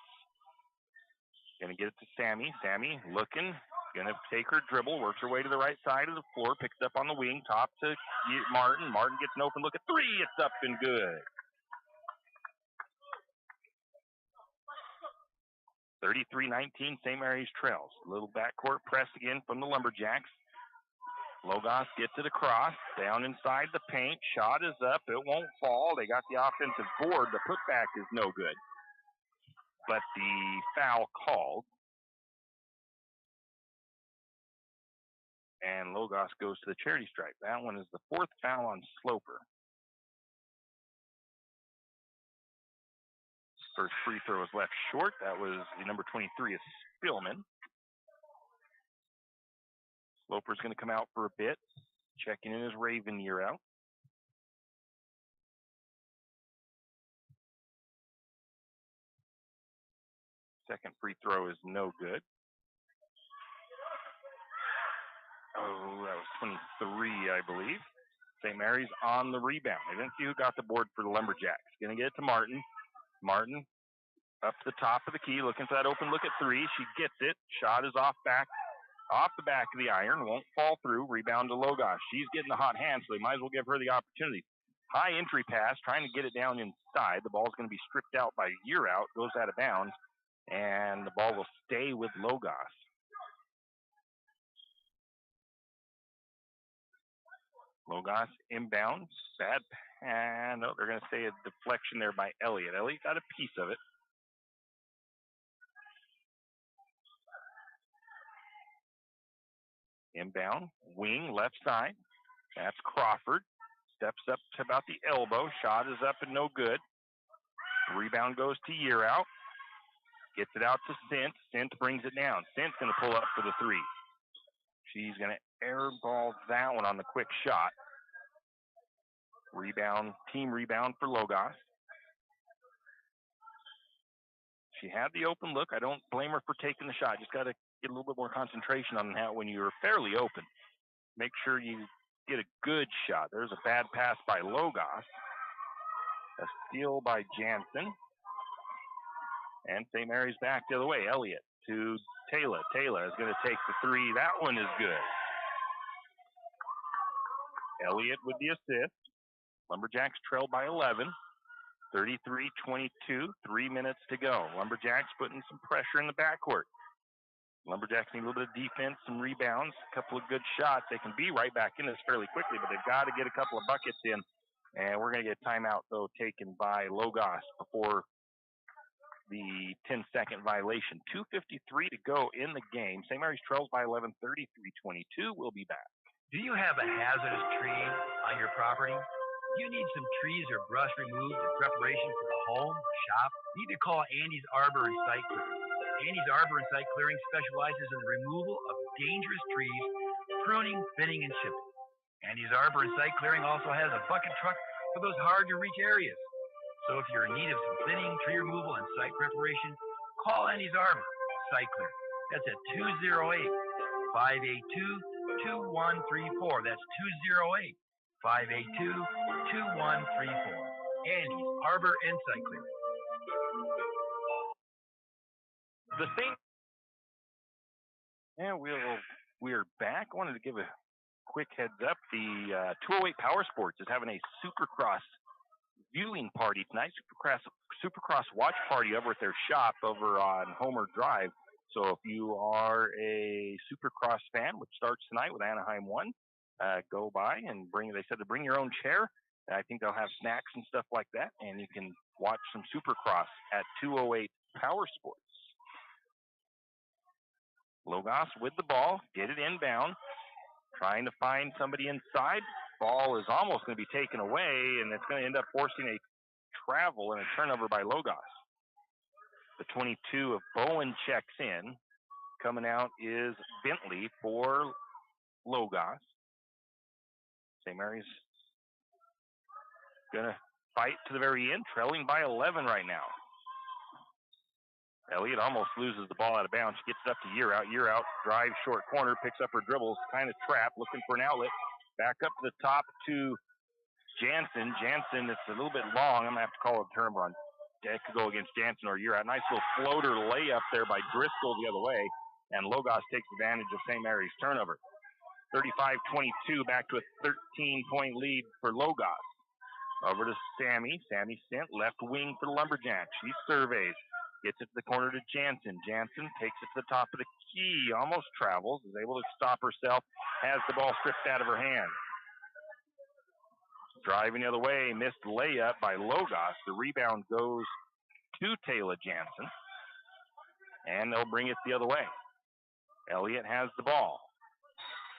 Going to get it to Sammy. Sammy looking. Going to take her dribble, works her way to the right side of the floor, picks it up on the wing, top to Martin. Martin gets an open look at three. It's up and good. 33-19, St. Mary's trails. A little backcourt press again from the Lumberjacks. Logos gets it across, down inside the paint. Shot is up. It won't fall. They got the offensive board. The putback is no good. But the foul called. And Logos goes to the charity stripe. That one is the fourth foul on Sloper. First free throw was left short. That was the number 23 is Spillman. Sloper's going to come out for a bit, checking in his Raven year out. Second free throw is no good. Oh, that was 23, I believe. St. Mary's on the rebound. They didn't see who got the board for the Lumberjacks. Going to get it to Martin. Martin up to the top of the key, looking for that open look at three. She gets it. Shot is off the back of the iron. Won't fall through. Rebound to Logos. She's getting the hot hand, so they might as well give her the opportunity. High entry pass, trying to get it down inside. The ball's going to be stripped out by year out. Goes out of bounds, and the ball will stay with Logos. Logos inbound. Bad. And no, they're going to say a deflection there by Elliott. Elliott got a piece of it. Inbound. Wing, left side. That's Crawford. Steps up to about the elbow. Shot is up and no good. Rebound goes to Year Out. Gets it out to Sint. Sint brings it down. Sint's going to pull up for the three. She's going to airball that one on the quick shot. Rebound, team rebound for Logos. She had the open look. I don't blame her for taking the shot. Just got to get a little bit more concentration on that when you're fairly open. Make sure you get a good shot. There's a bad pass by Logos. A steal by Jansen. And St. Mary's back the other way. Elliott to Taylor. Taylor is going to take the three. That one is good. Elliott with the assist. Lumberjacks trail by 11. 33-22. 3 minutes to go. Lumberjacks putting some pressure in the backcourt. Lumberjacks need a little bit of defense, some rebounds, a couple of good shots. They can be right back in this fairly quickly, but they've got to get a couple of buckets in. And we're going to get a timeout, though, taken by Logos before the 10-second violation. 2:53 to go in the game. St. Mary's trails by 11, 33-22. We'll be back. Do you have a hazardous tree on your property? You need some trees or brush removed in preparation for the home or shop? You need to call Andy's Arbor and Site Clearing. Andy's Arbor and Site Clearing specializes in the removal of dangerous trees, pruning, thinning, and chipping. Andy's Arbor and Site Clearing also has a bucket truck for those hard-to-reach areas. So if you're in need of some thinning, tree removal, and site preparation, call Andy's Arbor and Site Clearing. That's at 208-582-2134. That's 208-582-2134. Andy's Arbor and Site Clearing. The thing. And we're back. I wanted to give a quick heads up. The 208 Power Sports is having a Supercross viewing party tonight. Supercross watch party over at their shop over on Homer Drive. So if you are a Supercross fan, which starts tonight with Anaheim 1, go by and they said to bring your own chair. I think they'll have snacks and stuff like that, and you can watch some Supercross at 208 Power Sports. Logos with the ball, get it inbound, trying to find somebody inside. Ball is almost going to be taken away, and it's going to end up forcing a travel and a turnover by Logos. The 22 of Bowen checks in. Coming out is Bentley for Logos. St. Mary's going to fight to the very end, trailing by 11 right now. Elliott almost loses the ball out of bounds. She gets it up to Year Out. Year Out drives short corner, picks up her dribbles, kind of trapped, looking for an outlet. Back up to the top to Jansen. Jansen, it's a little bit long. I'm going to have to call a turnover on. It could go against Jansen or Year Out. Nice little floater layup there by Driscoll the other way. And Logos takes advantage of St. Mary's turnover. 35-22, back to a 13-point lead for Logos. Over to Sammy. Sammy Sint, left wing for the Lumberjacks. She surveys. Gets it to the corner to Jansen. Jansen takes it to the top of the key. Almost travels. Is able to stop herself. Has the ball stripped out of her hand. Driving the other way. Missed layup by Logos. The rebound goes to Taylor Jansen. And they'll bring it the other way. Elliott has the ball.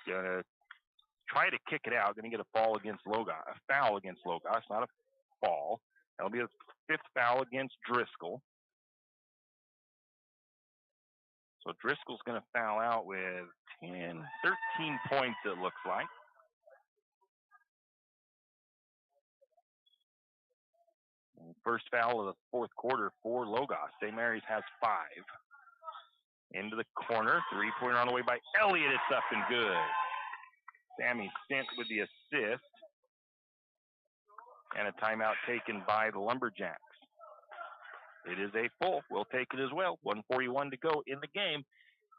Gonna try to kick it out. Gonna get a foul against Logos. A foul against Logos, not a fall. That'll be a fifth foul against Driscoll. So Driscoll's going to foul out with 13 points, it looks like. First foul of the fourth quarter for Logos. St. Mary's has 5. Into the corner. Three-pointer on the way by Elliott. It's up and good. Sammy Sint with the assist. And a timeout taken by the Lumberjacks. It is a full. We'll take it as well. 1:41 to go in the game.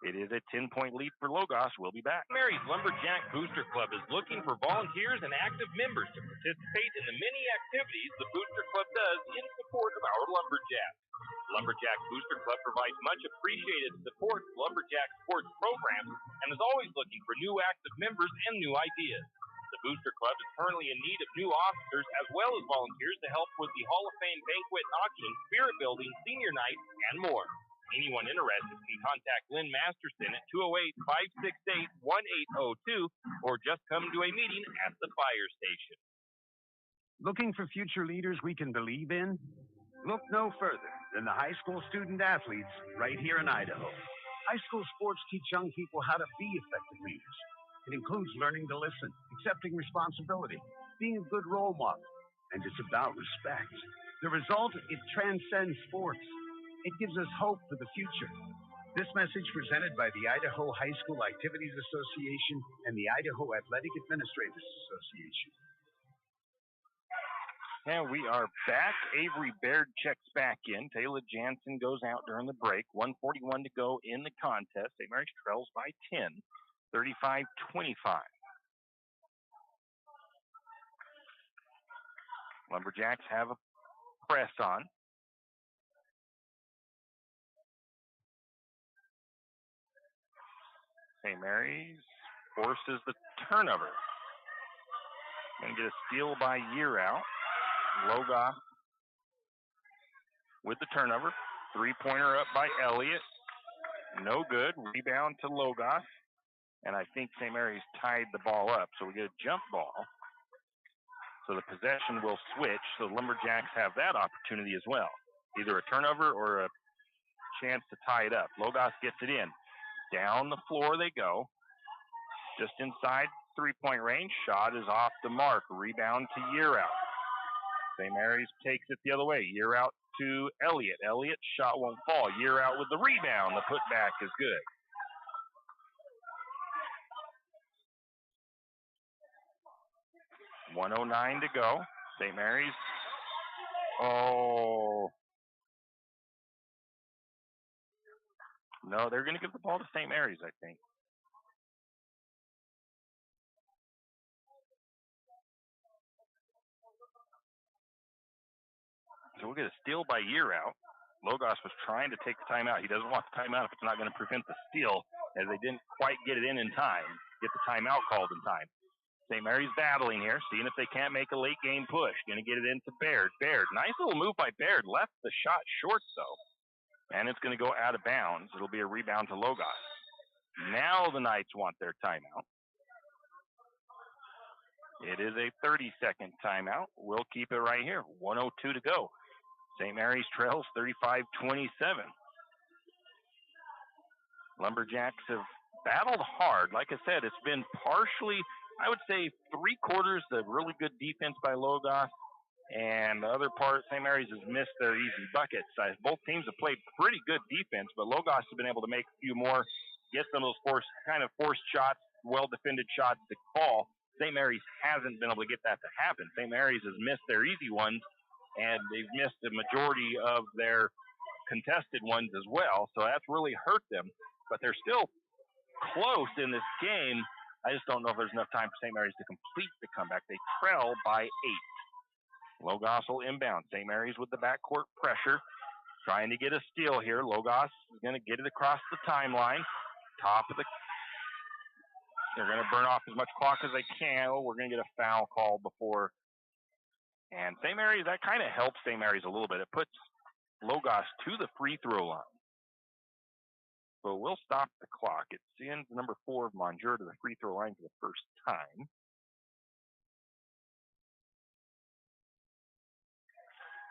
It is a 10-point lead for Logos. We'll be back. Mary's Lumberjack Booster Club is looking for volunteers and active members to participate in the many activities the Booster Club does in support of our Lumberjacks. Lumberjack Booster Club provides much appreciated support to Lumberjack sports programs and is always looking for new active members and new ideas. The Booster Club is currently in need of new officers as well as volunteers to help with the Hall of Fame banquet and auction, spirit building, senior night, and more. Anyone interested can contact Lynn Masterson at 208-568-1802 or just come to a meeting at the fire station. Looking for future leaders we can believe in? Look no further than the high school student athletes right here in Idaho. High school sports teach young people how to be effective leaders. It includes learning to listen, accepting responsibility, being a good role model, and it's about respect. The result, it transcends sports. It gives us hope for the future. This message presented by the Idaho High School Activities Association and the Idaho Athletic Administrators Association. And we are back. Avery Baird checks back in. Taylor Jansen goes out during the break. 1:41 to go in the contest. St. Mary's trails by 10, 35-25. Lumberjacks have a press on. St. Mary's forces the turnover. Going to get a steal by Year Out. Logos with the turnover. Three-pointer up by Elliott. No good. Rebound to Logos. And I think St. Mary's tied the ball up, so we get a jump ball. So the possession will switch, so the Lumberjacks have that opportunity as well. Either a turnover or a chance to tie it up. Logos gets it in. Down the floor they go. Just inside three-point range. Shot is off the mark. Rebound to Year Out. St. Mary's takes it the other way. Year Out to Elliott. Elliott, shot won't fall. Year Out with the rebound. The putback is good. .109 to go. St. Mary's. Oh. No, they're going to give the ball to St. Mary's, I think. So we'll get a steal by Year Out. Logos was trying to take the timeout. He doesn't want the timeout if it's not going to prevent the steal, as they didn't quite get it in time, get the timeout called in time. St. Mary's battling here, seeing if they can't make a late game push. Going to get it into Baird. Baird, nice little move by Baird. Left the shot short, though. And it's going to go out of bounds. It'll be a rebound to Logos. Now the Knights want their timeout. It is a 30-second timeout. We'll keep it right here. 1:02 to go. St. Mary's trails 35-27. Lumberjacks have battled hard. Like I said, it's been partially, I would say, three-quarters of really good defense by Logos, and the other part, St. Mary's has missed their easy buckets. Both teams have played pretty good defense, but Logos has been able to make a few more, get some of those forced shots, well-defended shots to fall. St. Mary's hasn't been able to get that to happen. St. Mary's has missed their easy ones, and they've missed the majority of their contested ones as well, so that's really hurt them. But they're still close in this game. I just don't know if there's enough time for St. Mary's to complete the comeback. They trail by 8. Logos will inbound. St. Mary's with the backcourt pressure, trying to get a steal here. Logos is going to get it across the timeline. They're going to burn off as much clock as they can. Oh, we're going to get a foul call before. And St. Mary's, that kind of helps St. Mary's a little bit. It puts Logos to the free throw line. So we'll stop the clock. It sends number 4 of Monjur to the free throw line for the first time.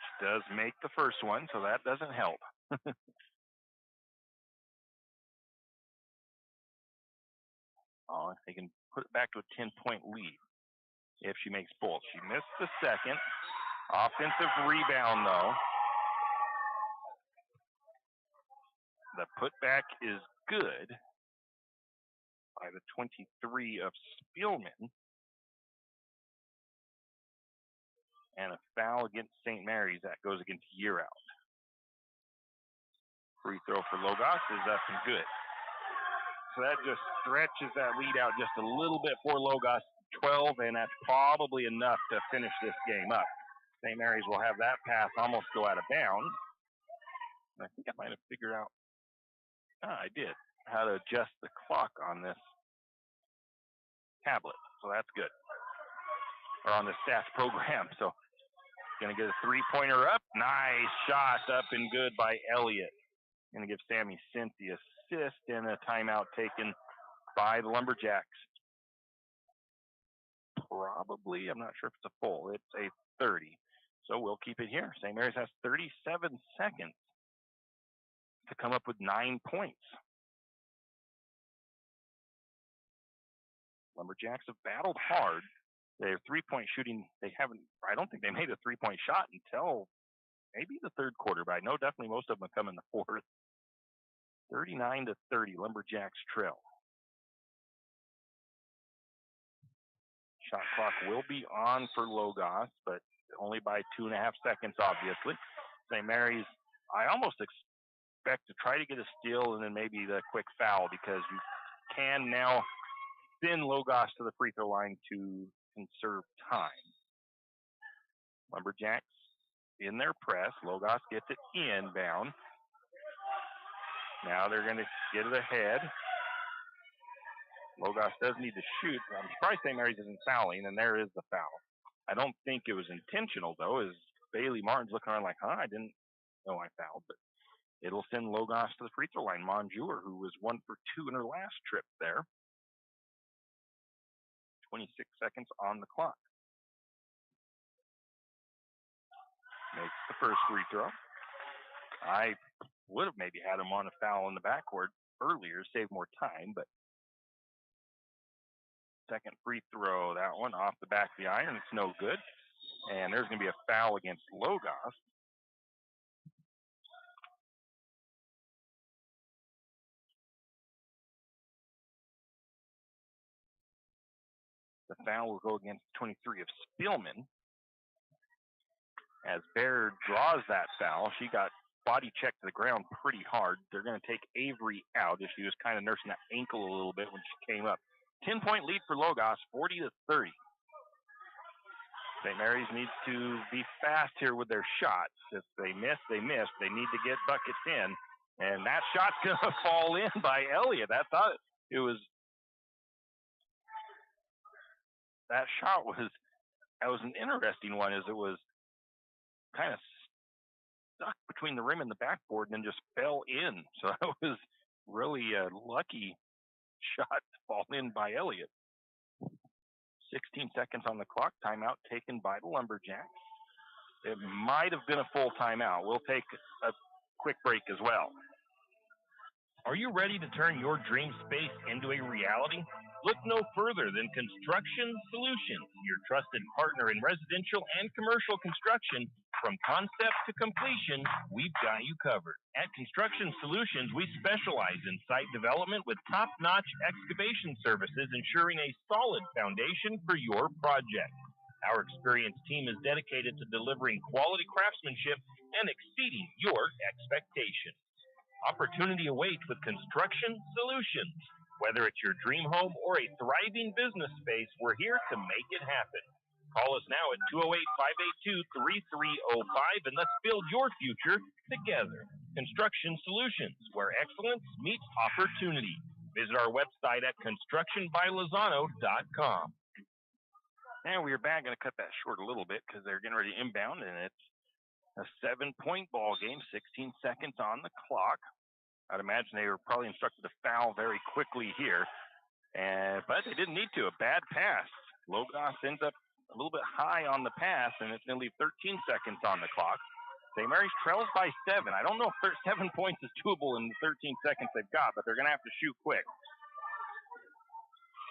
She does make the first one, so that doesn't help. They can put it back to a 10-point lead if she makes both. She missed the second. Offensive rebound, though. The putback is good by the 23 of Spielman. And a foul against St. Mary's. That goes against Year Out. Free throw for Logos is up and good. So that just stretches that lead out just a little bit for Logos, 12, and that's probably enough to finish this game up. St. Mary's will have that pass almost go out of bounds. And I think I might have figured out, I did, how to adjust the clock on this tablet. So that's good. or on the stats program. So going to get a three-pointer up. Nice shot up and good by Elliott. Going to give Sammy Sint the assist and a timeout taken by the Lumberjacks. Probably, I'm not sure if it's a full. It's a 30. So we'll keep it here. St. Mary's has 37 seconds to come up with 9 points. Lumberjacks have battled hard. Their three-point shooting, I don't think they made a three-point shot until maybe the third quarter, but I know definitely most of them have come in the fourth. 39-30, Lumberjacks trail. Shot clock will be on for Logos, but only by 2.5 seconds, obviously. St. Mary's, I almost expect to try to get a steal and then maybe the quick foul, because you can now send Logos to the free throw line to conserve time. Lumberjacks in their press. Logos gets it inbound. Now they're going to get it ahead. Logos does need to shoot. I'm surprised St. Mary's isn't fouling, and there is the foul. I don't think it was intentional, though, as Bailey Martin's looking around like, I didn't know I fouled, but it'll send Logos to the free throw line. Monjour, who was 1 for 2 in her last trip there. 26 seconds on the clock. Makes the first free throw. I would have maybe had him on a foul in the backcourt earlier, save more time, but second free throw, that one off the back of the iron, it's no good. And there's going to be a foul against Logos. The foul will go against 23 of Spillman. As Baird draws that foul, she got body checked to the ground pretty hard. They're going to take Avery out as she was kind of nursing that ankle a little bit when she came up. 10-point lead for Logos, 40-30. St. Mary's needs to be fast here with their shots. If they miss, they miss. They need to get buckets in. And that shot's going to fall in by Elliott. That shot was an interesting one, as it was kind of stuck between the rim and the backboard and then just fell in. So that was really a lucky shot to fall in by Elliott. 16 seconds on the clock. Timeout taken by the Lumberjacks. It might have been a full timeout. We'll take a quick break as well. Are you ready to turn your dream space into a reality? Look no further than Construction Solutions, your trusted partner in residential and commercial construction. From concept to completion, we've got you covered. At Construction Solutions, we specialize in site development with top-notch excavation services, ensuring a solid foundation for your project. Our experienced team is dedicated to delivering quality craftsmanship and exceeding your expectations. Opportunity awaits with Construction Solutions. Whether it's your dream home or a thriving business space, we're here to make it happen. Call us now at 208-582-3305 and let's build your future together. Construction Solutions, where excellence meets opportunity. Visit our website at constructionbylozano.com. And we are back. Going to cut that short a little bit because they're getting ready to inbound, and it's a 7-point ball game, 16 seconds on the clock. I'd imagine they were probably instructed to foul very quickly here, but they didn't need to. A bad pass. Logos ends up a little bit high on the pass, and it's going to leave 13 seconds on the clock. St. Mary's trails by 7. I don't know if 7 points is doable in the 13 seconds they've got, but they're going to have to shoot quick.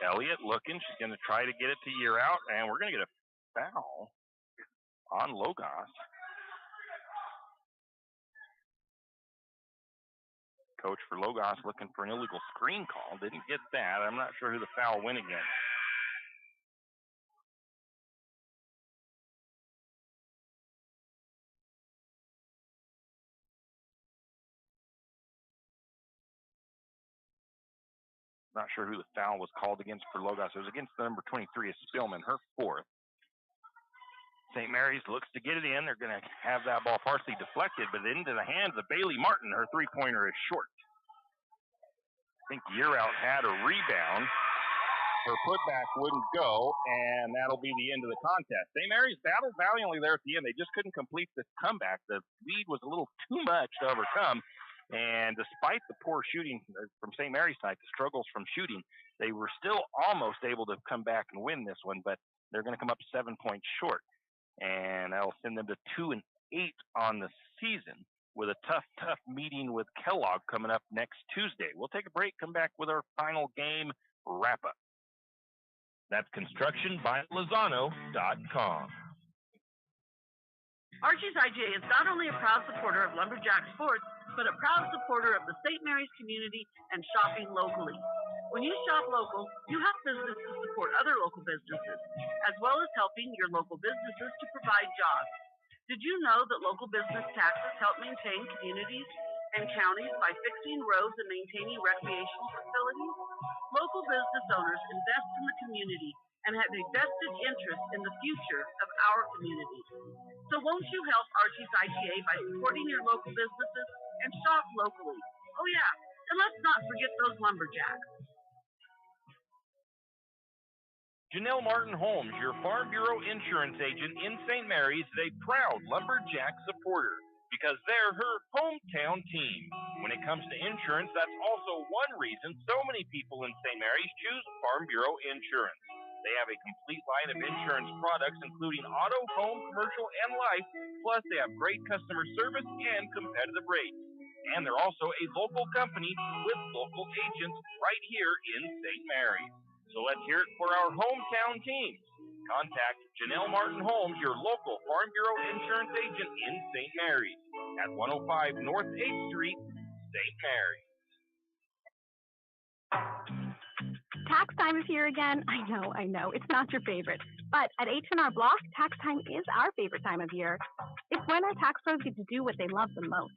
Elliott looking. She's going to try to get it to year out, and we're going to get a foul on Logos. Coach for Logos looking for an illegal screen call. Didn't get that. I'm not sure who the foul went against. Not sure who the foul was called against for Logos. It was against the number 23 of Spillman, her fourth. St. Mary's looks to get it in. They're going to have that ball partially deflected, but into the hands of Bailey Martin. Her three-pointer is short. I think Yearout had a rebound. Her putback wouldn't go, and that'll be the end of the contest. St. Mary's battled valiantly there at the end. They just couldn't complete the comeback. The lead was a little too much to overcome, and despite the poor shooting from St. Mary's side, the struggles from shooting, they were still almost able to come back and win this one, but they're going to come up 7 points short, and that'll send them to 2-8 on the season, with a tough meeting with Kellogg coming up next Tuesday. We'll take a break, come back with our final game wrap-up. That's constructionbylozano.com. Archie's IGA is not only a proud supporter of Lumberjack sports, but a proud supporter of the St. Mary's community and shopping locally. When you shop local, you help businesses support other local businesses, as well as helping your local businesses to provide jobs. Did you know that local business taxes help maintain communities and counties by fixing roads and maintaining recreational facilities? Local business owners invest in the community and have a vested interest in the future of our community. So won't you help Archie's IGA by supporting your local businesses and shop locally? Oh yeah, and let's not forget those Lumberjacks. Janelle Martin Holmes, your Farm Bureau insurance agent in St. Mary's, is a proud Lumberjack supporter because they're her hometown team. When it comes to insurance, that's also one reason so many people in St. Mary's choose Farm Bureau insurance. They have a complete line of insurance products, including auto, home, commercial, and life, plus they have great customer service and competitive rates. And they're also a local company with local agents right here in St. Mary's. So let's hear it for our hometown teams. Contact Janelle Martin Holmes, your local Farm Bureau insurance agent in St. Mary's at 105 North 8th Street, St. Mary's. Tax time is here again. I know. It's not your favorite. But at H&R Block, tax time is our favorite time of year. It's when our tax pros get to do what they love the most,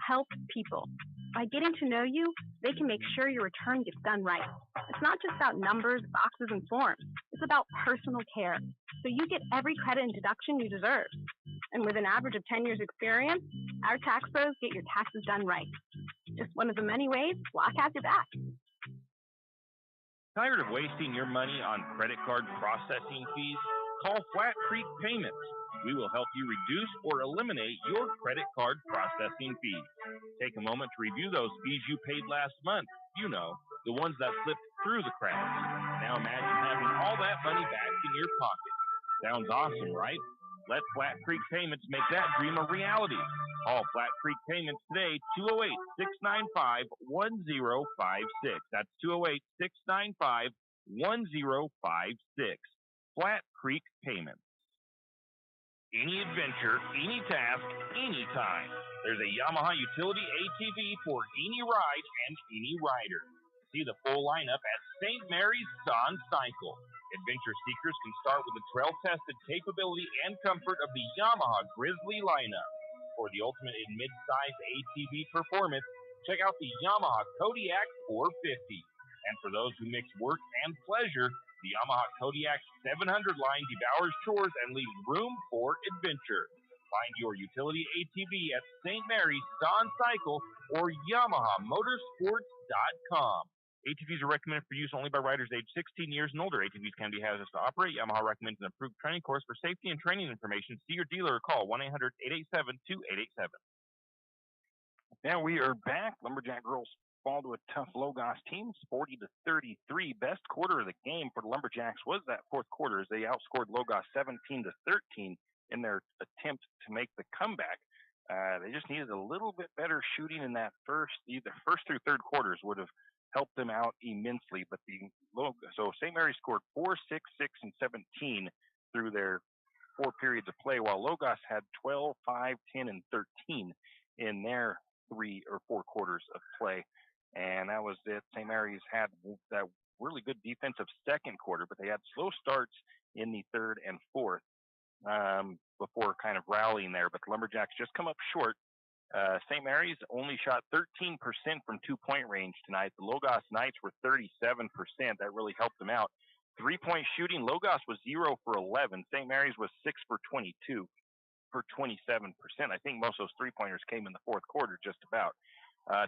help people. By getting to know you, they can make sure your return gets done right. It's not just about numbers, boxes, and forms. It's about personal care. So you get every credit and deduction you deserve. And with an average of 10 years experience, our tax pros get your taxes done right. Just one of the many ways Block has your back. Tired of wasting your money on credit card processing fees? Call Flat Creek Payments. We will help you reduce or eliminate your credit card processing fees. Take a moment to review those fees you paid last month. You know, the ones that slipped through the cracks. Now imagine having all that money back in your pocket. Sounds awesome, right? Let Flat Creek Payments make that dream a reality. Call Flat Creek Payments today, 208-695-1056. That's 208-695-1056. Flat Creek Payments. Any adventure, any task, anytime. There's a Yamaha utility ATV for any ride and any rider. See the full lineup at St. Mary's Sun Cycle. Adventure seekers can start with the trail-tested capability and comfort of the Yamaha Grizzly lineup. For the ultimate in mid-size ATV performance, check out the Yamaha Kodiak 450. And for those who mix work and pleasure, the Yamaha Kodiak 700 line devours chores and leaves room for adventure. Find your utility ATV at St. Mary's Sun Cycle or YamahaMotorsports.com. ATVs are recommended for use only by riders aged 16 years and older. ATVs can be hazardous to operate. Yamaha recommends an approved training course. For safety and training information, see your dealer or call 1-800-887-2887. Now we are back. Lumberjack girls fall to a tough Logos team, 40-33. Best quarter of the game for the Lumberjacks was that fourth quarter as they outscored Logos 17-13 in their attempt to make the comeback. They just needed a little bit better shooting in that either first through third quarters would have helped them out immensely. But so St. Mary's scored 4, 6, 6, and 17 through their 4 periods of play, while Logos had 12, 5, 10, and 13 in their 3 or 4 quarters of play. And that was it. St. Mary's had that really good defensive second quarter, but they had slow starts in the third and fourth before kind of rallying there. But the Lumberjacks just come up short. St. Mary's only shot 13% from 2-point range tonight. The Logos Knights were 37%. That really helped them out. 3-point shooting, Logos was 0 for 11. St. Mary's was 6 for 22 for 27%. I think most of those 3-pointers came in the fourth quarter just about.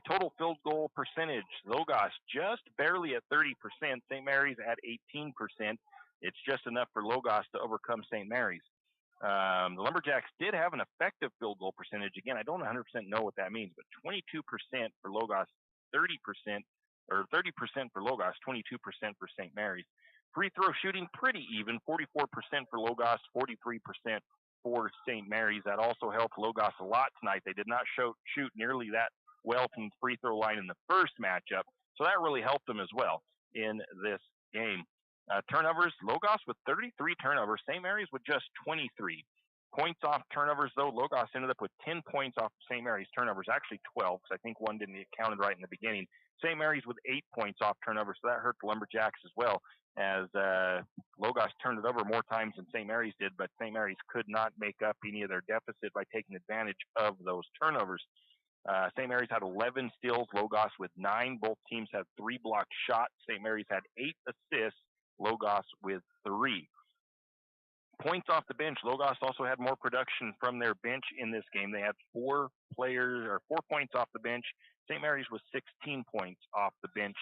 Total field goal percentage, Logos just barely at 30%, St. Mary's at 18%. It's just enough for Logos to overcome St. Mary's. The Lumberjacks did have an effective field goal percentage. Again, I don't 100% know what that means, but 22% for Logos, 30%, or 30% for Logos, 22% for St. Mary's. Free throw shooting, pretty even, 44% for Logos, 43% for St. Mary's. That also helped Logos a lot tonight. They did not shoot nearly that well from the free throw line in the first matchup, so that really helped them as well in this game. Turnovers, Logos with 33 turnovers, St. Mary's with just 23. Points off turnovers, though, Logos ended up with 10 points off St. Mary's turnovers, actually 12, because I think one didn't get counted right in the beginning. St. Mary's with 8 points off turnovers, so that hurt the Lumberjacks as well, as Logos turned it over more times than St. Mary's did, but St. Mary's could not make up any of their deficit by taking advantage of those turnovers. St. Mary's had 11 steals, Logos with 9. Both teams had 3 blocked shots. St. Mary's had 8 assists, Logos with 3. Points off the bench, Logos also had more production from their bench in this game. They had 4 points off the bench. St. Mary's was 16 points off the bench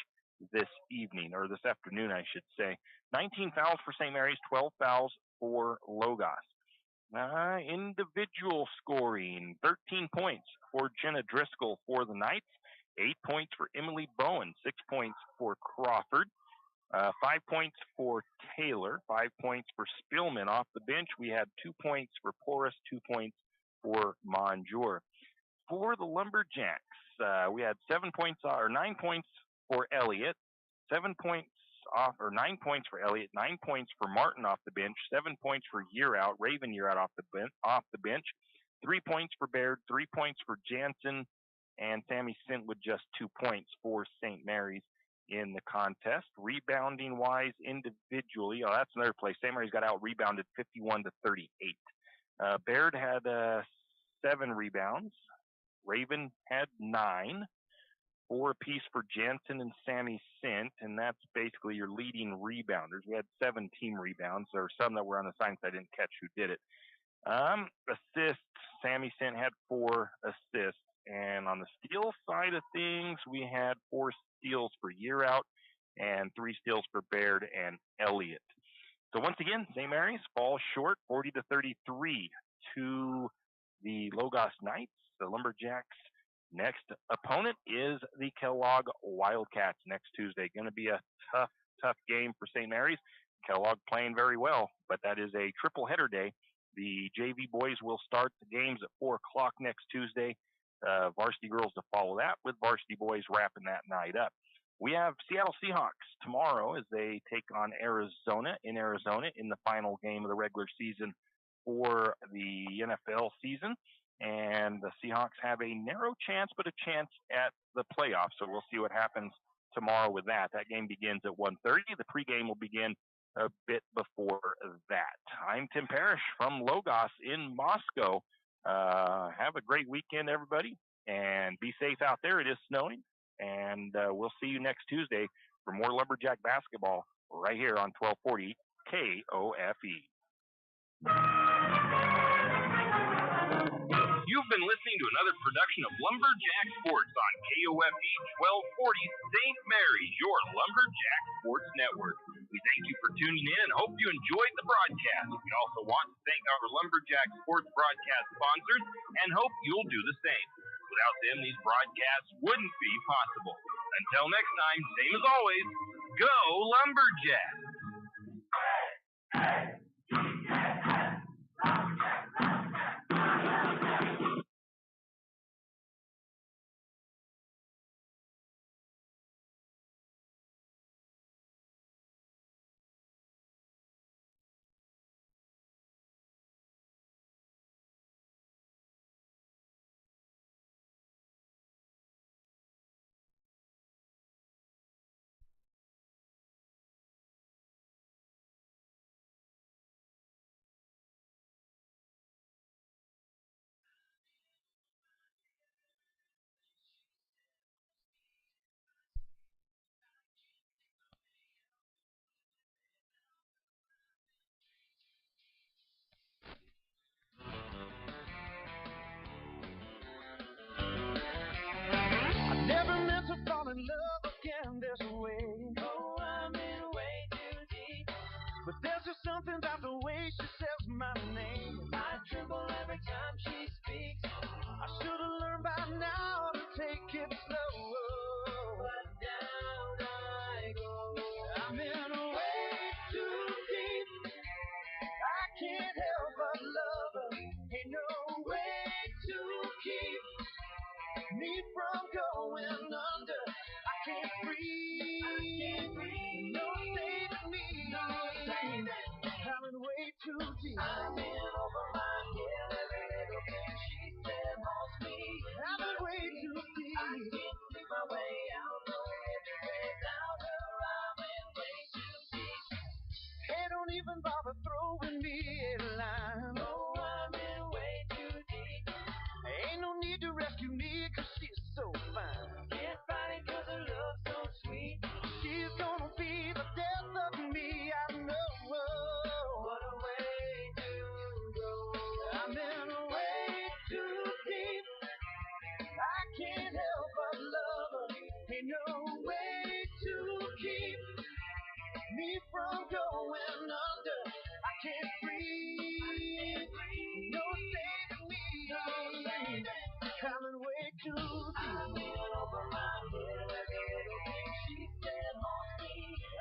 this evening, or this afternoon, I should say. 19 fouls for St. Mary's, 12 fouls for Logos. Individual scoring, 13 points for Jenna Driscoll for the Knights, 8 points for Emily Bowen, 6 points for Crawford, 5 points for Taylor, 5 points for Spillman off the bench. We had 2 points for Porras, 2 points for Monjour. For the Lumberjacks, we had 9 points for Elliott, 9 points for Elliott, 9 points for Martin off the bench, 7 points for Raven Year Out off the bench, 3 points for Baird, 3 points for Jansen, and Sammy Sint with just 2 points for St. Mary's in the contest. Rebounding wise, individually, that's another place. St. Mary's got out rebounded 51-38. Baird had 7 rebounds. Raven had 9. 4 apiece for Jansen and Sammy Sint, and that's basically your leading rebounders. We had 7 team rebounds. There were some that were on assignments I didn't catch who did it. Assists, Sammy Sint had 4 assists. And on the steal side of things, we had 4 steals for Year Out and 3 steals for Baird and Elliott. So once again, St. Mary's falls short 40-33 to the Logos Knights. The Lumberjacks' next opponent is the Kellogg Wildcats next Tuesday. Going to be a tough game for St. Mary's. Kellogg playing very well, but that is a triple header day. The JV boys will start the games at 4 o'clock next Tuesday. Varsity girls to follow that, with varsity boys wrapping that night up. We have Seattle Seahawks tomorrow as they take on Arizona in the final game of the regular season for the NFL season. And the Seahawks have a narrow chance, but a chance at the playoffs. So we'll see what happens tomorrow with that. That game begins at 1:30. The pregame will begin a bit before that. I'm Tim Parrish from Logos in Moscow. Have a great weekend, everybody, and be safe out there. It is snowing, and we'll see you next Tuesday for more Lumberjack basketball right here on 1240 KOFE. You've been listening to another production of Lumberjack Sports on KOFE 1240 St. Mary's, your Lumberjack Sports Network. We thank you for tuning in and hope you enjoyed the broadcast. We also want to thank our Lumberjack Sports broadcast sponsors and hope you'll do the same. Without them, these broadcasts wouldn't be possible. Until next time, same as always, go Lumberjacks! going under. I can't breathe. No saving me. Coming way too deep. I'm in over my head. Every little thing she said haunts me. Coming way too deep. I can't see my way out. No living without her. I'm in way too deep. Hey, don't even bother throwing me a line. No, I'm in way too deep. Ain't no need to rescue me, 'cause she's so fine. Can't find it 'cause her love's so sweet. She's gonna be the death of me, I know. What a way to go. I'm in way too deep. I can't help but love her. Ain't no way to keep me from going under. I can't breathe. No saving me. Coming way too deep. I'm in over my head. Every little thing she said haunts me.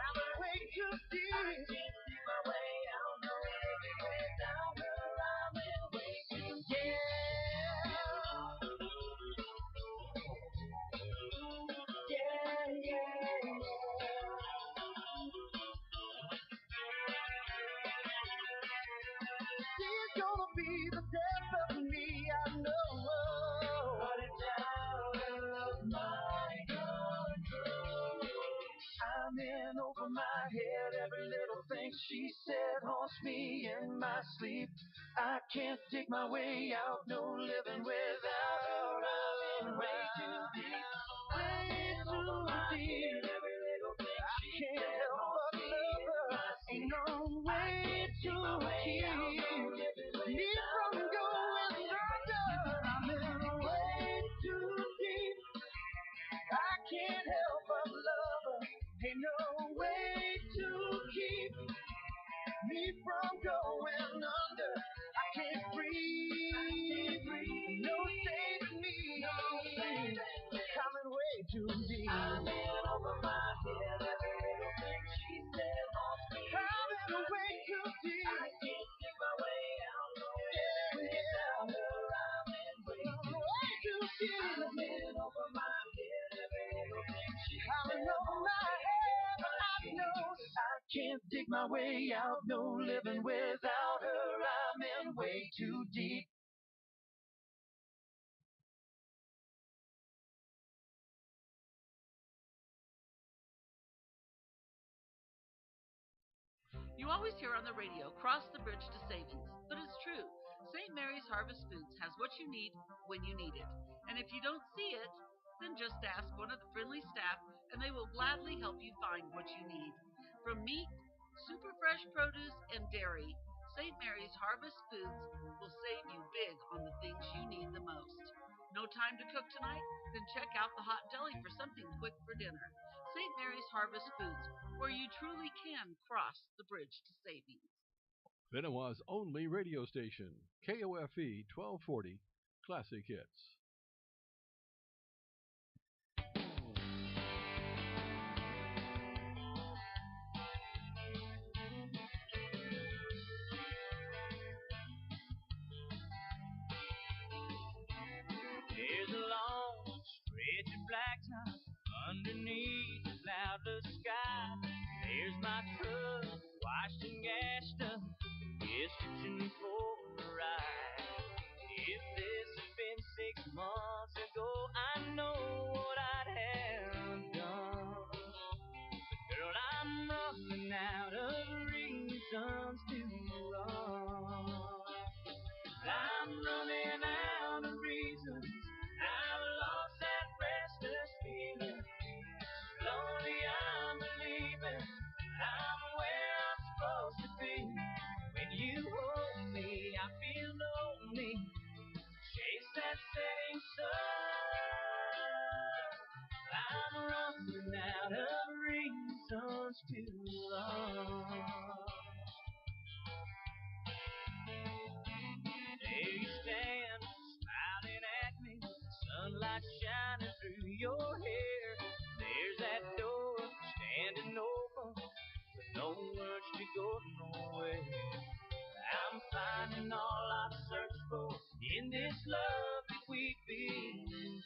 I'm way too deep. I can't see my way out. No living without her. I'm in way too deep. She's gonna be the death of me, I know. But it's out of my control. I'm in over my head. Every little thing she said haunts me in my sleep. I can't dig my way out. No living without her. I'm in way too deep. Way too deep. Every little thing she can't help but love her. Ain't no way to keep me from going under. I'm in way too deep. I can't help but love her. Ain't no way to keep me from going under. I can't breathe. No saving me. Coming way too deep. I'm in over my head. Every little thing she said haunts me. Coming way too deep. I can't see my way out. No without her. I'm in way too deep. I'm in over my head. Every little thing she coming over my head. I know I can't dig my way out. No living without her. I'm in way too deep. You always hear on the radio, cross the bridge to savings. But it's true. St. Mary's Harvest Foods has what you need when you need it. And if you don't see it, then just ask one of the friendly staff and they will gladly help you find what you need. From meat, super fresh produce, and dairy, St. Mary's Harvest Foods will save you big on the things you need the most. No time to cook tonight? Then check out the hot deli for something quick for dinner. St. Mary's Harvest Foods, where you truly can cross the bridge to savings. Benawa's only radio station, KOFE 1240, Classic Hits. There's a long stretch of blacktop underneath the cloudless sky. There's my truck, washed and gashed up, itching for a ride. If this had been 6 months ago, I know what I'd have done. But girl, I'm running out of reasons to run. I'm running out of reasons. I've lost that restless feeling. Slowly I'm believing I'm where I'm supposed to be. When you hold me, I feel lonely. Chase that setting sun. I'm running out of reasons to run. There you stand, smiling at me, sunlight shining through your hair. There's that door standing open, with no urge to go nowhere. I'm finding all I've searched for in this love that we've begun.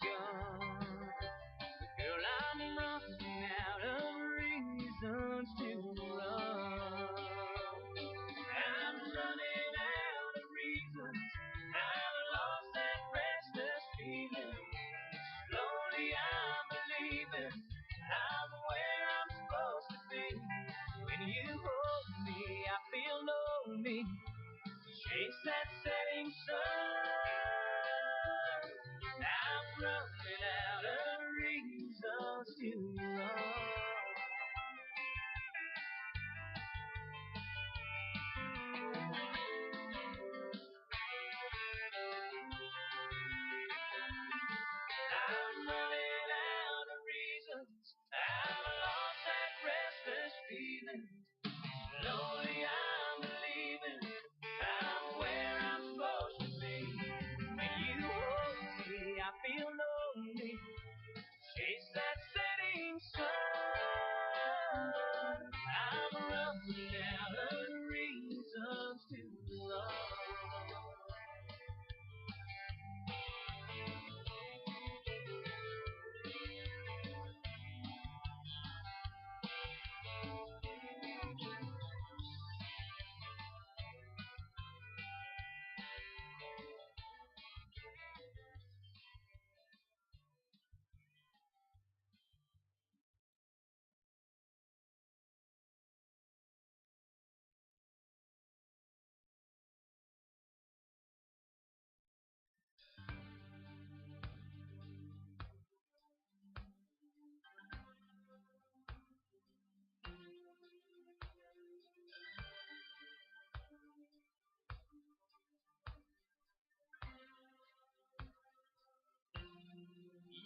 chase that setting sun. I'm running out of reasons to run. I'm running out of reasons. I've lost that restless feeling. Slowly I'm believing I'm where I'm supposed to be. When you hold me, I feel lonely. Chase that setting sun. I'm running out of reasons to run.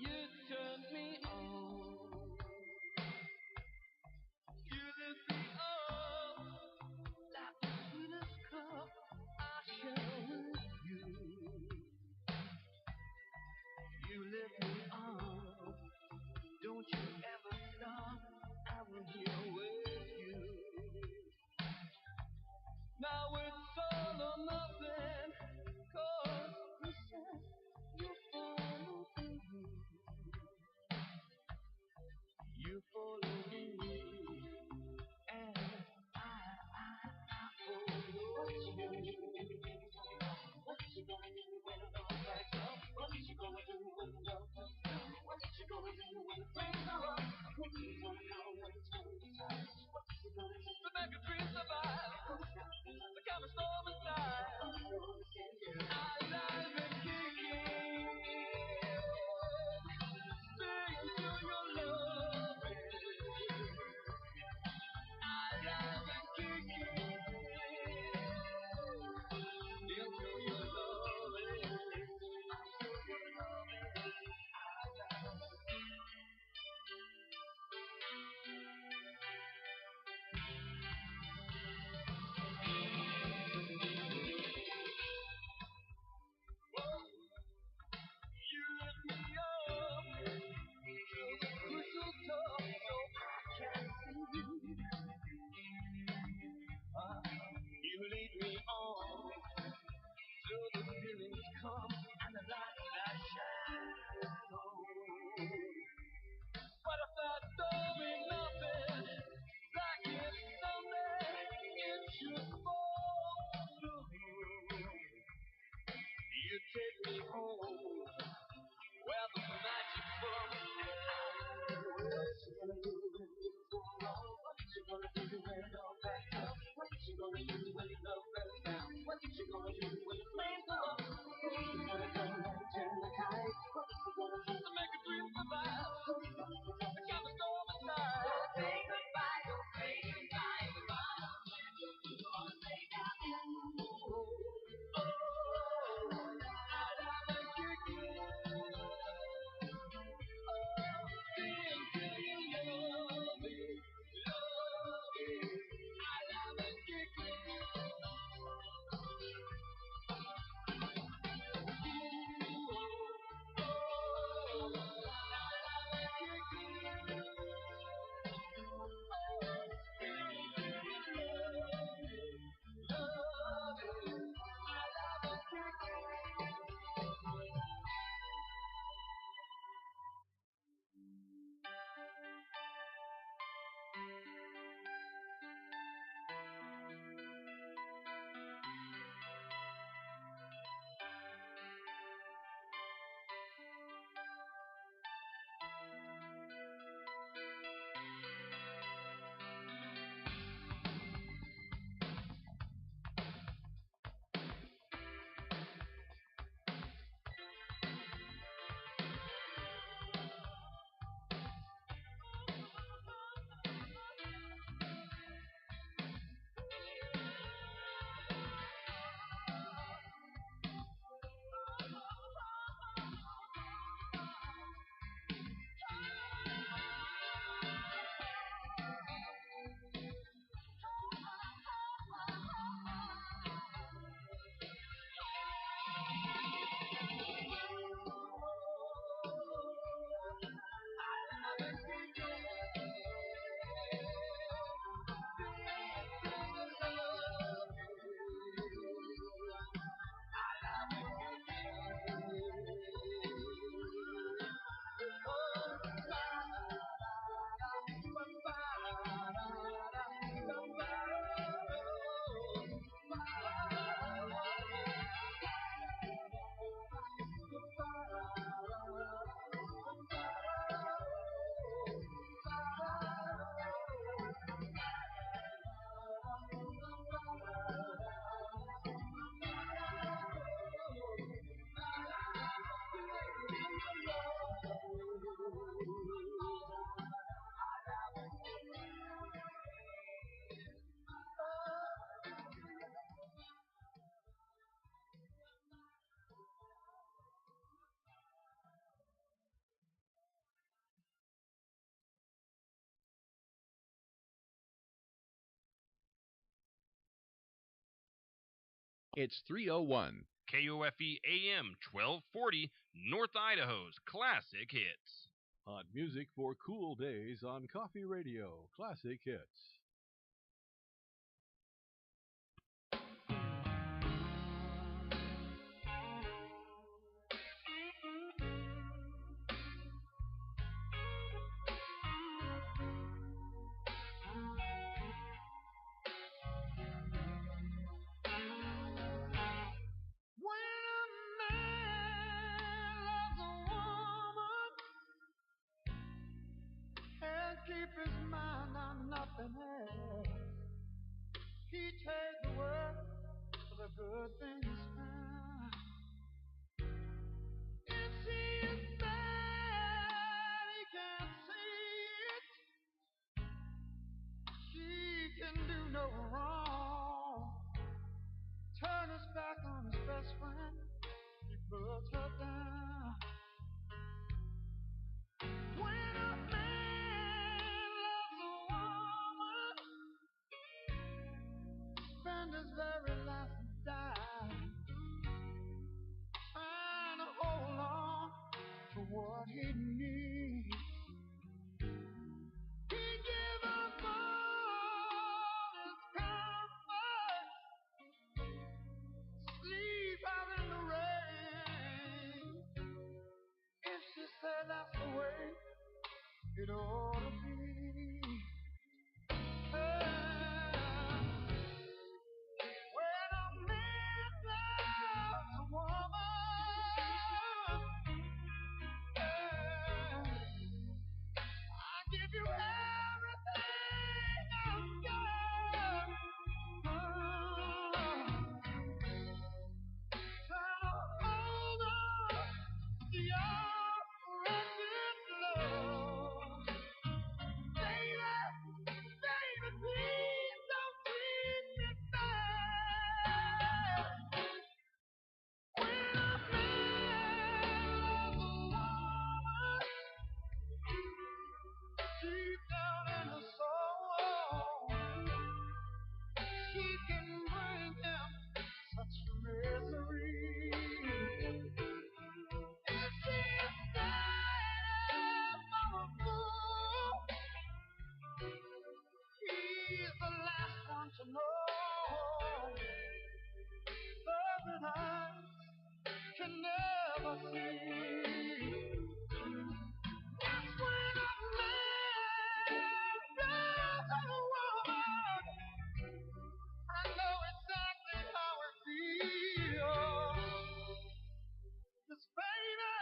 You turned me on. You lit me up like the sweetest cup I share with you. You lit me up. Don't you ever stop. I will here with you. Now it's all or nothing. 'Cause you said you follow me. You follow me. And I follow you. What you gonna do when the love backs up? What you gonna do when the love comes down? What you gonna do when the flames are up? What you gonna do when it's time to time? What you gonna do to make a dream survive? The kind of storm inside. Alive and kicking. Stay until your love is. Alive and kicking. Until your love is. You lift me up till the crystal top so I can see. You lead me on till the feelings come and the light that shines on. What if that don't mean nothing? Like if someday it should fall through. You take me home where the magic from. What you gonna do when things go wrong? What you gonna do when it all backs up? What you gonna do when your love burns down? What you gonna do when the flames go up? Who's gonna come and turn the tide? What you gonna do to make a dream survive? The kind of storm inside. Say goodbye, don't say goodbye, goodbye. You wanna say goodbye? Oh, I'm a kicking. It's 301. KOFE AM 1240, North Idaho's classic hits. Hot music for cool days on Coffee Radio, classic hits. Keep his mind on nothing else. He takes the world for the good things found. If she is bad, he can't see it. She can do no wrong. Turn his back on his best friend. He puts her down. When a man loves a woman, spend his very last dime trying to hold on to what he needs. He gives up all his comfort, sleep out in the rain. If she said that's the way it ought to be. When a man loves a woman, I give you everything I've got. Try to hold on to your precious love. Baby, baby, please don't treat me bad. When a man loves a woman, deep down in her soul, she can bring him such misery. If she is sad for a fool, he's the last one to know. Love that eyes can never see. That's when a man loves a woman. I know exactly how it feels. 'Cause baby,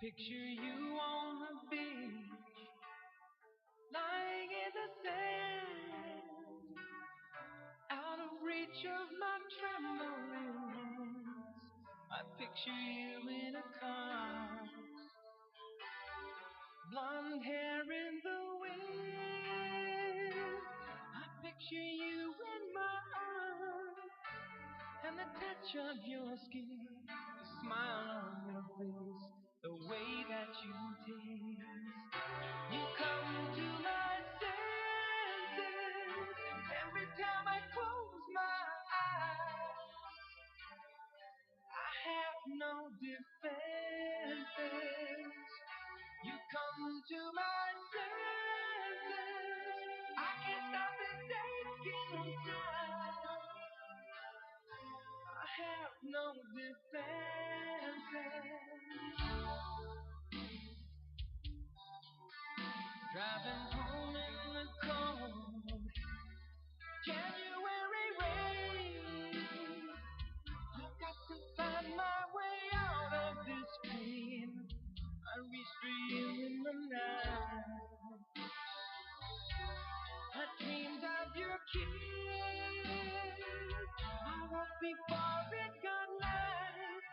picture you on the beach, lying in the sand, out of reach of my trembling hands. I picture you in a car, blonde hair in the wind. I picture you in my arms, and the touch of your skin, the smile on your face, the way that you taste. You come to my senses every time I close my have no defenses. Driving home in the cold, January rain. I've got to find my way out of this pain. I reach for you in the night. I dreamed of your kiss. I woke before it got light.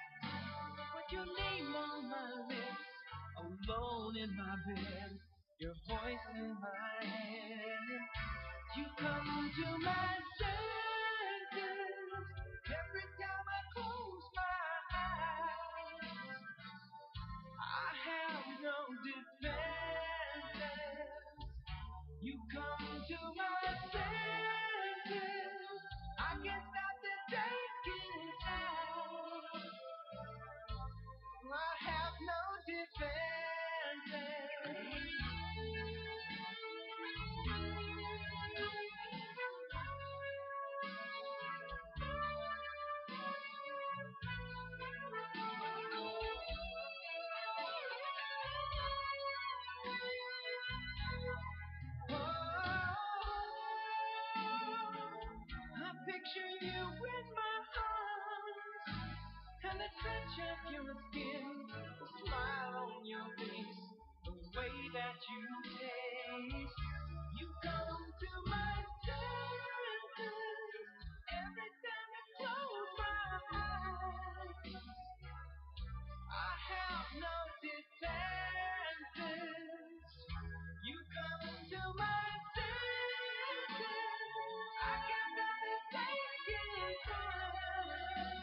With your name on my lips, alone in my bed, your voice in my head. You come to my senses every time I close my eyes. I have no defenses. You come to my senses. I can't stop the taking time. I have no defenses. I picture you in my arms, and the touch of your skin, the smile on your face, the way that you taste. You come to my senses every time I close my eyes. I have no defenses. You come to my senses. I can't stop the taking time.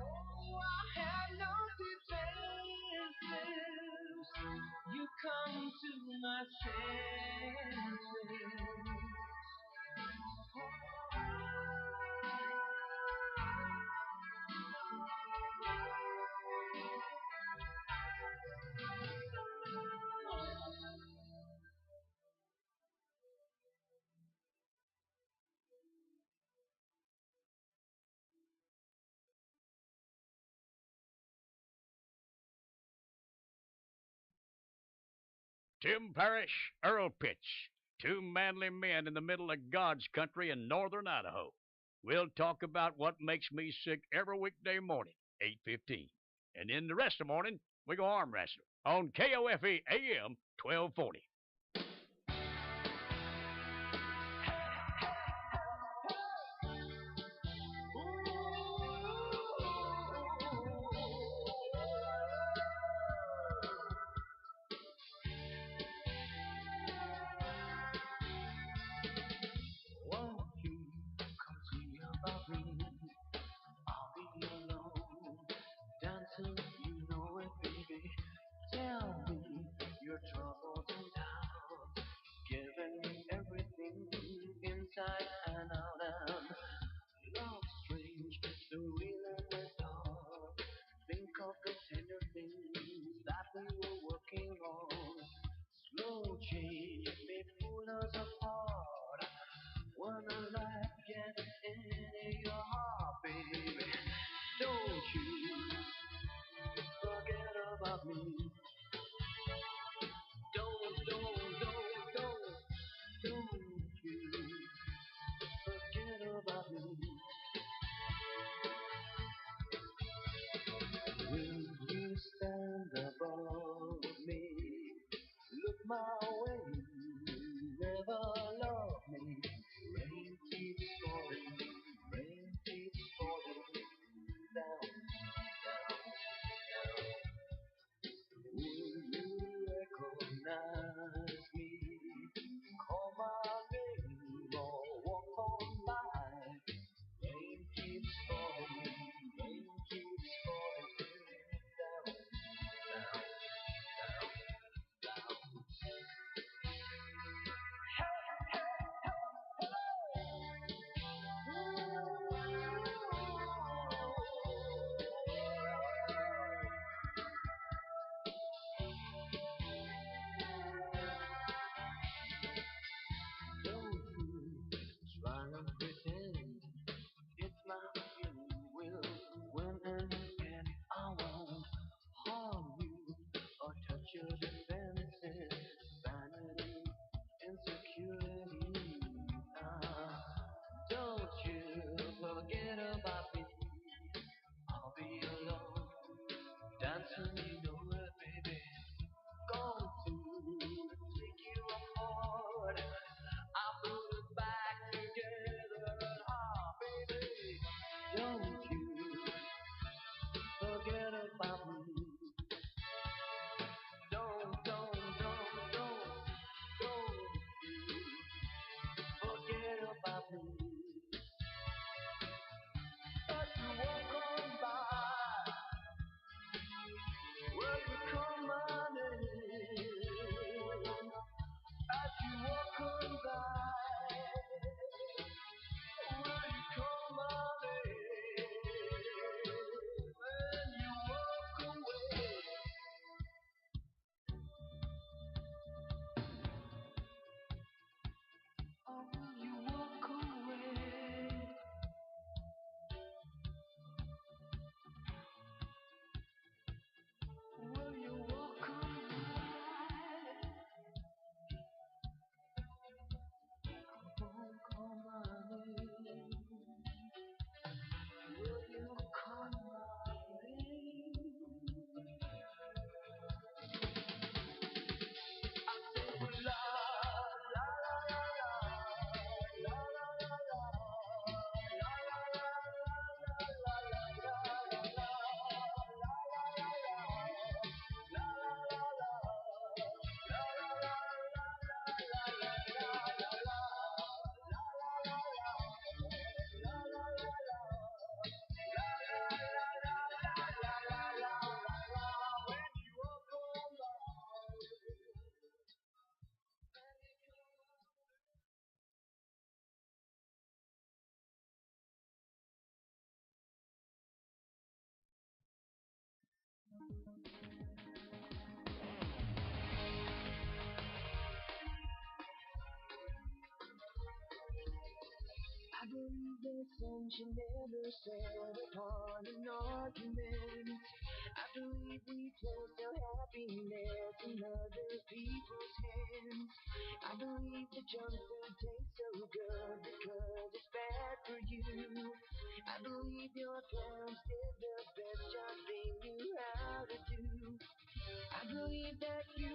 Oh, I have no defenses. You come to my senses. Tim Parrish, Earl Pitch, two manly men in the middle of God's country in northern Idaho. We'll talk about what makes me sick every weekday morning, 8:15. And then the rest of the morning, we go arm wrestling on KOFE AM 1240. Won't you come see about me? I'll be alone, dancing, you know it, baby. Tell me your troubles and I believe that sun should never set upon an argument. I believe we place our happiness in other people's hands. I believe the junk food tastes so good because it's bad for you. I believe your parents did the best job they knew how to do. I believe that you